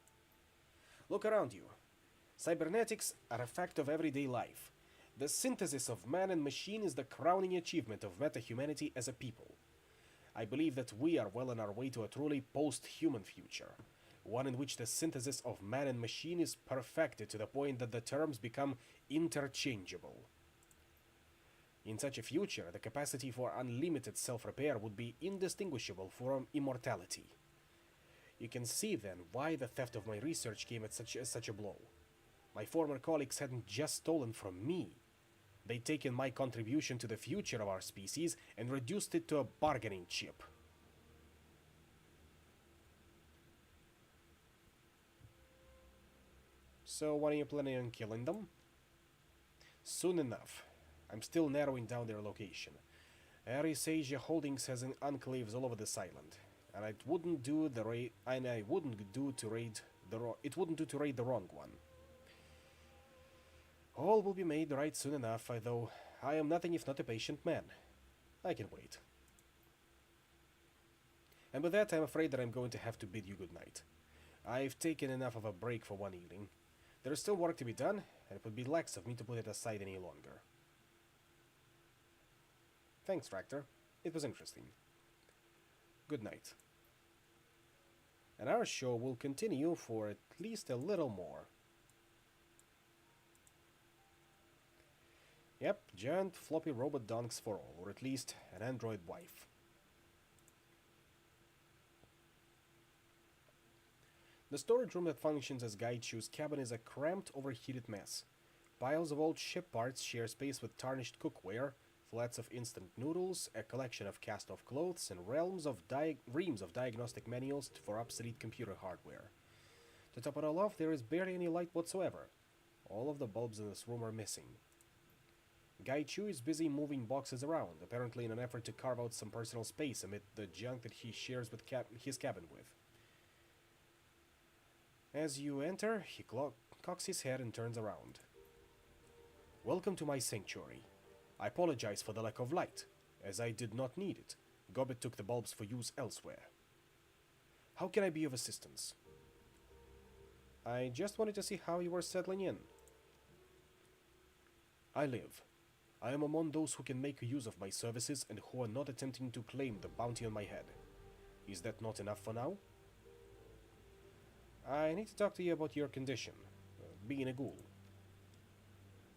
Look around you. Cybernetics are a fact of everyday life. The synthesis of man and machine is the crowning achievement of meta-humanity as a people. I believe that we are well on our way to a truly post-human future, one in which the synthesis of man and machine is perfected to the point that the terms become interchangeable. In such a future, the capacity for unlimited self-repair would be indistinguishable from immortality. You can see then why the theft of my research came at such a blow. My former colleagues hadn't just stolen from me. They'd taken my contribution to the future of our species and reduced it to a bargaining chip. So when are you planning on killing them? Soon enough. I'm still narrowing down their location. Ares Asia Holdings has enclaves all over this island, and it wouldn't do to raid the wrong one. All will be made right soon enough, though I am nothing if not a patient man. I can wait. And with that, I'm afraid that I'm going to have to bid you good night. I've taken enough of a break for one evening. There is still work to be done, and it would be lax of me to put it aside any longer. Thanks, Tractor. It was interesting. Good night. And our show will continue for at least a little more. Yep, giant floppy robot donks for all, or at least an android wife. The storage room that functions as Gaichu's cabin is a cramped, overheated mess. Piles of old ship parts share space with tarnished cookware, flats of instant noodles, a collection of cast-off clothes, and reams of diagnostic manuals for obsolete computer hardware. To top it all off, there is barely any light whatsoever. All of the bulbs in this room are missing. Gaichu is busy moving boxes around, apparently in an effort to carve out some personal space amid the junk that he shares with his cabin with. As you enter, he cocks his head and turns around. Welcome to my sanctuary. I apologize for the lack of light, as I did not need it. Gobbet took the bulbs for use elsewhere. How can I be of assistance? I just wanted to see how you were settling in. I live. I am among those who can make use of my services and who are not attempting to claim the bounty on my head. Is that not enough for now? I need to talk to you about your condition, being a ghoul.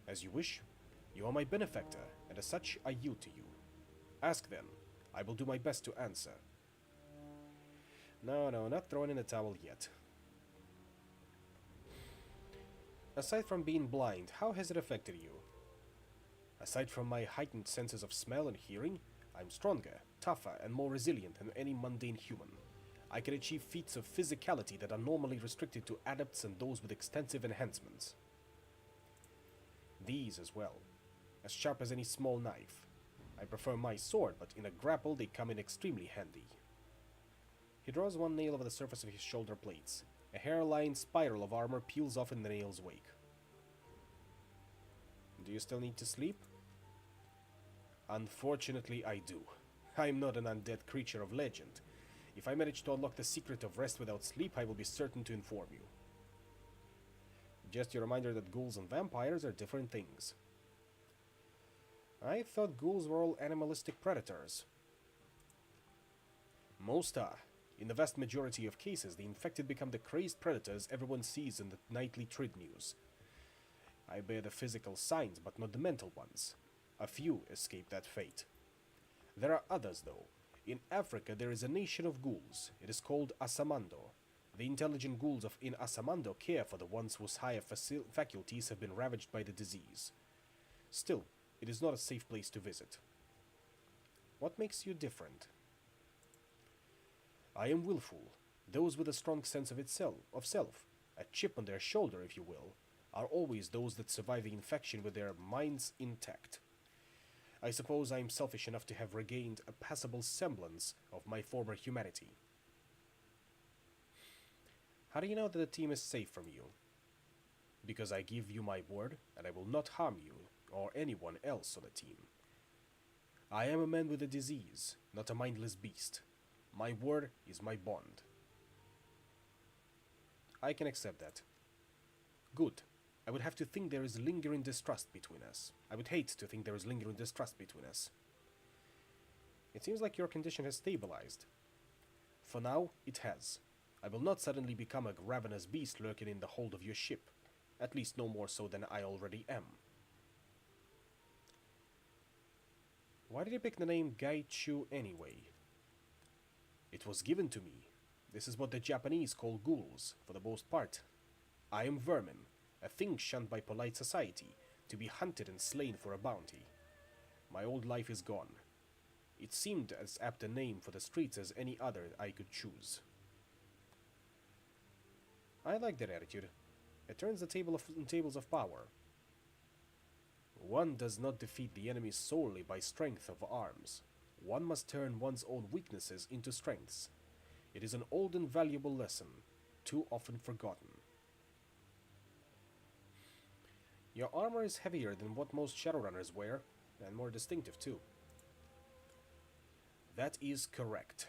As you wish. You are my benefactor, and as such I yield to you. Ask then. I will do my best to answer. No, not throwing in the towel yet. Aside from being blind, how has it affected you? Aside from my heightened senses of smell and hearing, I'm stronger, tougher, and more resilient than any mundane human. I can achieve feats of physicality that are normally restricted to adepts and those with extensive enhancements. These as well. As sharp as any small knife. I prefer my sword, but in a grapple they come in extremely handy. He draws one nail over the surface of his shoulder plates. A hairline spiral of armor peels off in the nail's wake. Do you still need to sleep? Unfortunately, I do. I am not an undead creature of legend. If I manage to unlock the secret of rest without sleep, I will be certain to inform you. Just a reminder that ghouls and vampires are different things. I thought ghouls were all animalistic predators. Most are. In the vast majority of cases, the infected become the crazed predators everyone sees in the nightly trade news. I bear the physical signs, but not the mental ones. A few escape that fate. There are others, though. In Africa, there is a nation of ghouls. It is called Asamando. The intelligent ghouls in Asamando care for the ones whose higher faculties have been ravaged by the disease. Still, it is not a safe place to visit. What makes you different? I am willful. Those with a strong sense of self, a chip on their shoulder, if you will, are always those that survive the infection with their minds intact. I suppose I am selfish enough to have regained a passable semblance of my former humanity. How do you know that the team is safe from you? Because I give you my word, and I will not harm you or anyone else on the team. I am a man with a disease, not a mindless beast. My word is my bond. I can accept that. Good. I would have to think there is lingering distrust between us. I would hate to think there is lingering distrust between us. It seems like your condition has stabilized. For now, it has. I will not suddenly become a ravenous beast lurking in the hold of your ship. At least no more so than I already am. Why did you pick the name Gaichu anyway? It was given to me. This is what the Japanese call ghouls, for the most part. I am vermin, a thing shunned by polite society, to be hunted and slain for a bounty. My old life is gone. It seemed as apt a name for the streets as any other I could choose. I like that attitude. It turns the tables of power. One does not defeat the enemy solely by strength of arms. One must turn one's own weaknesses into strengths. It is an old and valuable lesson, too often forgotten. Your armor is heavier than what most Shadowrunners wear, and more distinctive too. That is correct.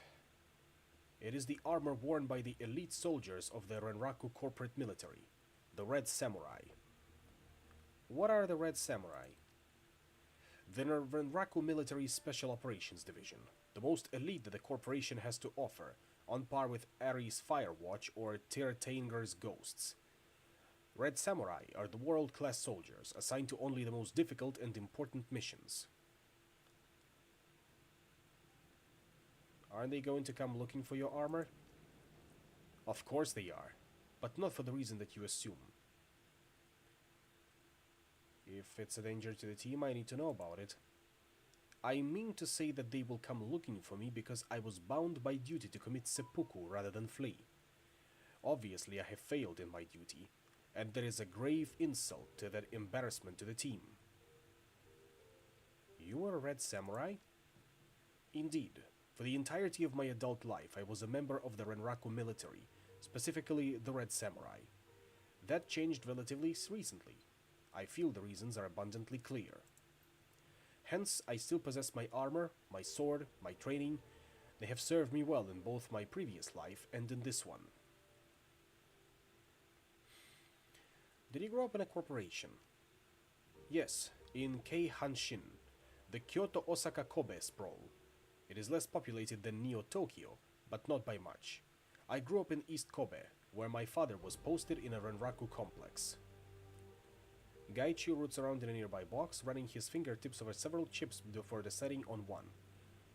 It is the armor worn by the elite soldiers of the Renraku corporate military, the Red Samurai. What are the Red Samurai? The Renraku Military Special Operations Division, the most elite that the corporation has to offer, on par with Ares Firewatch or Tirtanger's Ghosts. Red Samurai are the world-class soldiers assigned to only the most difficult and important missions. Aren't they going to come looking for your armor? Of course they are, but not for the reason that you assume. If it's a danger to the team, I need to know about it. I mean to say that they will come looking for me because I was bound by duty to commit seppuku rather than flee. Obviously, I have failed in my duty, and there is a grave insult to that embarrassment to the team. You are a Red Samurai? Indeed. For the entirety of my adult life, I was a member of the Renraku military, specifically the Red Samurai. That changed relatively recently. I feel the reasons are abundantly clear. Hence, I still possess my armor, my sword, my training. They have served me well in both my previous life and in this one. Did you grow up in a corporation? Yes, in Keihanshin, the Kyoto-Osaka-Kobe sprawl. It is less populated than Neo-Tokyo, but not by much. I grew up in East Kobe, where my father was posted in a Renraku complex. Gaichu roots around in a nearby box, running his fingertips over several chips before deciding on one.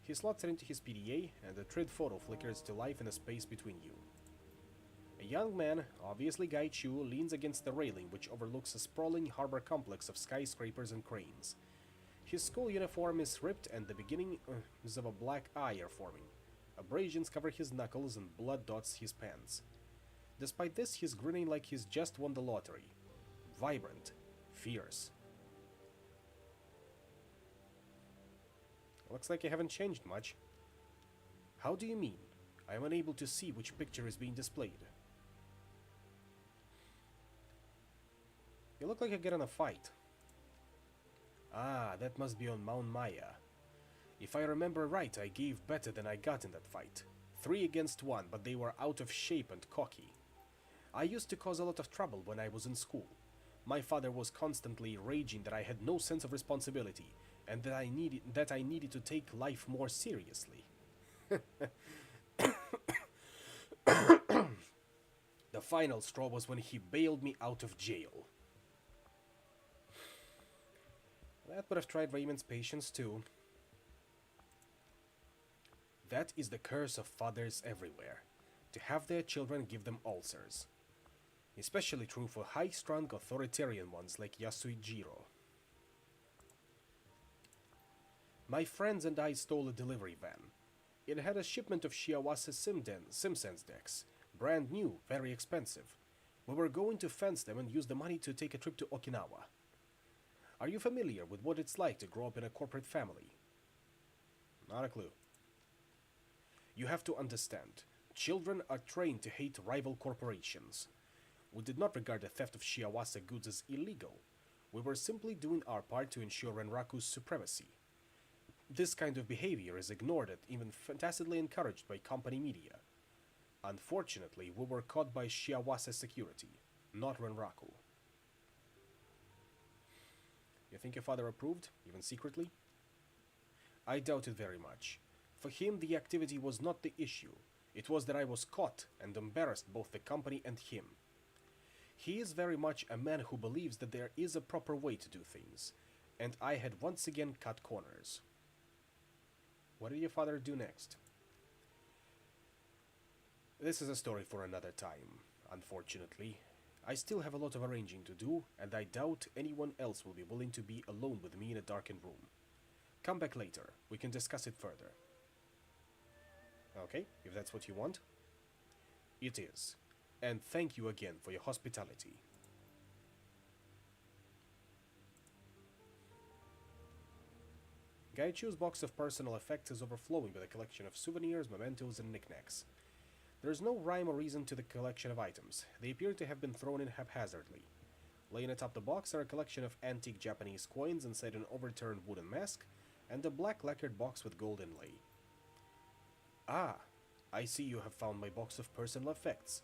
He slots it into his PDA, and the TRID photo flickers to life in the space between you. A young man, obviously Gaichu, leans against the railing which overlooks a sprawling harbor complex of skyscrapers and cranes. His school uniform is ripped and the beginnings of a black eye are forming. Abrasions cover his knuckles and blood dots his pants. Despite this, he's grinning like he's just won the lottery. Vibrant. Fierce. Looks like you haven't changed much. How do you mean? I am unable to see which picture is being displayed. You look like you get in a fight. Ah, that must be on Mount Maya. If I remember right, I gave better than I got in that fight. 3 against 1, but they were out of shape and cocky. I used to cause a lot of trouble when I was in school. My father was constantly raging that I had no sense of responsibility, and that I needed to take life more seriously. The final straw was when he bailed me out of jail. That would have tried Raymond's patience too. That is the curse of fathers everywhere, to have their children give them ulcers. Especially true for high-strung authoritarian ones like Yasuijiro. My friends and I stole a delivery van. It had a shipment of Shiawase Simsense decks, brand new, very expensive. We were going to fence them and use the money to take a trip to Okinawa. Are you familiar with what it's like to grow up in a corporate family? Not a clue. You have to understand, children are trained to hate rival corporations. We did not regard the theft of Shiawase goods as illegal. We were simply doing our part to ensure Renraku's supremacy. This kind of behavior is ignored and even tacitly encouraged by company media. Unfortunately, we were caught by Shiawase security, not Renraku. You think your father approved, even secretly? I doubt it very much. For him, the activity was not the issue. It was that I was caught and embarrassed both the company and him. He is very much a man who believes that there is a proper way to do things, and I had once again cut corners. What did your father do next? This is a story for another time, unfortunately. I still have a lot of arranging to do, and I doubt anyone else will be willing to be alone with me in a darkened room. Come back later, we can discuss it further. Okay, if that's what you want. It is. And thank you again for your hospitality. Gaichu's box of personal effects is overflowing with a collection of souvenirs, mementos, and knickknacks. There is no rhyme or reason to the collection of items. They appear to have been thrown in haphazardly. Laying atop the box are a collection of antique Japanese coins inside an overturned wooden mask, and a black lacquered box with gold inlay. Ah, I see you have found my box of personal effects.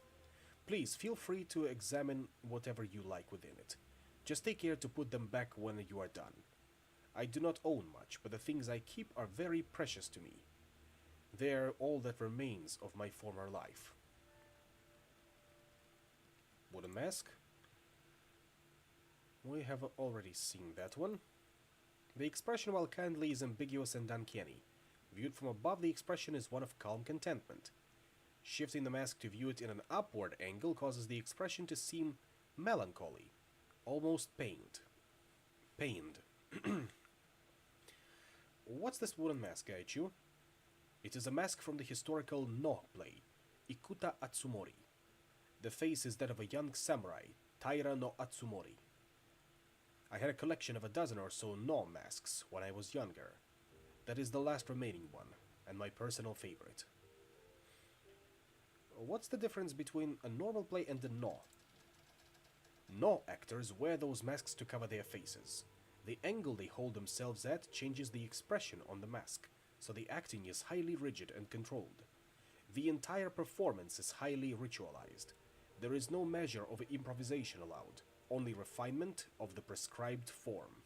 Please feel free to examine whatever you like within it. Just take care to put them back when you are done. I do not own much, but the things I keep are very precious to me. They're all that remains of my former life. Wooden mask. We have already seen that one. The expression, while kindly, is ambiguous and uncanny. Viewed from above, the expression is one of calm contentment. Shifting the mask to view it in an upward angle causes the expression to seem melancholy, almost pained. What's this wooden mask, Gaichu? It is a mask from the historical No play, Ikuta Atsumori. The face is that of a young samurai, Taira no Atsumori. I had a collection of a dozen or so No masks when I was younger. That is the last remaining one, and my personal favorite. What's the difference between a normal play and a No? No actors wear those masks to cover their faces. The angle they hold themselves at changes the expression on the mask, so the acting is highly rigid and controlled. The entire performance is highly ritualized. There is no measure of improvisation allowed, only refinement of the prescribed form.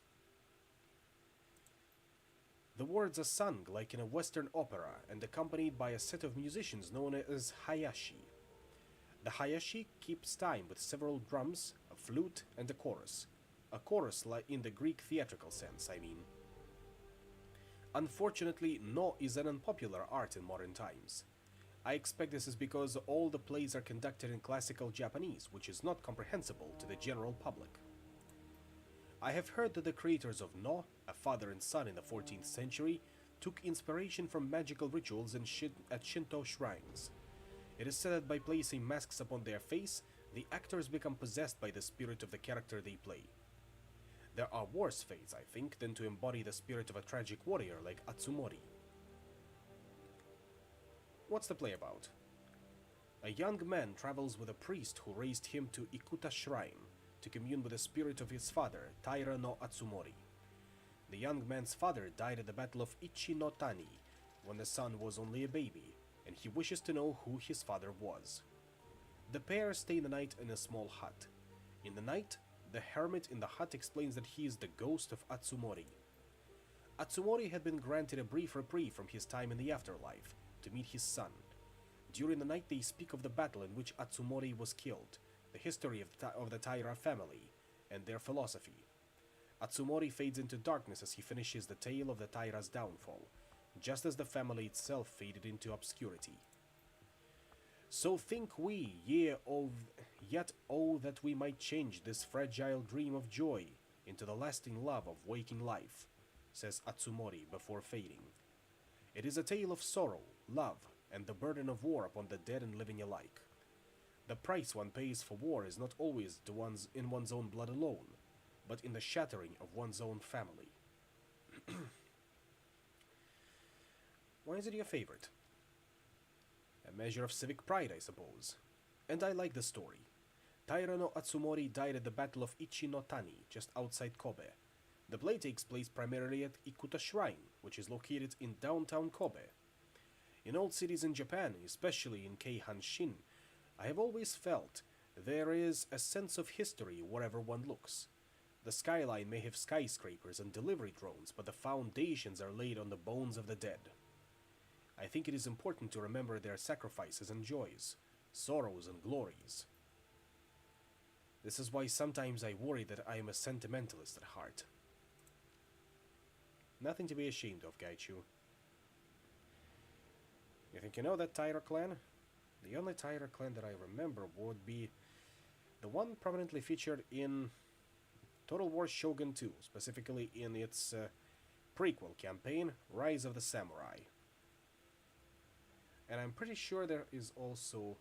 The words are sung like in a Western opera and accompanied by a set of musicians known as Hayashi. The Hayashi keeps time with several drums, a flute, and a chorus. A chorus in the Greek theatrical sense, I mean. Unfortunately, No is an unpopular art in modern times. I expect this is because all the plays are conducted in classical Japanese, which is not comprehensible to the general public. I have heard that the creators of No, a father and son in the 14th century, took inspiration from magical rituals at Shinto shrines. It is said that by placing masks upon their face, the actors become possessed by the spirit of the character they play. There are worse fates, I think, than to embody the spirit of a tragic warrior like Atsumori. What's the play about? A young man travels with a priest who raised him to Ikuta Shrine to commune with the spirit of his father, Taira no Atsumori. The young man's father died at the Battle of Ichi no Tani when the son was only a baby, and he wishes to know who his father was. The pair stay the night in a small hut. In the night, the hermit in the hut explains that he is the ghost of Atsumori. Atsumori had been granted a brief reprieve from his time in the afterlife to meet his son. During the night they speak of the battle in which Atsumori was killed, the history of the Taira family, and their philosophy. Atsumori fades into darkness as he finishes the tale of the Taira's downfall, just as the family itself faded into obscurity. So think we, yet oh that we might change this fragile dream of joy into the lasting love of waking life, says Atsumori before fading. It is a tale of sorrow, love, and the burden of war upon the dead and living alike. The price one pays for war is not always in one's own blood alone, but in the shattering of one's own family. Why is it your favorite? A measure of civic pride, I suppose. And I like the story. Taira no Atsumori died at the Battle of Ichi no Tani, just outside Kobe. The play takes place primarily at Ikuta Shrine, which is located in downtown Kobe. In old cities in Japan, especially in Keihanshin, I have always felt there is a sense of history wherever one looks. The skyline may have skyscrapers and delivery drones, but the foundations are laid on the bones of the dead. I think it is important to remember their sacrifices and joys, sorrows and glories. This is why sometimes I worry that I am a sentimentalist at heart. Nothing to be ashamed of, Gaichu. You think you know that Taira clan? The only Taira clan that I remember would be the one prominently featured in Total War Shogun 2, specifically in its prequel campaign, Rise of the Samurai. And I'm pretty sure there is also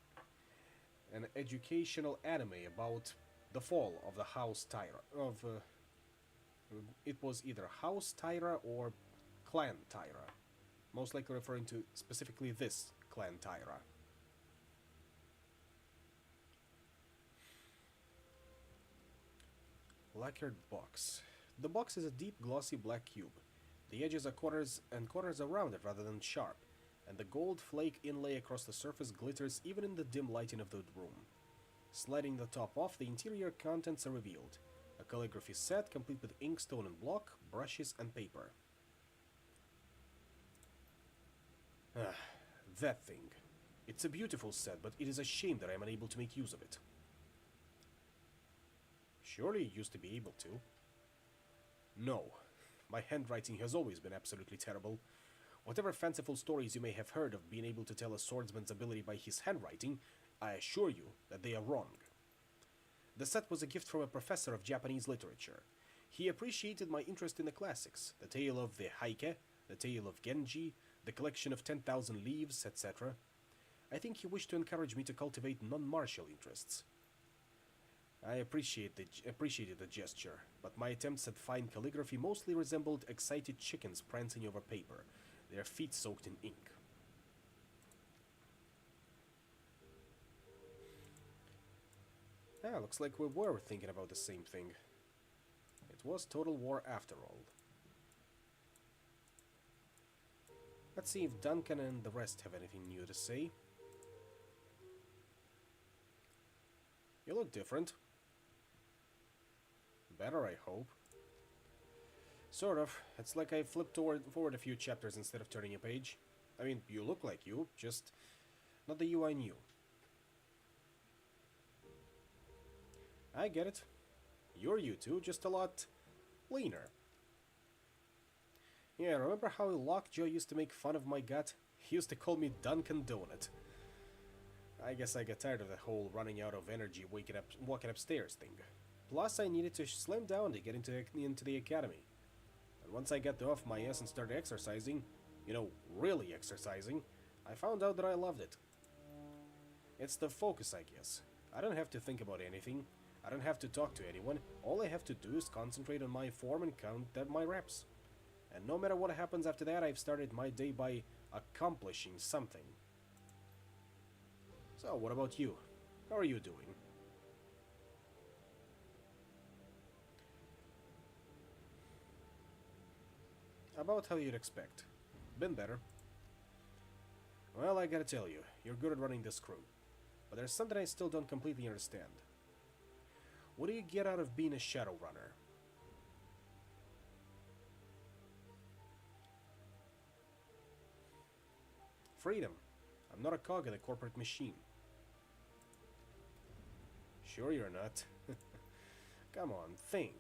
an educational anime about the fall of the House Taira. It was either House Taira or Clan Taira. Most likely referring to specifically this Clan Taira. Lacquered box. The box is a deep, glossy black cube. The edges are corners are rounded rather than sharp, and the gold flake inlay across the surface glitters even in the dim lighting of the room. Sliding the top off, the interior contents are revealed. A calligraphy set complete with ink, stone and block, brushes and paper. Ah, that thing. It's a beautiful set, but it is a shame that I am unable to make use of it. Surely you used to be able to. No. My handwriting has always been absolutely terrible. Whatever fanciful stories you may have heard of being able to tell a swordsman's ability by his handwriting, I assure you that they are wrong. The set was a gift from a professor of Japanese literature. He appreciated my interest in the classics, the tale of the Heike, the tale of Genji, the collection of 10,000 Leaves, etc. I think he wished to encourage me to cultivate non-martial interests. I appreciated the gesture, but my attempts at fine calligraphy mostly resembled excited chickens prancing over paper, their feet soaked in ink. Ah, looks like we were thinking about the same thing. It was Total War after all. Let's see if Duncan and the rest have anything new to say. You look different. Better, I hope. Sort of. It's like I flipped forward a few chapters instead of turning a page. I mean, you look like you, just not the you I knew. I get it. You're you too, just a lot leaner. Yeah, remember how Lockjaw used to make fun of my gut? He used to call me Duncan Donut. I guess I got tired of the whole running out of energy walking upstairs thing. Plus, I needed to slim down to get into the academy. And once I got off my ass and started exercising, you know, really exercising, I found out that I loved it. It's the focus, I guess. I don't have to think about anything. I don't have to talk to anyone. All I have to do is concentrate on my form and count my reps. And no matter what happens after that, I've started my day by accomplishing something. So, what about you? How are you doing? About how you'd expect. Been better. Well, I gotta tell you, you're good at running this crew. But there's something I still don't completely understand. What do you get out of being a Shadowrunner? Freedom. I'm not a cog in a corporate machine. Sure you're not. Come on, think.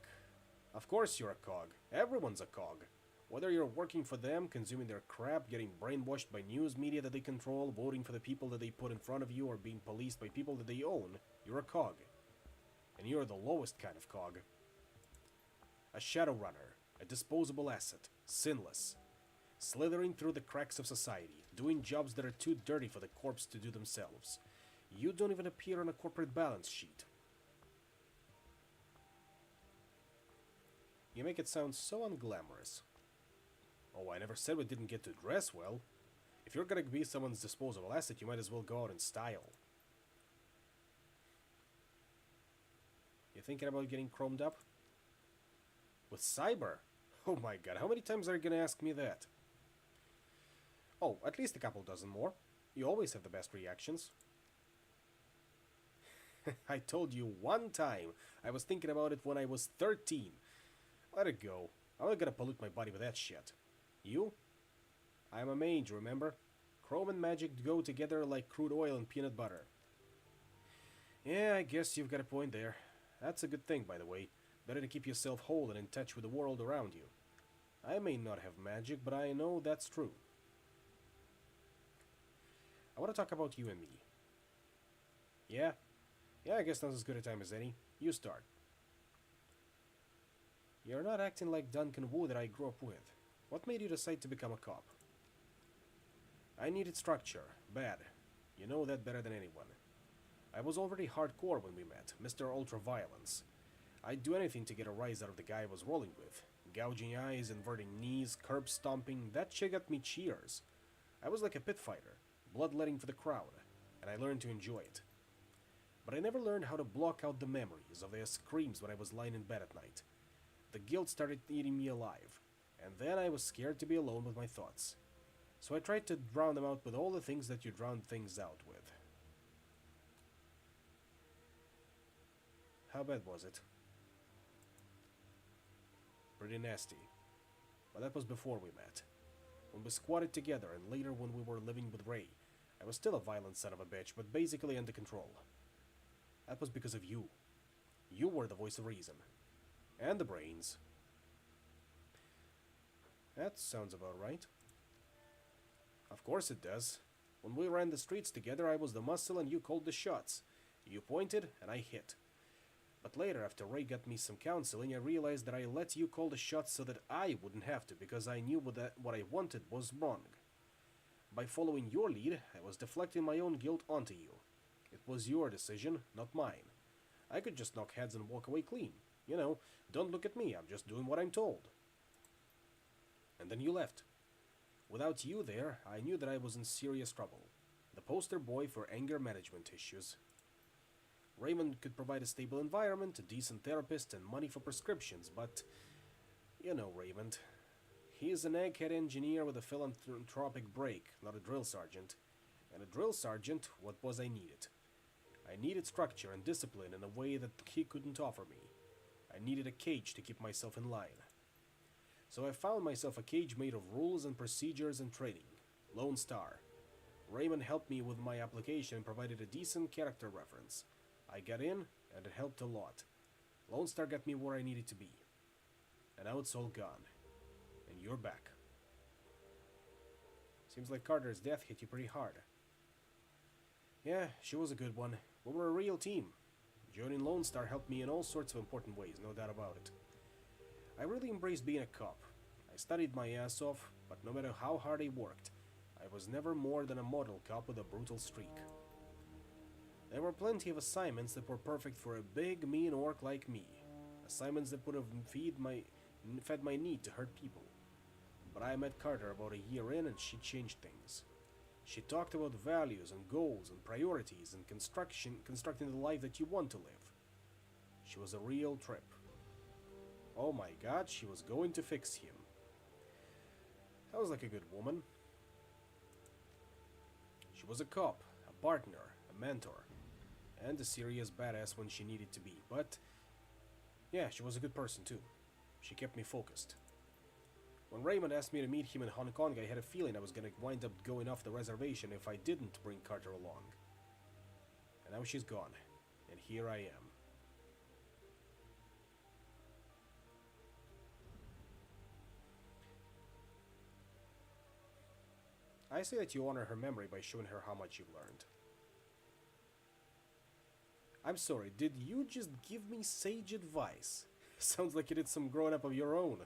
Of course you're a cog. Everyone's a cog. Whether you're working for them, consuming their crap, getting brainwashed by news media that they control, voting for the people that they put in front of you, or being policed by people that they own, you're a cog. And you're the lowest kind of cog. A Shadowrunner, a disposable asset, sinless, slithering through the cracks of society, doing jobs that are too dirty for the corps to do themselves. You don't even appear on a corporate balance sheet. You make it sound so unglamorous. Oh, I never said we didn't get to dress well. If you're gonna be someone's disposable asset, you might as well go out in style. You thinking about getting chromed up? With cyber? Oh my god, how many times are you gonna ask me that? Oh, at least a couple dozen more. You always have the best reactions. I told you one time. I was thinking about it when I was 13. Let it go. I'm not gonna pollute my body with that shit. You? I'm a mage, remember? Chrome and magic go together like crude oil and peanut butter. Yeah, I guess you've got a point there. That's a good thing, by the way. Better to keep yourself whole and in touch with the world around you. I may not have magic, but I know that's true. I want to talk about you and me. Yeah? Yeah, I guess now's as good a time as any. You start. You're not acting like Duncan Wu that I grew up with. What made you decide to become a cop? I needed structure. Bad. You know that better than anyone. I was already hardcore when we met, Mr. Ultraviolence. I'd do anything to get a rise out of the guy I was rolling with. Gouging eyes, inverting knees, curb stomping, that shit got me cheers. I was like a pit fighter, bloodletting for the crowd, and I learned to enjoy it. but I never learned how to block out the memories of their screams when I was lying in bed at night. The guilt started eating me alive, and then I was scared to be alone with my thoughts. So I tried to drown them out with all the things that you drown things out with. How bad was it? Pretty nasty. But that was before we met. When we squatted together, and later when we were living with Ray, I was still a violent son of a bitch, but basically under control. That was because of you. You were the voice of reason. And the brains. That sounds about right. Of course it does. When we ran the streets together, I was the muscle and you called the shots. You pointed, and I hit. But later, after Ray got me some counseling, I realized that I let you call the shots so that I wouldn't have to, because I knew what I wanted was wrong. By following your lead, I was deflecting my own guilt onto you. It was your decision, not mine. I could just knock heads and walk away clean. You know, don't look at me, I'm just doing what I'm told. And then you left. Without you there, I knew that I was in serious trouble. The poster boy for anger management issues. Raymond could provide a stable environment, a decent therapist, and money for prescriptions, but... You know Raymond. He is an egghead engineer with a philanthropic break, not a drill sergeant. And a drill sergeant, what was I needed? I needed structure and discipline in a way that he couldn't offer me. I needed a cage to keep myself in line. So I found myself a cage made of rules and procedures and training. Lone Star. Raymond helped me with my application and provided a decent character reference. I got in, and it helped a lot. Lone Star got me where I needed to be. And now it's all gone. And you're back. Seems like Carter's death hit you pretty hard. Yeah, she was a good one. We were a real team. Joining Lone Star helped me in all sorts of important ways, no doubt about it. I really embraced being a cop. I studied my ass off, but no matter how hard I worked, I was never more than a model cop with a brutal streak. There were plenty of assignments that were perfect for a big, mean orc like me. Assignments that would have fed my need to hurt people. But I met Carter about a year in and she changed things. She talked about values and goals and priorities and constructing the life that you want to live. She was a real trip. Oh my god, she was going to fix him. That was like a good woman. She was a cop, a partner, a mentor, and a serious badass when she needed to be, but yeah, she was a good person too. She kept me focused. When Raymond asked me to meet him in Hong Kong, I had a feeling I was gonna wind up going off the reservation if I didn't bring Carter along. And now she's gone, and here I am. I say that you honor her memory by showing her how much you've learned. I'm sorry, did you just give me sage advice? Sounds like you did some growing up of your own.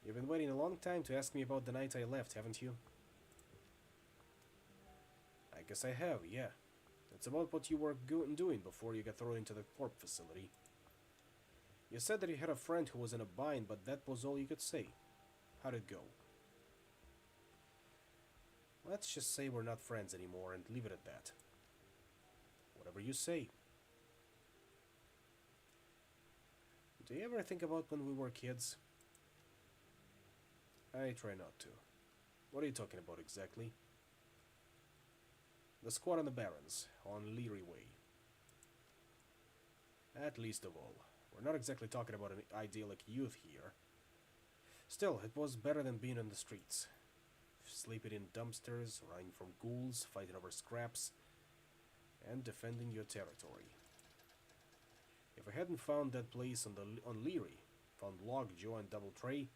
You've been waiting a long time to ask me about the night I left, haven't you? I guess I have, yeah. It's about what you were doing before you got thrown into the corp facility. You said that you had a friend who was in a bind, but that was all you could say. How'd it go? Let's just say we're not friends anymore and leave it at that. Whatever you say. Do you ever think about when we were kids? I try not to. What are you talking about exactly? The squad on the Barrens, on Leary Way. At least of all. We're not exactly talking about an idyllic youth here. Still, it was better than being on the streets. Sleeping in dumpsters, running from ghouls, fighting over scraps, and defending your territory. If I hadn't found that place on Leary, found Lockjaw and Double Tray,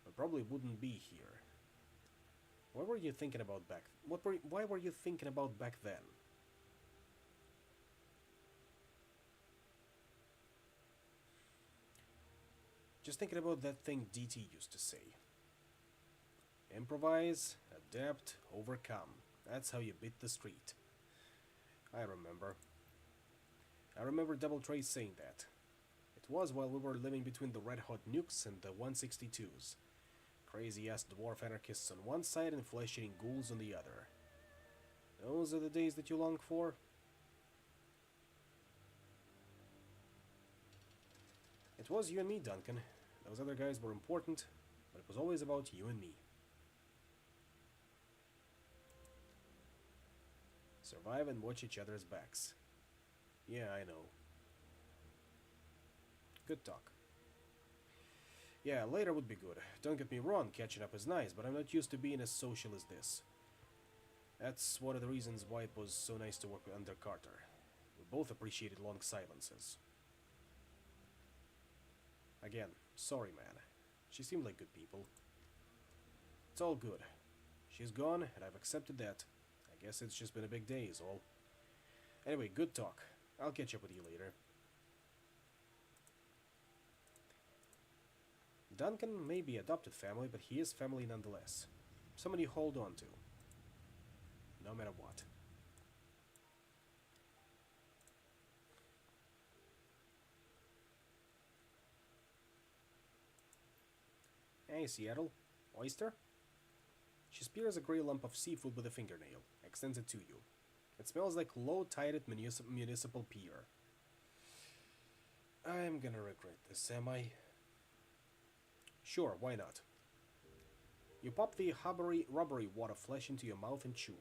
I probably wouldn't be here. What were you thinking about why were you thinking about back then? Just thinking about that thing DT used to say. Improvise, adapt, overcome. That's how you beat the street. I remember. I remember Double Tray saying that. It was while we were living between the Red Hot Nukes and the 162s. Crazy-ass dwarf anarchists on one side and flesh-eating ghouls on the other. Those are the days that you long for? It was you and me, Duncan. Those other guys were important, but it was always about you and me. Survive and watch each other's backs. Yeah, I know. Good talk. Yeah, later would be good. Don't get me wrong, catching up is nice, but I'm not used to being as social as this. That's one of the reasons why it was so nice to work under Carter. We both appreciated long silences. Again, sorry, man. She seemed like good people. It's all good. She's gone, and I've accepted that. I guess it's just been a big day is all. Anyway, good talk. I'll catch up with you later. Duncan may be adopted family, but he is family nonetheless. Somebody you hold on to. No matter what. Hey, Seattle. Oyster? She spears a grey lump of seafood with a fingernail, extends it to you. It smells like low-tided municipal pier. I'm gonna regret this, am I? Sure, why not? You pop the rubbery wad of flesh into your mouth and chew.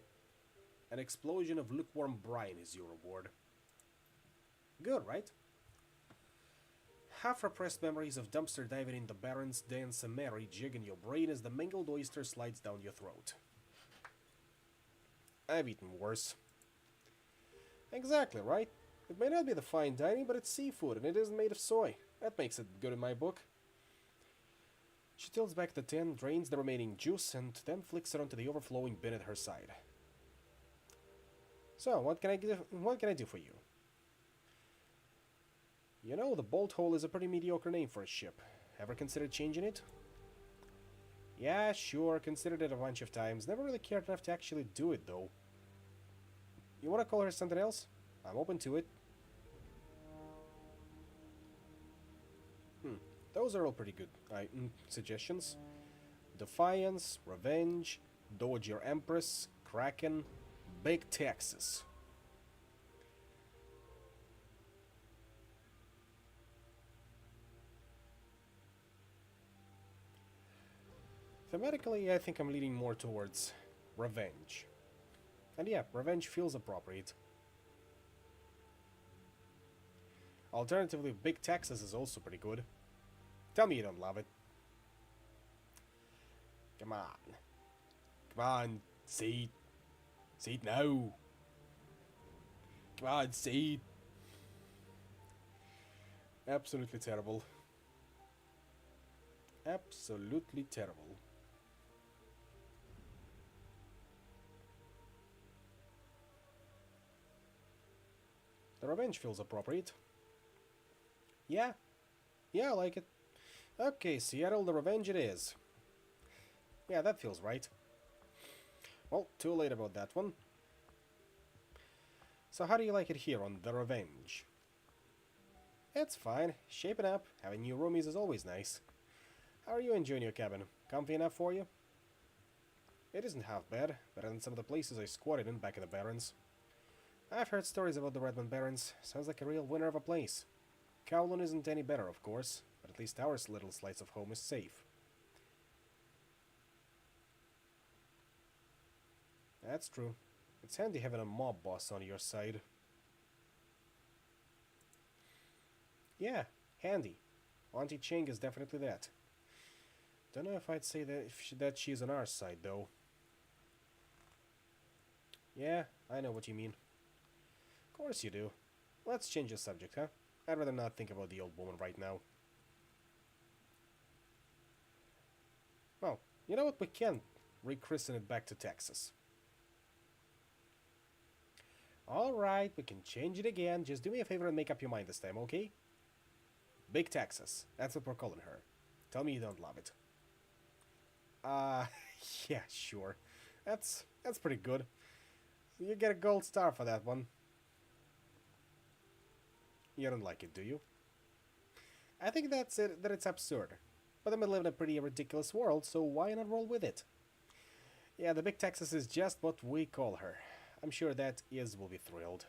An explosion of lukewarm brine is your reward. Good, right? Half-repressed memories of dumpster diving in the Barrens dance a merry jig in your brain as the mangled oyster slides down your throat. I've eaten worse. Exactly, right? It may not be the fine dining, but it's seafood, and it isn't made of soy. That makes it good in my book. She tilts back the tin, drains the remaining juice, and then flicks it onto the overflowing bin at her side. So, what can I do for you? You know, the Bolt Hole is a pretty mediocre name for a ship. Ever considered changing it? Yeah, sure, considered it a bunch of times. Never really cared enough to actually do it, though. You want to call her something else? I'm open to it. Those are all pretty good suggestions. Defiance, Revenge, Doge Your Empress, Kraken, Big Texas. Thematically, I think I'm leaning more towards Revenge. And yeah, Revenge feels appropriate. Alternatively, Big Texas is also pretty good. Tell me you don't love it. Come on. Come on, Seed. Seed, no. Come on, Seed. Absolutely terrible. Absolutely terrible. The Revenge feels appropriate. Yeah. Yeah, I like it. Okay, Seattle, the Revenge it is. Yeah, that feels right. Well, too late about that one. So how do you like it here on The Revenge? It's fine. Shaping up. Having new roomies is always nice. How are you enjoying your cabin? Comfy enough for you? It isn't half bad. Better than some of the places I squatted in back in the Barrens. I've heard stories about the Redmond Barrens. Sounds like a real winner of a place. Kowloon isn't any better, of course, but at least our little slice of home is safe. That's true. It's handy having a mob boss on your side. Yeah, handy. Auntie Ching is definitely that. Don't know if I'd say that she's on our side, though. Yeah, I know what you mean. Of course you do. Let's change the subject, huh? I'd rather not think about the old woman right now. Well, you know what? We can rechristen it back to Texas. Alright, we can change it again. Just do me a favor and make up your mind this time, okay? Big Texas. That's what we're calling her. Tell me you don't love it. Yeah, sure. That's pretty good. You get a gold star for that one. You don't like it, do you? I think that it's absurd. But I'm living in a pretty ridiculous world, so why not roll with it? Yeah, the Big Texas is just what we call her. I'm sure that Iz will be thrilled.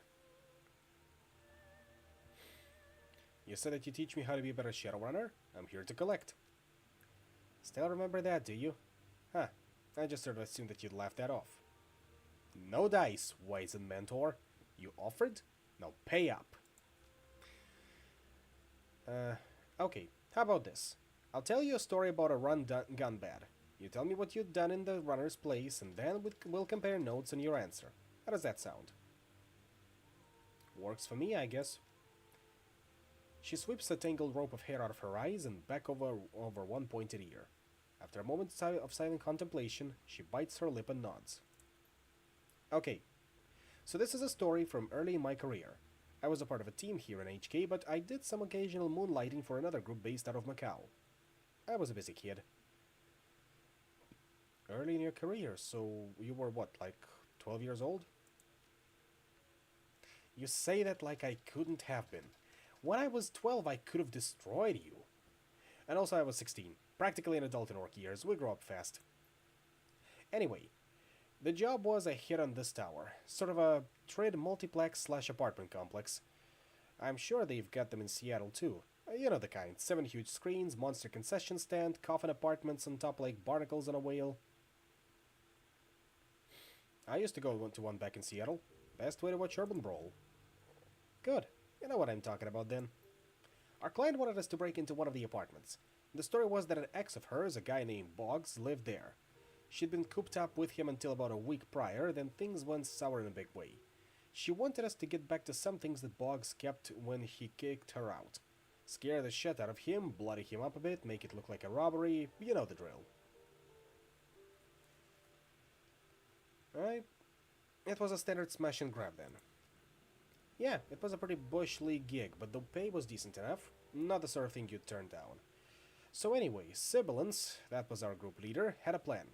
You said that you teach me how to be a better Shadowrunner? I'm here to collect. Still remember that, do you? Huh, I just sort of assumed that you'd laugh that off. No dice, wizened mentor. You offered? Now pay up. Okay, how about this? I'll tell you a story about a run gone bad. You tell me what you'd done in the runner's place, and then we'll compare notes on your answer. How does that sound? Works for me, I guess. She sweeps a tangled rope of hair out of her eyes and back over one pointed ear. After a moment of silent contemplation, she bites her lip and nods. Okay, so this is a story from early in my career. I was a part of a team here in HK, but I did some occasional moonlighting for another group based out of Macau. I was a busy kid. Early in your career, so you were what, like 12 years old? You say that like I couldn't have been. When I was 12, I could have destroyed you. And also I was 16. Practically an adult in orc years. We grow up fast. Anyway, the job was a hit on this tower. Sort of a trade multiplex / apartment complex. I'm sure they've got them in Seattle too. You know the kind. 7 huge screens, monster concession stand, coffin apartments on top like barnacles on a whale. I used to go to one back in Seattle. Best way to watch Urban Brawl. Good. You know what I'm talking about then. Our client wanted us to break into one of the apartments. The story was that an ex of hers, a guy named Boggs, lived there. She'd been cooped up with him until about a week prior, then things went sour in a big way. She wanted us to get back to some things that Boggs kept when he kicked her out. Scare the shit out of him, bloody him up a bit, make it look like a robbery, you know the drill. Right? It was a standard smash and grab then. Yeah, it was a pretty bush league gig, but the pay was decent enough. Not the sort of thing you'd turn down. So anyway, Sibilance, that was our group leader, had a plan.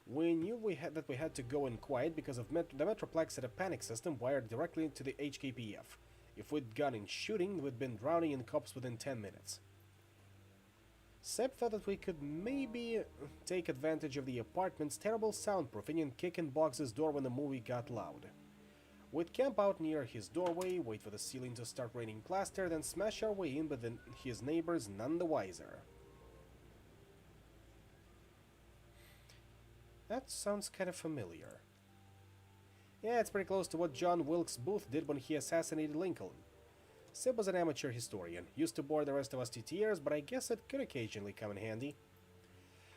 We knew that we had to go in quiet because of the Metroplex had a panic system wired directly into the HKPF. If we'd gone in shooting, we'd been drowning in cops within 10 minutes. Seb thought that we could maybe take advantage of the apartment's terrible soundproofing and kick in Boggs' door when the movie got loud. We'd camp out near his doorway, wait for the ceiling to start raining plaster, then smash our way in, but then his neighbors none the wiser. That sounds kind of familiar. Yeah, it's pretty close to what John Wilkes Booth did when he assassinated Lincoln. Sib was an amateur historian, used to bore the rest of us to tears, but I guess it could occasionally come in handy.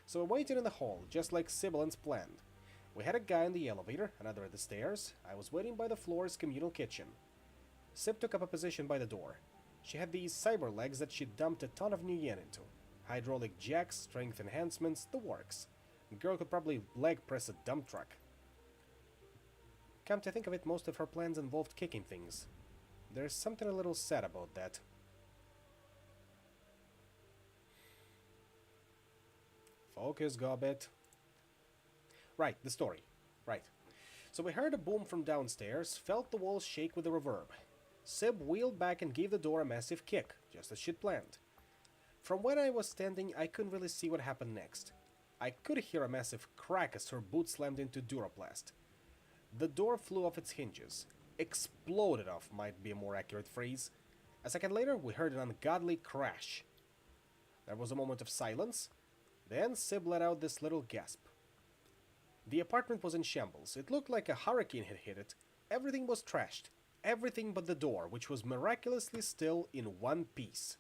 So we waited in the hall, just like Sibilance planned. We had a guy in the elevator, another at the stairs. I was waiting by the floor's communal kitchen. Sib took up a position by the door. She had these cyber legs that she dumped a ton of new yen into. Hydraulic jacks, strength enhancements, the works. The girl could probably leg press a dump truck. Come to think of it, most of her plans involved kicking things. There's something a little sad about that. Focus, Gobbet. Right, the story. Right. So we heard a boom from downstairs, felt the walls shake with the reverb. Sib wheeled back and gave the door a massive kick, just as she'd planned. From where I was standing, I couldn't really see what happened next. I could hear a massive crack as her boot slammed into Duraplast. The door flew off its hinges. Exploded off might be a more accurate phrase. A second later, we heard an ungodly crash. There was a moment of silence. Then Sib let out this little gasp. The apartment was in shambles. It looked like a hurricane had hit it. Everything was trashed. Everything but the door, which was miraculously still in one piece.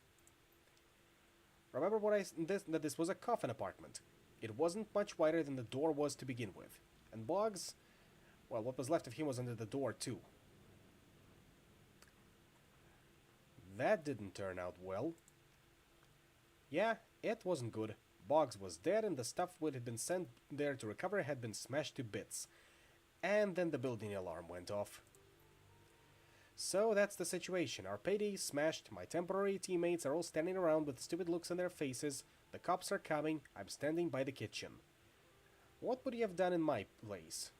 Remember that this was a coffin apartment. It wasn't much wider than the door was to begin with. And Boggs, well, what was left of him was under the door too. That didn't turn out well. Yeah, it wasn't good. Boggs was dead and the stuff which had been sent there to recover had been smashed to bits. And then the building alarm went off. So that's the situation. Our payday smashed, my temporary teammates are all standing around with stupid looks on their faces, the cops are coming, I'm standing by the kitchen. What would you have done in my place?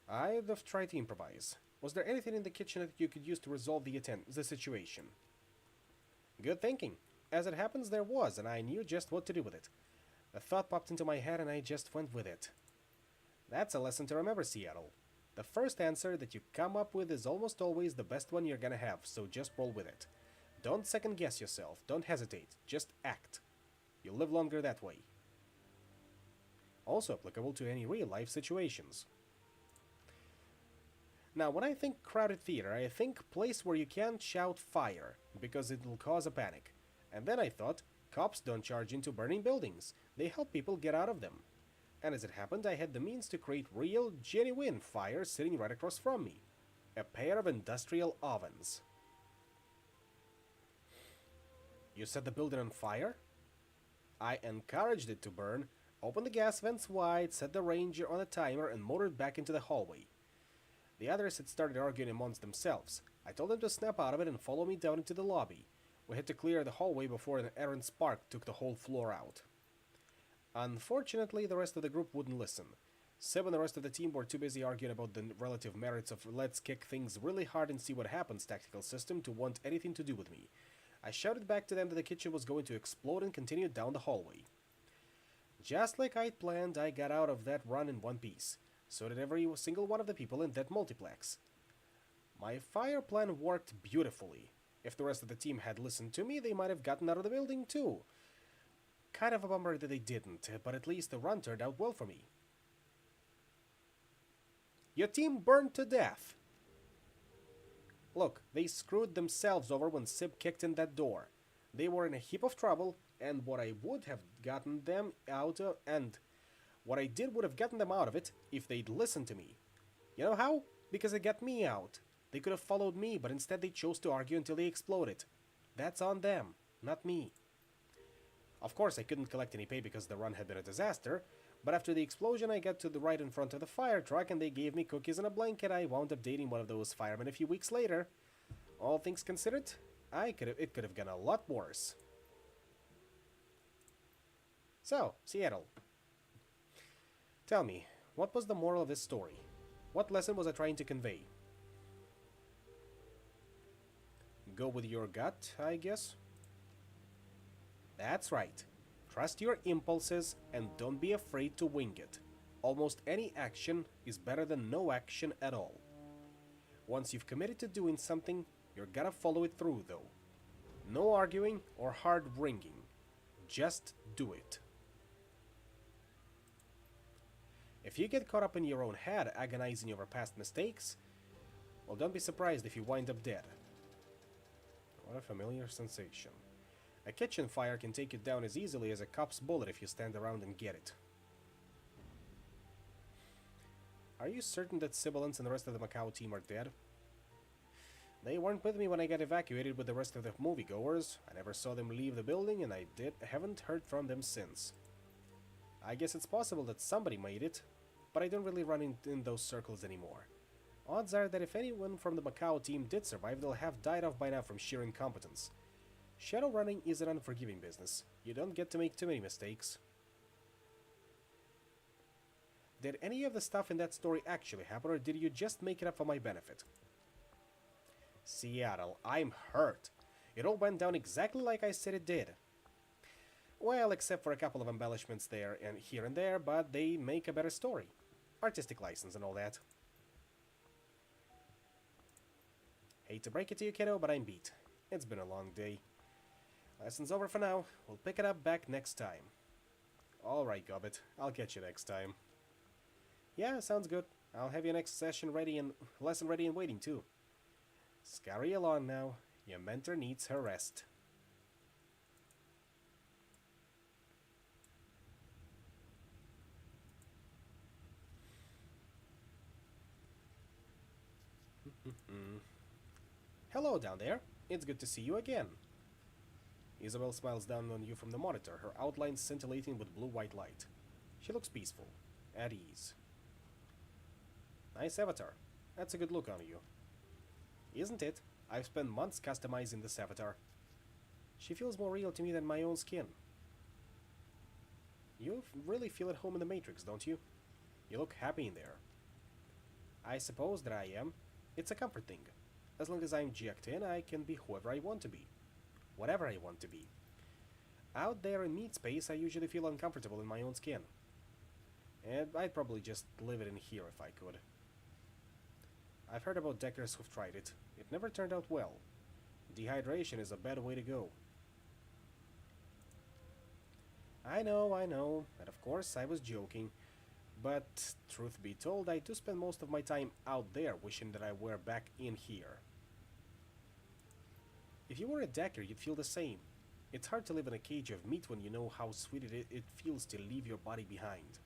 I'd have tried to improvise. Was there anything in the kitchen that you could use to resolve the situation? Good thinking. As it happens, there was, and I knew just what to do with it. A thought popped into my head and I just went with it. That's a lesson to remember, Seattle. The first answer that you come up with is almost always the best one you're gonna have, so just roll with it. Don't second guess yourself, don't hesitate, just act. You'll live longer that way. Also applicable to any real-life situations. Now, when I think crowded theater, I think place where you can't shout fire, because it'll cause a panic. And then I thought, cops don't charge into burning buildings, they help people get out of them. And as it happened, I had the means to create real, genuine fire sitting right across from me. A pair of industrial ovens. You set the building on fire? I encouraged it to burn, opened the gas vents wide, set the ranger on a timer, and motored back into the hallway. The others had started arguing amongst themselves. I told them to snap out of it and follow me down into the lobby. We had to clear the hallway before an errant spark took the whole floor out. Unfortunately, the rest of the group wouldn't listen. Seb and the rest of the team were too busy arguing about the relative merits of let's kick things really hard and see what happens tactical system to want anything to do with me. I shouted back to them that the kitchen was going to explode and continued down the hallway. Just like I'd planned, I got out of that run in one piece. So did every single one of the people in that multiplex. My fire plan worked beautifully. If the rest of the team had listened to me, they might have gotten out of the building too. Kind of a bummer that they didn't, but at least the run turned out well for me. Your team burned to death. Look, they screwed themselves over when Sib kicked in that door. They were in a heap of trouble, and what I would have gotten them out of, and what I did would have gotten them out of it if they'd listened to me. You know how? Because it got me out. They could have followed me, but instead they chose to argue until they exploded. That's on them, not me. Of course, I couldn't collect any pay because the run had been a disaster, but after the explosion I got to the right in front of the fire truck and they gave me cookies and a blanket. I wound up dating one of those firemen a few weeks later. All things considered, it could have gone a lot worse. So, Seattle. Tell me, what was the moral of this story? What lesson was I trying to convey? Go with your gut, I guess? That's right. Trust your impulses and don't be afraid to wing it. Almost any action is better than no action at all. Once you've committed to doing something, you're gonna follow it through though. No arguing or hard wringing. Just do it. If you get caught up in your own head agonizing over past mistakes, well, don't be surprised if you wind up dead. What a familiar sensation. A kitchen fire can take you down as easily as a cop's bullet if you stand around and get it. Are you certain that Sibilance and the rest of the Macau team are dead? They weren't with me when I got evacuated with the rest of the moviegoers. I never saw them leave the building and I haven't heard from them since. I guess it's possible that somebody made it, but I don't really run in those circles anymore. Odds are that if anyone from the Macau team did survive, they'll have died off by now from sheer incompetence. Shadowrunning is an unforgiving business. You don't get to make too many mistakes. Did any of the stuff in that story actually happen, or did you just make it up for my benefit? Seattle, I'm hurt. It all went down exactly like I said it did. Well, except for a couple of embellishments there and here and there, but they make a better story. Artistic license and all that. Hate to break it to you, kiddo, but I'm beat. It's been a long day. Lesson's over for now. We'll pick it up back next time. Alright, Gobbit. I'll catch you next time. Yeah, sounds good. I'll have your next session ready and lesson ready and waiting too. Scurry along now. Your mentor needs her rest. Hello down there. It's good to see you again. Isabel smiles down on you from the monitor, her outlines scintillating with blue-white light. She looks peaceful, at ease. Nice avatar. That's a good look on you. Isn't it? I've spent months customizing this avatar. She feels more real to me than my own skin. You really feel at home in the Matrix, don't you? You look happy in there. I suppose that I am. It's a comfort thing. As long as I'm jacked in, I can be whoever I want to be. Whatever I want to be. Out there in meat space, I usually feel uncomfortable in my own skin. And I'd probably just leave it in here if I could. I've heard about deckers who've tried it. It never turned out well. Dehydration is a bad way to go. I know, and of course I was joking. But, truth be told, I do spend most of my time out there wishing that I were back in here. If you were a decker, you'd feel the same. It's hard to live in a cage of meat when you know how sweet it feels to leave your body behind.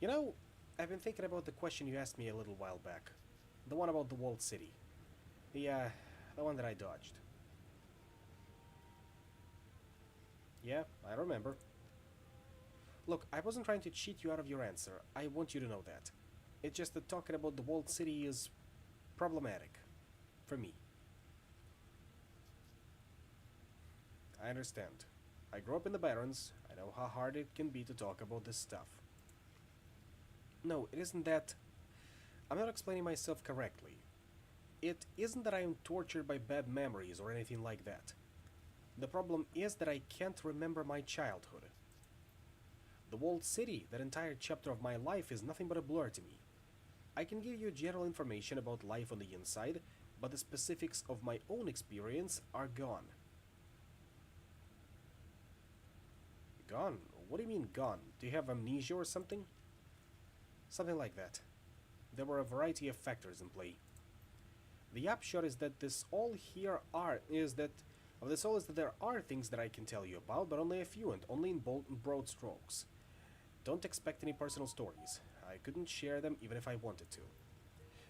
You know, I've been thinking about the question you asked me a little while back. The one about the walled city. The one that I dodged. Yeah, I remember. Look, I wasn't trying to cheat you out of your answer. I want you to know that. It's just that talking about the walled city is problematic. For me. I understand. I grew up in the Barrens. I know how hard it can be to talk about this stuff. No, it isn't that... I'm not explaining myself correctly. It isn't that I am tortured by bad memories or anything like that. The problem is that I can't remember my childhood. The walled city, that entire chapter of my life, is nothing but a blur to me. I can give you general information about life on the inside, but the specifics of my own experience are gone. Gone? What do you mean gone? Do you have amnesia or something? Something like that. There were a variety of factors in play. The upshot is that there are things that I can tell you about, but only a few, and only in broad strokes. Don't expect any personal stories. I couldn't share them even if I wanted to.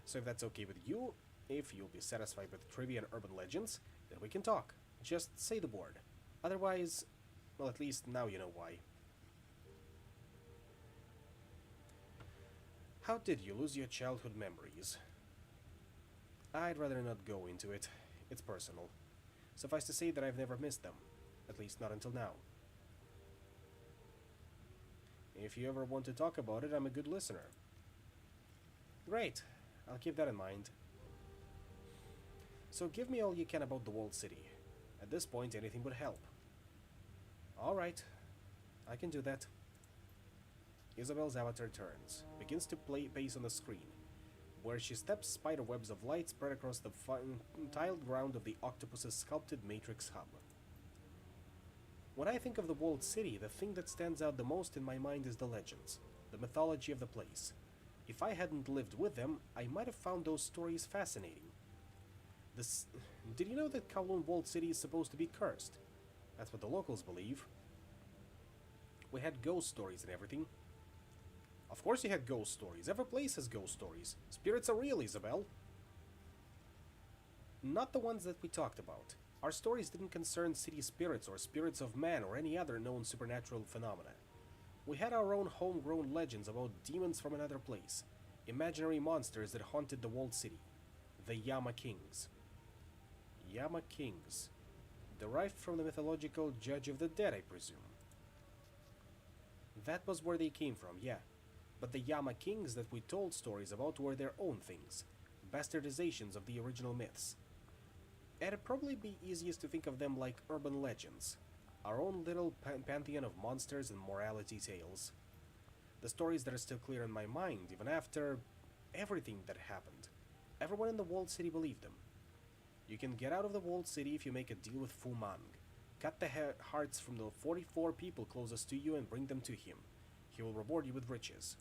So if that's okay with you, if you'll be satisfied with trivia and urban legends, then we can talk. Just say the word. Otherwise, well, at least now you know why. How did you lose your childhood memories? I'd rather not go into it. It's personal. Suffice to say that I've never missed them. At least not until now. If you ever want to talk about it, I'm a good listener. Great. I'll keep that in mind. So give me all you can about the walled city. At this point, anything would help. Alright. I can do that. Isabel's avatar turns, begins to pace on the screen. Where she steps, spider webs of light spread across the tiled ground of the octopus's sculpted matrix hub. When I think of the walled city, the thing that stands out the most in my mind is the legends, the mythology of the place. If I hadn't lived with them, I might have found those stories fascinating. Did you know that Kowloon Walled City is supposed to be cursed? That's what the locals believe. We had ghost stories and everything. Of course you had ghost stories. Every place has ghost stories. Spirits are real, Isabel. Not the ones that we talked about. Our stories didn't concern city spirits or spirits of man or any other known supernatural phenomena. We had our own homegrown legends about demons from another place, imaginary monsters that haunted the walled city, the Yama Kings. Yama Kings. Derived from the mythological judge of the dead, I presume. That was where they came from, yeah. But the Yama Kings that we told stories about were their own things, bastardizations of the original myths. It'd probably be easiest to think of them like urban legends, our own little pantheon of monsters and morality tales. The stories that are still clear in my mind, even after everything that happened. Everyone in the walled city believed them. You can get out of the walled city if you make a deal with Fu Mang. Cut the hearts from the 44 people closest to you and bring them to him. He will reward you with riches.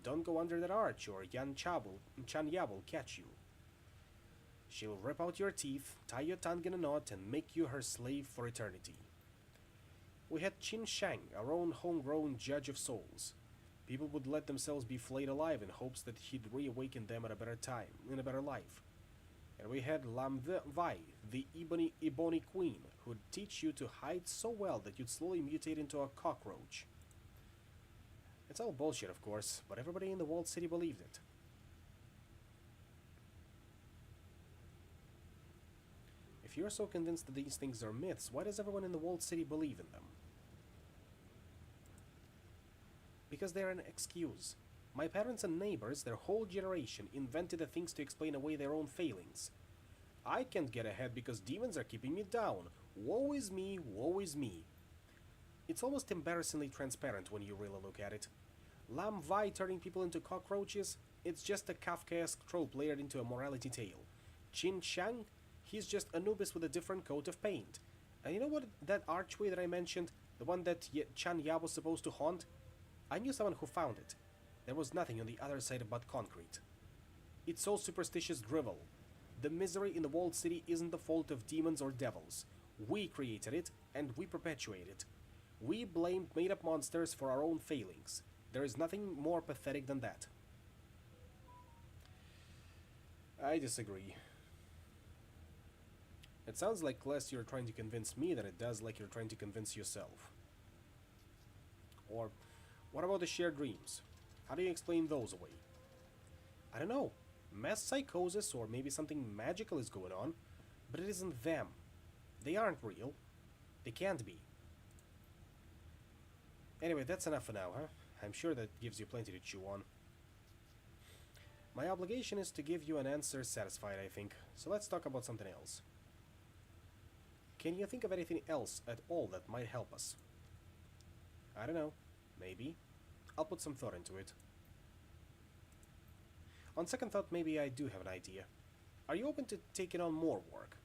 Don't go under that arch or Chanya will catch you. She'll rip out your teeth, tie your tongue in a knot, and make you her slave for eternity. We had Qin Shang, our own homegrown judge of souls. People would let themselves be flayed alive in hopes that he'd reawaken them at a better time, in a better life. And we had Lam Vai, the Ebony Queen, who'd teach you to hide so well that you'd slowly mutate into a cockroach. It's all bullshit, of course, but everybody in the walled city believed it. If you're so convinced that these things are myths, why does everyone in the walled city believe in them? Because they're an excuse. My parents and neighbors, their whole generation, invented the things to explain away their own failings. I can't get ahead because demons are keeping me down. Woe is me, woe is me. It's almost embarrassingly transparent when you really look at it. Lam Vai turning people into cockroaches, it's just a Kafkaesque trope layered into a morality tale. Chin Chang, he's just Anubis with a different coat of paint. And you know what, that archway that I mentioned, the one that Chan Ya was supposed to haunt? I knew someone who found it. There was nothing on the other side but concrete. It's all superstitious drivel. The misery in the walled city isn't the fault of demons or devils. We created it, and we perpetuate it. We blamed made-up monsters for our own failings. There is nothing more pathetic than that. I disagree. It sounds like less you're trying to convince me than it does like you're trying to convince yourself. Or, what about the shared dreams? How do you explain those away? I don't know. Mass psychosis or maybe something magical is going on, but it isn't them. They aren't real. They can't be. Anyway, that's enough for now, huh? I'm sure that gives you plenty to chew on. My obligation is to give you an answer satisfied, I think, so let's talk about something else. Can you think of anything else at all that might help us? I don't know. Maybe. I'll put some thought into it. On second thought, maybe I do have an idea. Are you open to taking on more work?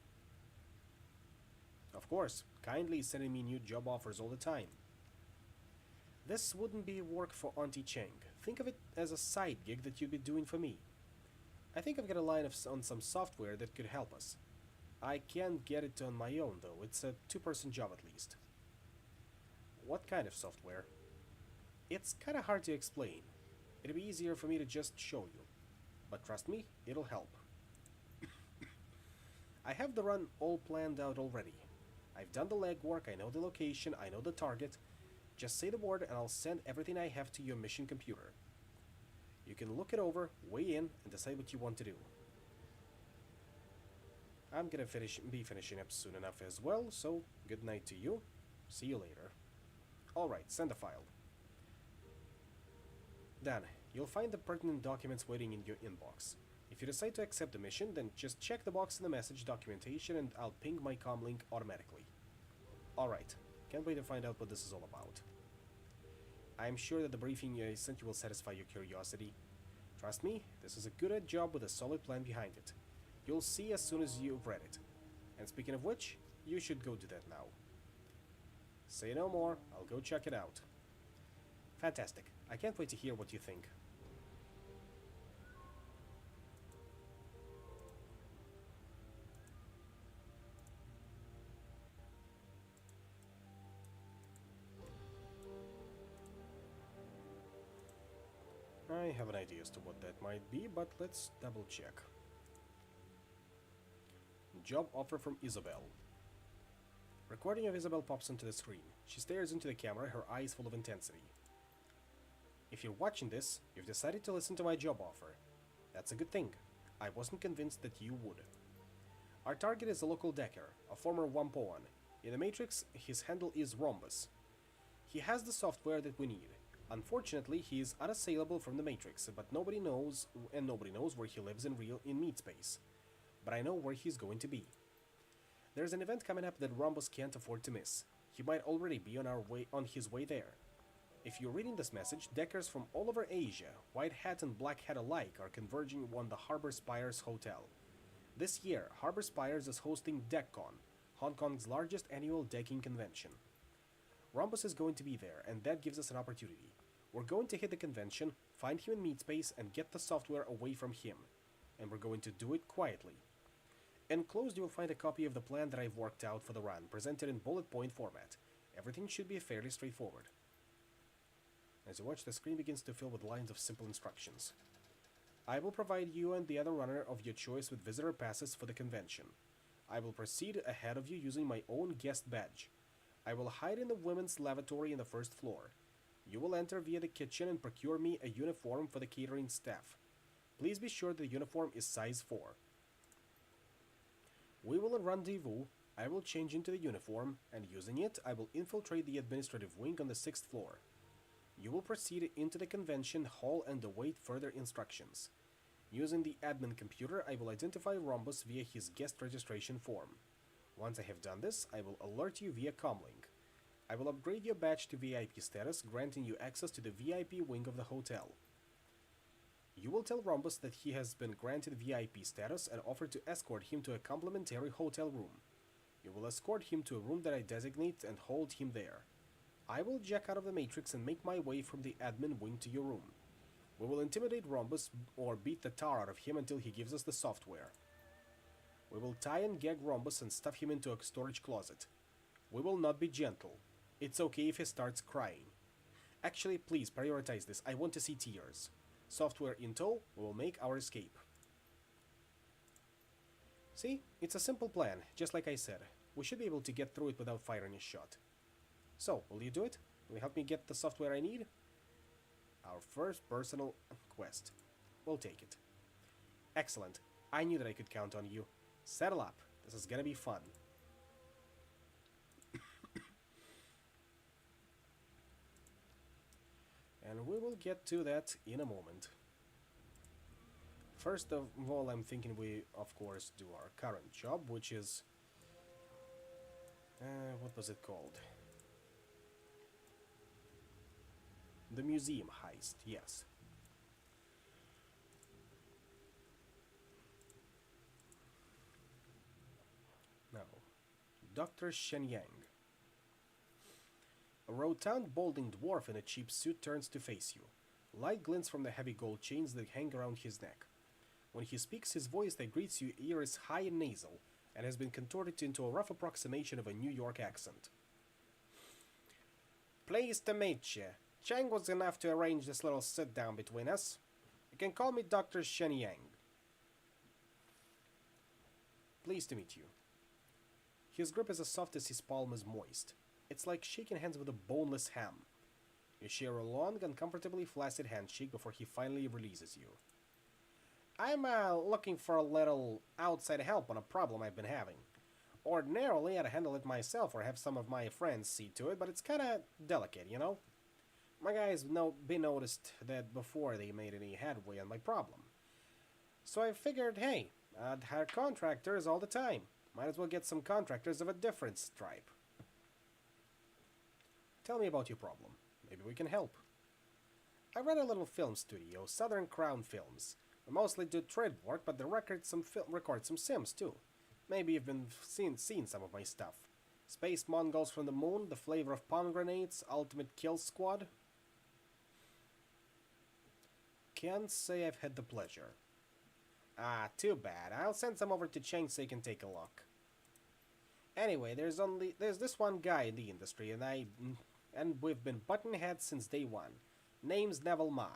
Of course. Kindly sending me new job offers all the time. This wouldn't be work for Auntie Cheng. Think of it as a side gig that you'd be doing for me. I think I've got a line on some software that could help us. I can't get it on my own, though. It's a two-person job at least. What kind of software? It's kinda hard to explain. It'd be easier for me to just show you. But trust me, it'll help. I have the run all planned out already. I've done the legwork, I know the location, I know the target. Just say the word and I'll send everything I have to your mission computer. You can look it over, weigh in, and decide what you want to do. I'm gonna be finishing up soon enough as well, so good night to you. See you later. Alright, send a file. Dan, you'll find the pertinent documents waiting in your inbox. If you decide to accept the mission, then just check the box in the message documentation and I'll ping my comm link automatically. Alright, can't wait to find out what this is all about. I'm sure that the briefing I sent you will satisfy your curiosity. Trust me, this is a good job with a solid plan behind it. You'll see as soon as you've read it. And speaking of which, you should go do that now. Say no more, I'll go check it out. Fantastic. I can't wait to hear what you think. I have an idea as to what that might be, but let's double check. Job offer from Isabel. Recording of Isabel pops onto the screen. She stares into the camera, her eyes full of intensity. If you're watching this, you've decided to listen to my job offer. That's a good thing. I wasn't convinced that you would. Our target is a local Decker, a former Wampoan. In the Matrix, his handle is Rhombus. He has the software that we need. Unfortunately, he is unassailable from the Matrix, but nobody knows where he lives in meat space. But I know where he's going to be. There's an event coming up that Rhombus can't afford to miss. He might already be on his way there. If you're reading this message, Deckers from all over Asia, white hat and black hat alike, are converging on the Harbor Spires Hotel. This year, Harbor Spires is hosting DeckCon, Hong Kong's largest annual decking convention. Rhombus is going to be there, and that gives us an opportunity. We're going to hit the convention, find him in meat space, and get the software away from him. And we're going to do it quietly. Enclosed, you'll find a copy of the plan that I've worked out for the run, presented in bullet point format. Everything should be fairly straightforward. As you watch, the screen begins to fill with lines of simple instructions. I will provide you and the other runner of your choice with visitor passes for the convention. I will proceed ahead of you using my own guest badge. I will hide in the women's lavatory in the first floor. You will enter via the kitchen and procure me a uniform for the catering staff. Please be sure the uniform is size 4. We will rendezvous. I will change into the uniform, and using it, I will infiltrate the administrative wing on the 6th floor. You will proceed into the convention hall and await further instructions. Using the admin computer, I will identify Rhombus via his guest registration form. Once I have done this, I will alert you via comlink. I will upgrade your badge to VIP status, granting you access to the VIP wing of the hotel. You will tell Rhombus that he has been granted VIP status and offer to escort him to a complimentary hotel room. You will escort him to a room that I designate and hold him there. I will jack out of the Matrix and make my way from the admin wing to your room. We will intimidate Rhombus or beat the tar out of him until he gives us the software. We will tie and gag Rhombus and stuff him into a storage closet. We will not be gentle. It's okay if he starts crying. Actually, please prioritize this. I want to see tears. Software in tow, we will make our escape. See? It's a simple plan, just like I said. We should be able to get through it without firing a shot. So, will you do it? Will you help me get the software I need? Our first personal quest. We'll take it. Excellent. I knew that I could count on you. Settle up. This is gonna be fun. And we will get to that in a moment. First of all, I'm thinking we, of course, do our current job, which is... what was it called? The museum heist, yes. Now, Dr. Shenyang. A rotund, balding dwarf in a cheap suit turns to face you. Light glints from the heavy gold chains that hang around his neck. When he speaks, his voice that greets you ear is high and nasal, and has been contorted into a rough approximation of a New York accent. Pleased to meet you. Chang was enough to arrange this little sit-down between us. You can call me Dr. Shenyang. Pleased to meet you. His grip is as soft as his palm is moist. It's like shaking hands with a boneless ham. You share a long, uncomfortably flaccid handshake before he finally releases you. I'm looking for a little outside help on a problem I've been having. Ordinarily, I'd handle it myself or have some of my friends see to it, but it's kinda delicate, you know? My guys been noticed that before they made any headway on my problem. So I figured, hey, I'd hire contractors all the time. Might as well get some contractors of a different stripe. Tell me about your problem. Maybe we can help. I run a little film studio, Southern Crown Films. We mostly do trade work, but they record some sims too. Maybe you've been seen some of my stuff. Space Mongols from the Moon, The Flavor of Pomegranates, Ultimate Kill Squad. Can't say I've had the pleasure. Ah, too bad. I'll send some over to Cheng so you can take a look. Anyway, there's this one guy in the industry, and we've been button heads since day one. Name's Neville Ma.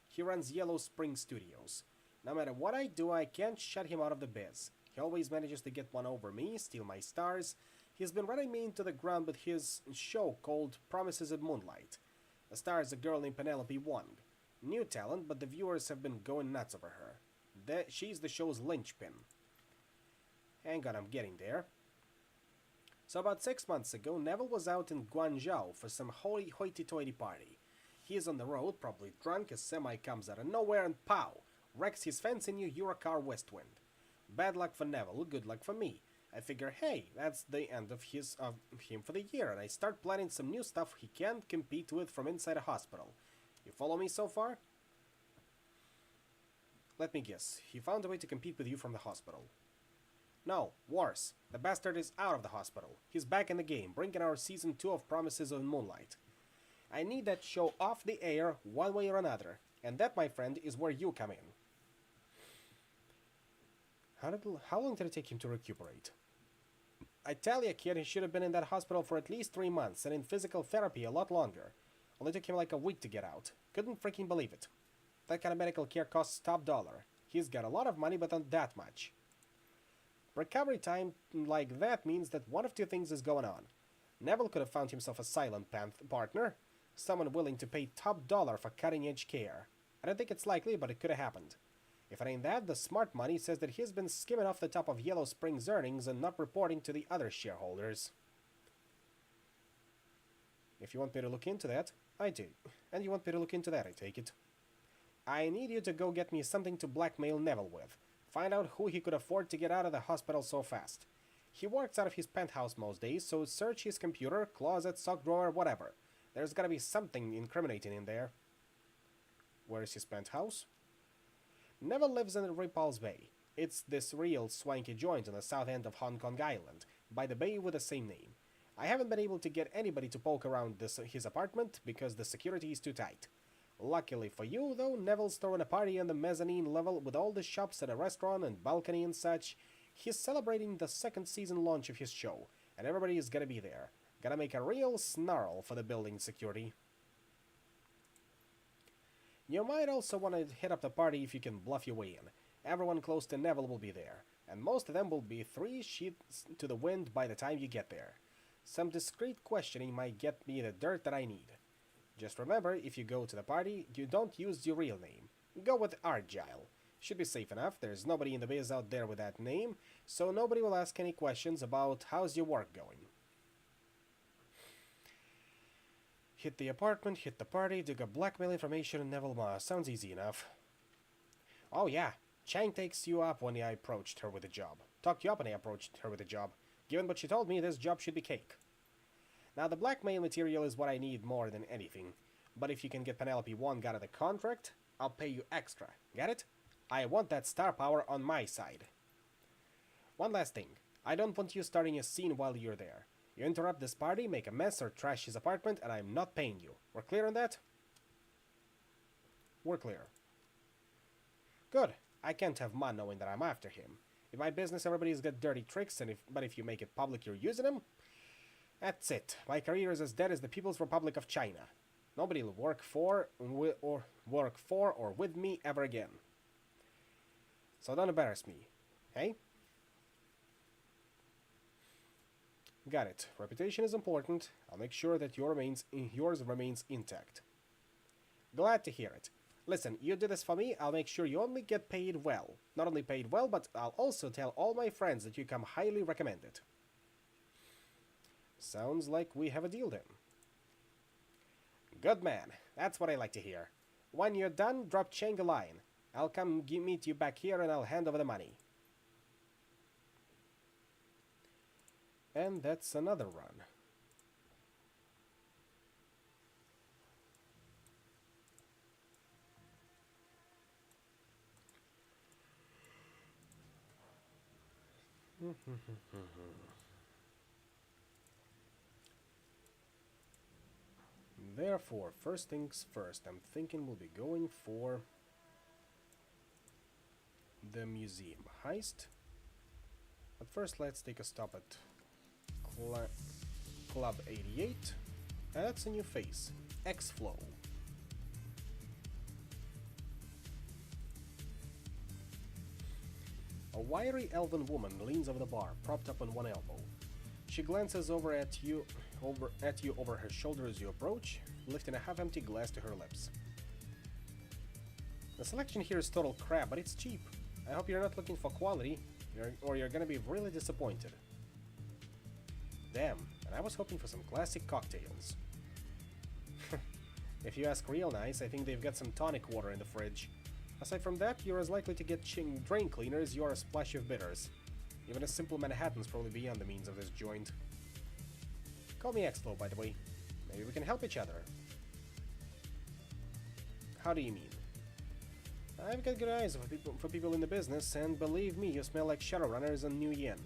He runs Yellow Spring Studios. No matter what I do, I can't shut him out of the biz. He always manages to get one over me, steal my stars. He's been running me into the ground with his show called Promises of Moonlight. The star is a girl named Penelope Wong. New talent, but the viewers have been going nuts over her. She's the show's linchpin. Hang on, I'm getting there. So about 6 months ago, Neville was out in Guangzhou for some hoity-toity party. He is on the road, probably drunk, a semi comes out of nowhere and pow! Wrecks his fancy new Eurocar Westwind. Bad luck for Neville, good luck for me. I figure, hey, that's the end of him for the year, and I start planning some new stuff he can't compete with from inside a hospital. You follow me so far? Let me guess, he found a way to compete with you from the hospital. No, worse. The bastard is out of the hospital. He's back in the game, bringing our Season 2 of Promises of Moonlight. I need that show off the air one way or another, and that, my friend, is where you come in. How long did it take him to recuperate? I tell you, kid, he should have been in that hospital for at least 3 months, and in physical therapy a lot longer. Only took him like a week to get out. Couldn't freaking believe it. That kind of medical care costs top dollar. He's got a lot of money, but not that much. Recovery time like that means that one of two things is going on. Neville could have found himself a silent partner, someone willing to pay top dollar for cutting-edge care. I don't think it's likely, but it could have happened. If it ain't that, the smart money says that he's been skimming off the top of Yellow Spring's earnings and not reporting to the other shareholders. If you want me to look into that, I do. And you want me to look into that, I take it. I need you to go get me something to blackmail Neville with. Find out who he could afford to get out of the hospital so fast. He works out of his penthouse most days, so search his computer, closet, sock drawer, whatever. There's gotta be something incriminating in there. Where is his penthouse? Neville lives in Repulse Bay. It's this real swanky joint on the south end of Hong Kong Island, by the bay with the same name. I haven't been able to get anybody to poke around his apartment because the security is too tight. Luckily for you, though, Neville's throwing a party on the mezzanine level with all the shops and a restaurant and balcony and such. He's celebrating the second season launch of his show, and everybody is gonna be there. Gonna make a real snarl for the building security. You might also want to hit up the party if you can bluff your way in. Everyone close to Neville will be there, and most of them will be 3 sheets to the wind by the time you get there. Some discreet questioning might get me the dirt that I need. Just remember, if you go to the party, you don't use your real name. Go with Argyle. Should be safe enough, there's nobody in the biz out there with that name, so nobody will ask any questions about how's your work going. Hit the apartment, hit the party, dig up blackmail information, and Neville Ma. Sounds easy enough. Oh yeah, Chang takes you up when I approached her with a job. Talked you up when I approached her with a job. Given what she told me, this job should be cake. Now, the blackmail material is what I need more than anything. But if you can get Penelope Wong out of the contract, I'll pay you extra. Get it? I want that star power on my side. One last thing. I don't want you starting a scene while you're there. You interrupt this party, make a mess, or trash his apartment, and I'm not paying you. We're clear on that? We're clear. Good. I can't have Ma knowing that I'm after him. In my business, everybody's got dirty tricks, but if you make it public you're using them, that's it. My career is as dead as the People's Republic of China. Nobody will work for or with me ever again. So don't embarrass me. Hey? Got it. Reputation is important. I'll make sure that yours remains intact. Glad to hear it. Listen, you do this for me, I'll make sure you only get paid well. Not only paid well, but I'll also tell all my friends that you come highly recommended. Sounds like we have a deal then. Good man. That's what I like to hear. When you're done, drop Chang a line. I'll come meet you back here and I'll hand over the money. And that's another run. Therefore, first things first, I'm thinking we'll be going for the museum heist. But first, let's take a stop at Club 88. That's a new face, X-Flow. A wiry elven woman leans over the bar, propped up on one elbow. She glances over at you over her shoulder as you approach, lifting a half-empty glass to her lips. The selection here is total crap, but it's cheap. I hope you're not looking for quality, or you're gonna be really disappointed. Damn, and I was hoping for some classic cocktails. If you ask real nice, I think they've got some tonic water in the fridge. Aside from that, you're as likely to get drain cleaner as you are a splash of bitters. Even a simple Manhattan's probably beyond the means of this joint. Call me X-Flow, by the way. Maybe we can help each other. How do you mean? I've got good eyes for people in the business, and believe me, you smell like Shadowrunners and New Yin.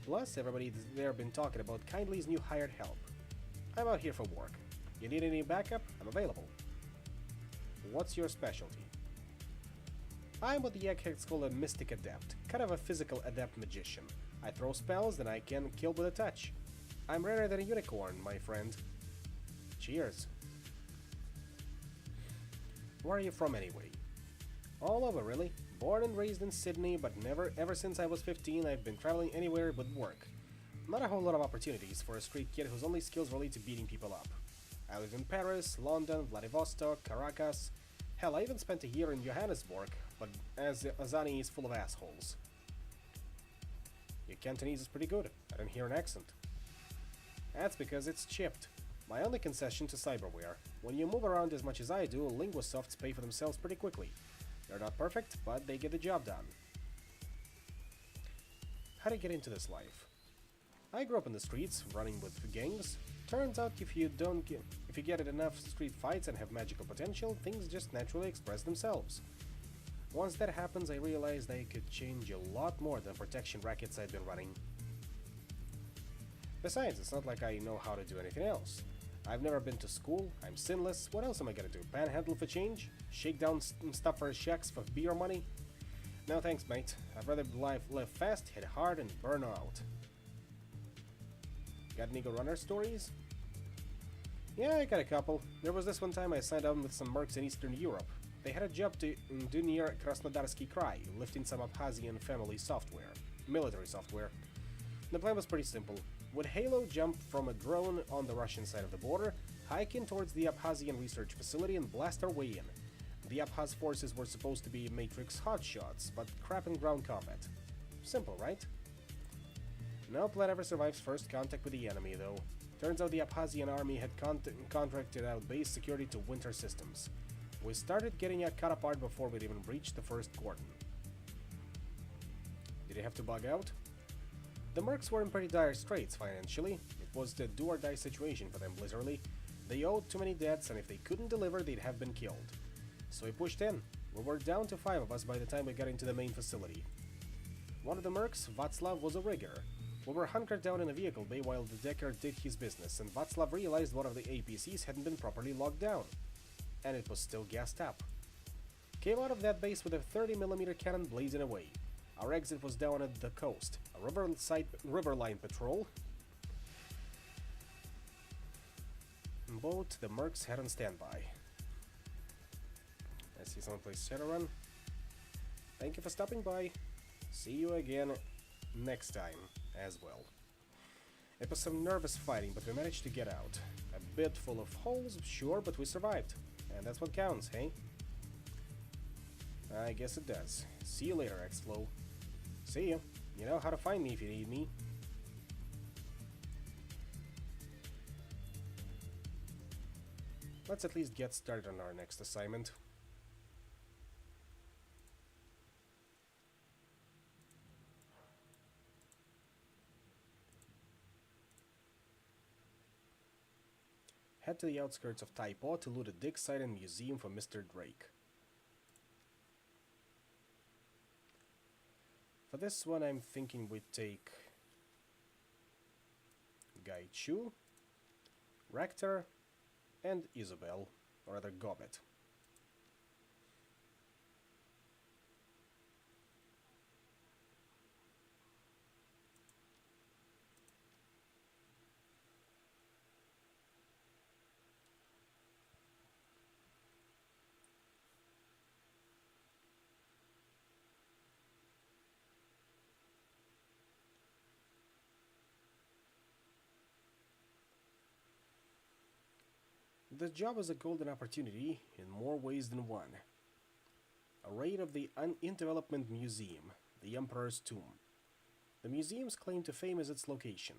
Plus, everybody there been talking about Kindly's new hired help. I'm out here for work. You need any backup? I'm available. What's your specialty? I'm what the eggheads call a mystic adept, kind of a physical adept magician. I throw spells, then I can kill with a touch. I'm rarer than a unicorn, my friend. Cheers. Where are you from anyway? All over, really. Born and raised in Sydney, but ever since I was 15, I've been traveling anywhere but work. Not a whole lot of opportunities for a street kid whose only skills relate to beating people up. I lived in Paris, London, Vladivostok, Caracas. Hell, I even spent a year in Johannesburg, but as Azani is full of assholes. Your Cantonese is pretty good. I don't hear an accent. That's because it's chipped. My only concession to cyberware. When you move around as much as I do, linguisofts pay for themselves pretty quickly. They're not perfect, but they get the job done. How to get into this life? I grew up in the streets, running with gangs. Turns out if you get in enough street fights and have magical potential, things just naturally express themselves. Once that happens, I realized I could change a lot more than protection rackets I'd been running. Besides, it's not like I know how to do anything else. I've never been to school, I'm sinless, what else am I gonna do? Panhandle for change? Shake down stuff for shacks for beer money? No thanks, mate. I'd rather live fast, hit hard, and burn out. Got any runner stories? Yeah, I got a couple. There was this one time I signed on with some mercs in Eastern Europe. They had a job to do near Krasnodarsky Krai, lifting some Abkhazian family software, military software. The plan was pretty simple. Would Halo jump from a drone on the Russian side of the border, hike in towards the Abkhazian research facility and blast our way in. The Abkhaz forces were supposed to be Matrix hotshots, but crap in ground combat. Simple, right? No plan ever survives first contact with the enemy, though. Turns out the Abkhazian army had contracted out base security to Winter Systems. We started getting caught apart before we'd even breached the first cordon. Did you have to bug out? The mercs were in pretty dire straits financially. It was the do-or-die situation for them, literally. They owed too many debts, and if they couldn't deliver, they'd have been killed. So we pushed in. We were down to 5 of us by the time we got into the main facility. One of the mercs, Václav, was a rigger. We were hunkered down in a vehicle bay while the decker did his business, and Václav realized one of the APCs hadn't been properly locked down. And it was still gassed up. Came out of that base with a 30mm cannon blazing away. Our exit was down at the coast, a riverline patrol. Both the mercs had on standby. I see someone plays Shadowrun. Thank you for stopping by. See you again next time as well. It was some nervous fighting, but we managed to get out. A bit full of holes, sure, but we survived. And that's what counts, hey? I guess it does. See you later, X-Flow. See you. You know how to find me if you need me. Let's at least get started on our next assignment. Head to the outskirts of Taipo to loot a dig site and museum for Mr. Drake. For this one, I'm thinking we'd take Guy Chu, Rector, and Isabel, or rather Gobbet. The job is a golden opportunity in more ways than one. A raid of the In-Development Museum, the Emperor's Tomb. The museum's claim to fame is its location.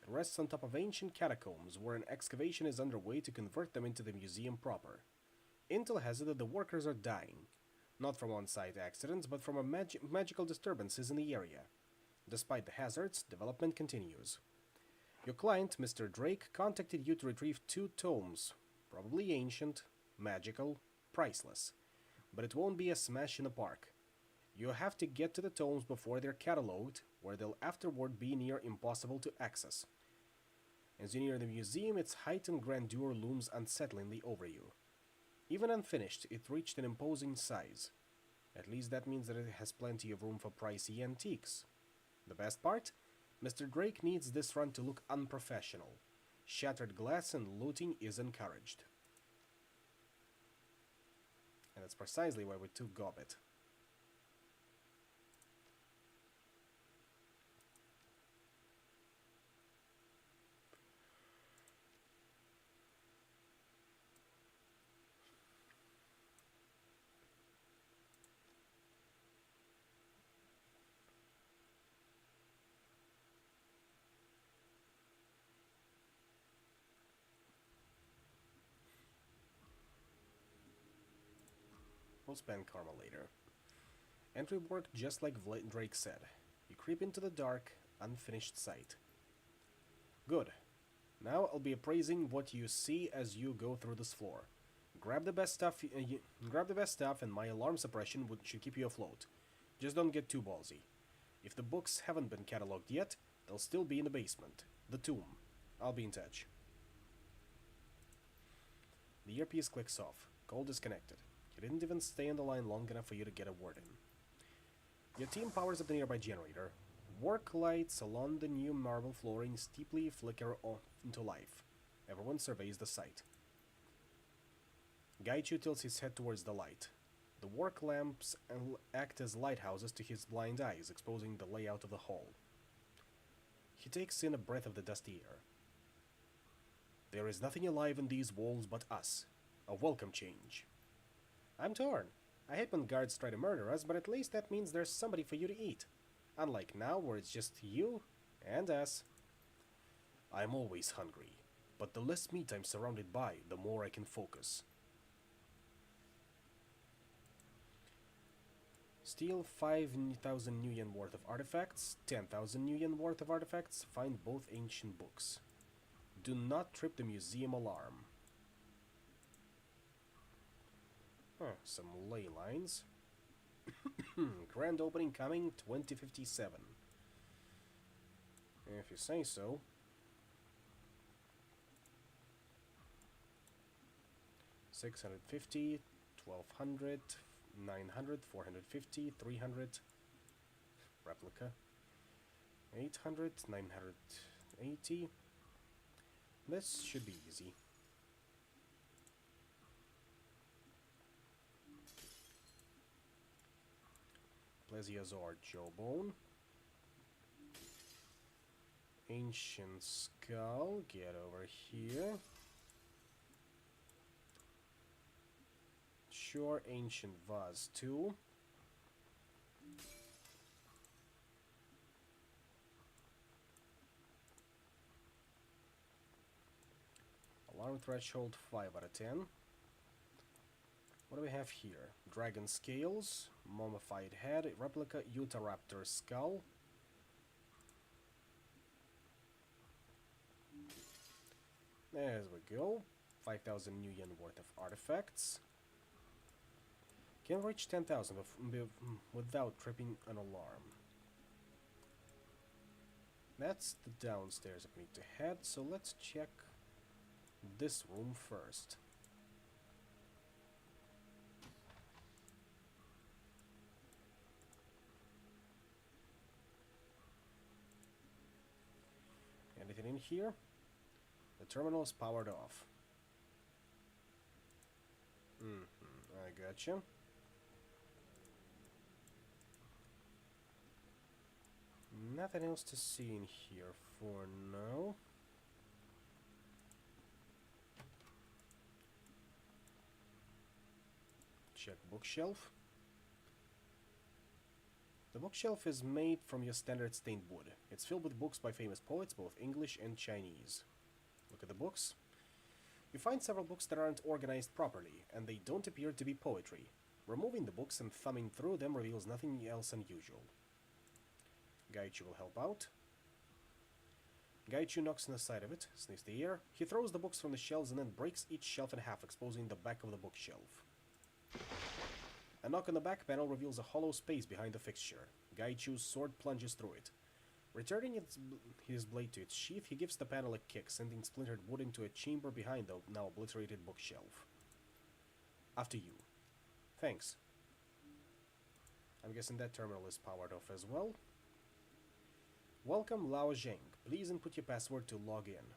It rests on top of ancient catacombs where an excavation is underway to convert them into the museum proper. Intel has it that the workers are dying, not from on-site accidents, but from magical disturbances in the area. Despite the hazards, development continues. Your client, Mr. Drake, contacted you to retrieve 2 tomes. Probably ancient, magical, priceless. But it won't be a smash in the park. You have to get to the tomes before they're catalogued, where they'll afterward be near impossible to access. As you near the museum, its heightened grandeur looms unsettlingly over you. Even unfinished, it reached an imposing size. At least that means that it has plenty of room for pricey antiques. The best part? Mr. Drake needs this run to look unprofessional. Shattered glass and looting is encouraged. And that's precisely why we took Gobbet. We'll spend karma later. Entry worked just like Drake said. You creep into the dark, unfinished site. Good. Now I'll be appraising what you see as you go through this floor. Grab the best stuff, and my alarm suppression should keep you afloat. Just don't get too ballsy. If the books haven't been cataloged yet, they'll still be in the basement. The tomb. I'll be in touch. The earpiece clicks off. Call disconnected. He didn't even stay on the line long enough for you to get a word in. Your team powers up the nearby generator. Work lights along the new marble flooring steeply flicker into life. Everyone surveys the site. Gaichu tilts his head towards the light. The work lamps act as lighthouses to his blind eyes, exposing the layout of the hall. He takes in a breath of the dusty air. There is nothing alive in these walls but us. A welcome change. I'm torn. I hate when guards try to murder us, but at least that means there's somebody for you to eat. Unlike now, where it's just you and us. I'm always hungry, but the less meat I'm surrounded by, the more I can focus. Steal 5,000 new yen worth of artifacts, 10,000 new yen worth of artifacts, find both ancient books. Do not trip the museum alarm. Some ley lines. Grand opening coming 2057. If you say so. $650, $1,200, $900, $450, $300. Replica. $800, $980. This should be easy. Plesiosaur Jawbone. Ancient Skull, get over here. Sure, Ancient Vase too. Alarm threshold 5 out of 10. What do we have here? Dragon Scales, Mummified Head, Replica Utahraptor Skull. There we go. 5,000 new yen worth of artifacts. Can reach 10,000 without tripping an alarm. That's the downstairs I need to head, so let's check this room first. Anything in here? The terminal is powered off. I gotcha. Nothing else to see in here for now. Check bookshelf. The bookshelf is made from your standard stained wood. It's filled with books by famous poets, both English and Chinese. Look at the books. You find several books that aren't organized properly, and they don't appear to be poetry. Removing the books and thumbing through them reveals nothing else unusual. Gaichu will help out. Gaichu knocks on the side of it, sniffs the air. He throws the books from the shelves and then breaks each shelf in half, exposing the back of the bookshelf. A knock on the back panel reveals a hollow space behind the fixture. Gaichu's sword plunges through it. Returning his blade to its sheath, he gives the panel a kick, sending splintered wood into a chamber behind the now obliterated bookshelf. After you. Thanks. I'm guessing that terminal is powered off as well. Welcome, Lao Zheng. Please input your password to log in.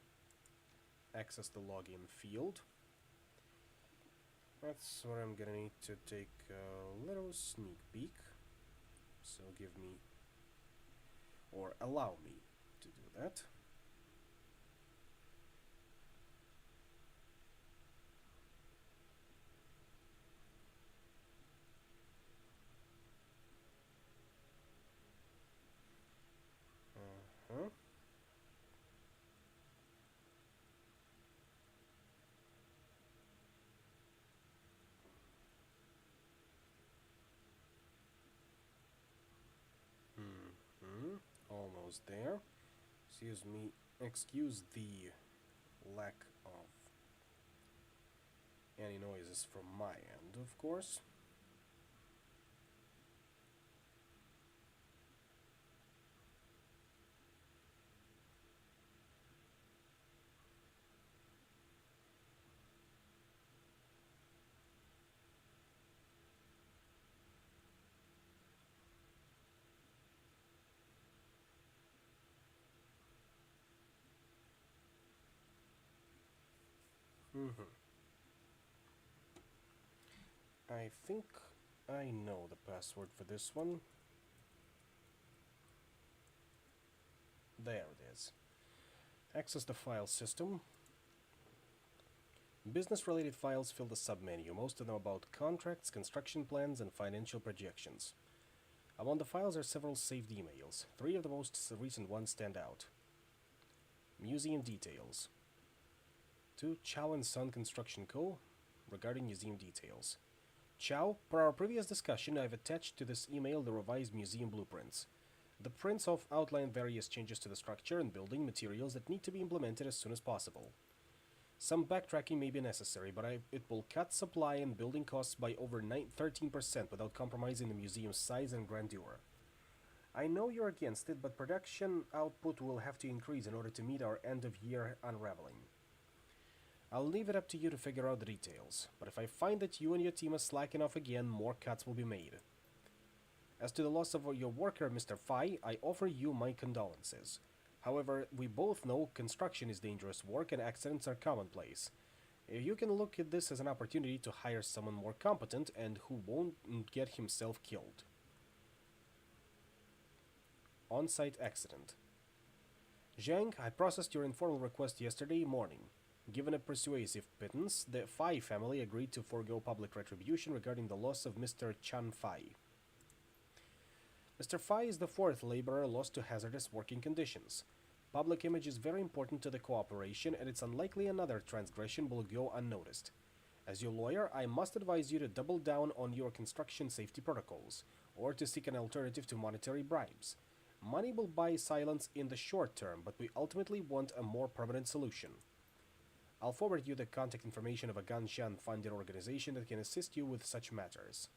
Access the login field. That's where I'm gonna need to take a little sneak peek. So give me, or allow me to do that. goes there. Excuse the lack of any noises from my end, of course. Mm-hmm. I think I know the password for this one. There it is. Access the file system. Business-related files fill the submenu, most of them about contracts, construction plans, and financial projections. Among the files are several saved emails. 3 of the most recent ones stand out. Museum details. To Chow and Son Construction Co. regarding museum details. Chow, per our previous discussion, I've attached to this email the revised museum blueprints. The prints have outlined various changes to the structure and building materials that need to be implemented as soon as possible. Some backtracking may be necessary, but it will cut supply and building costs by over 13% without compromising the museum's size and grandeur. I know you're against it, but production output will have to increase in order to meet our end-of-year unraveling. I'll leave it up to you to figure out the details, but if I find that you and your team are slacking off again, more cuts will be made. As to the loss of your worker, Mr. Fai, I offer you my condolences. However, we both know construction is dangerous work and accidents are commonplace. You can look at this as an opportunity to hire someone more competent and who won't get himself killed. On-site accident. Zhang, I processed your informal request yesterday morning. Given a persuasive pittance, the Fai family agreed to forego public retribution regarding the loss of Mr. Chan Fai. Mr. Fai is the 4th laborer lost to hazardous working conditions. Public image is very important to the cooperation, and it's unlikely another transgression will go unnoticed. As your lawyer, I must advise you to double down on your construction safety protocols, or to seek an alternative to monetary bribes. Money will buy silence in the short term, but we ultimately want a more permanent solution. I'll forward you the contact information of a Ganshan-funded organization that can assist you with such matters.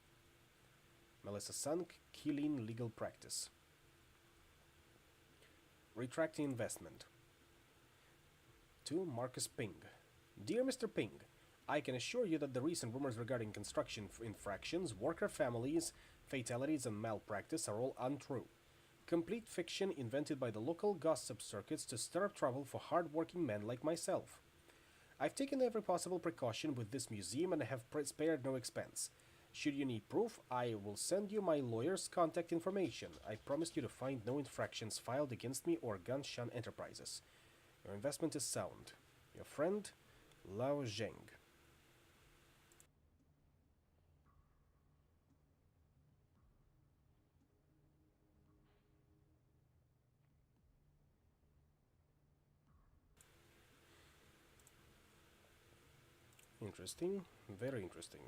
Melissa Sunk, Keeling Legal Practice. Retracting investment. To Marcus Ping. Dear Mr. Ping, I can assure you that the recent rumors regarding construction infractions, worker families, fatalities, and malpractice are all untrue. Complete fiction invented by the local gossip circuits to stir up trouble for hard-working men like myself. I've taken every possible precaution with this museum and have spared no expense. Should you need proof, I will send you my lawyer's contact information. I promise you to find no infractions filed against me or Ganshan Enterprises. Your investment is sound. Your friend, Lao Zheng. Interesting. Very interesting.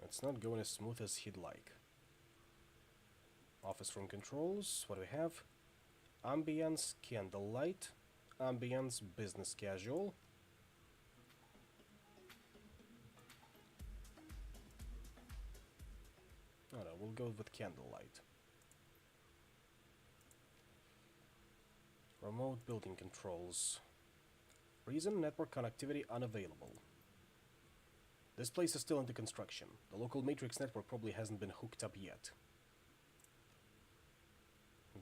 It's not going as smooth as he'd like. Office room controls. What do we have? Ambience, candlelight. Ambience, business casual. Oh no, we'll go with candlelight. Remote building controls. Reason, network connectivity unavailable. This place is still under construction. The local matrix network probably hasn't been hooked up yet.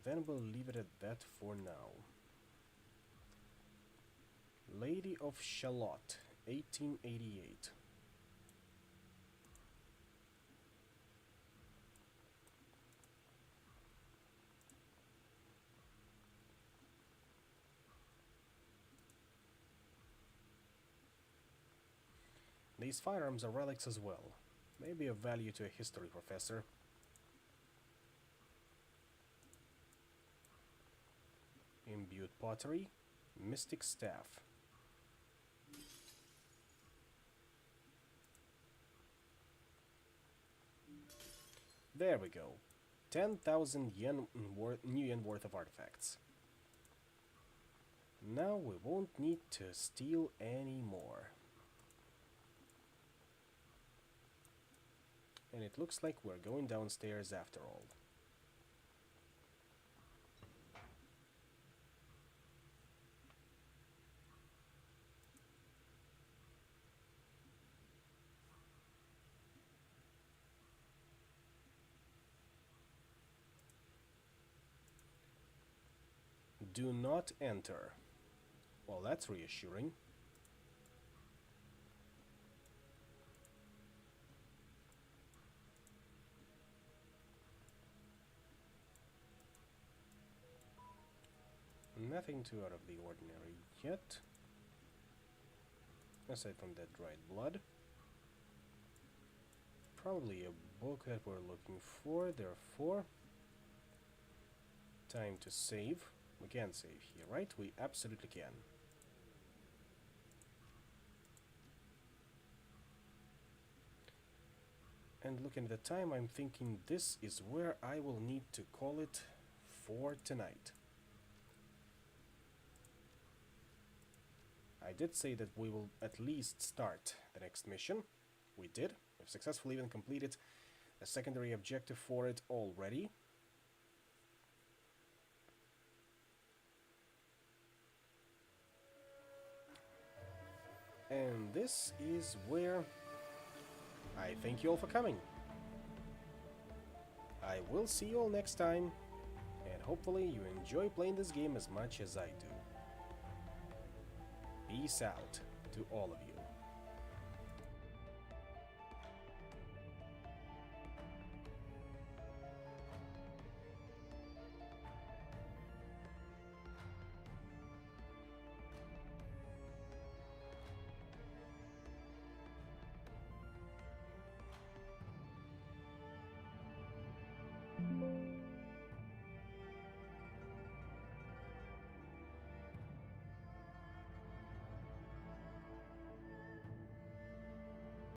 Then we'll leave it at that for now. Lady of Shalott, 1888. These firearms are relics as well. Maybe of value to a history professor. Imbued pottery. Mystic staff. There we go. 10,000 yen new yen worth of artifacts. Now we won't need to steal any more. And it looks like we're going downstairs after all. Do not enter. Well, that's reassuring. Nothing too out of the ordinary yet. Aside from that dried blood. Probably a book that we're looking for, therefore. Time to save. We can save here, right? We absolutely can. And looking at the time, I'm thinking this is where I will need to call it for tonight. I did say that we will at least start the next mission. We did. We've successfully even completed a secondary objective for it already. And this is where I thank you all for coming. I will see you all next time, and hopefully you enjoy playing this game as much as I do. Peace out to all of you.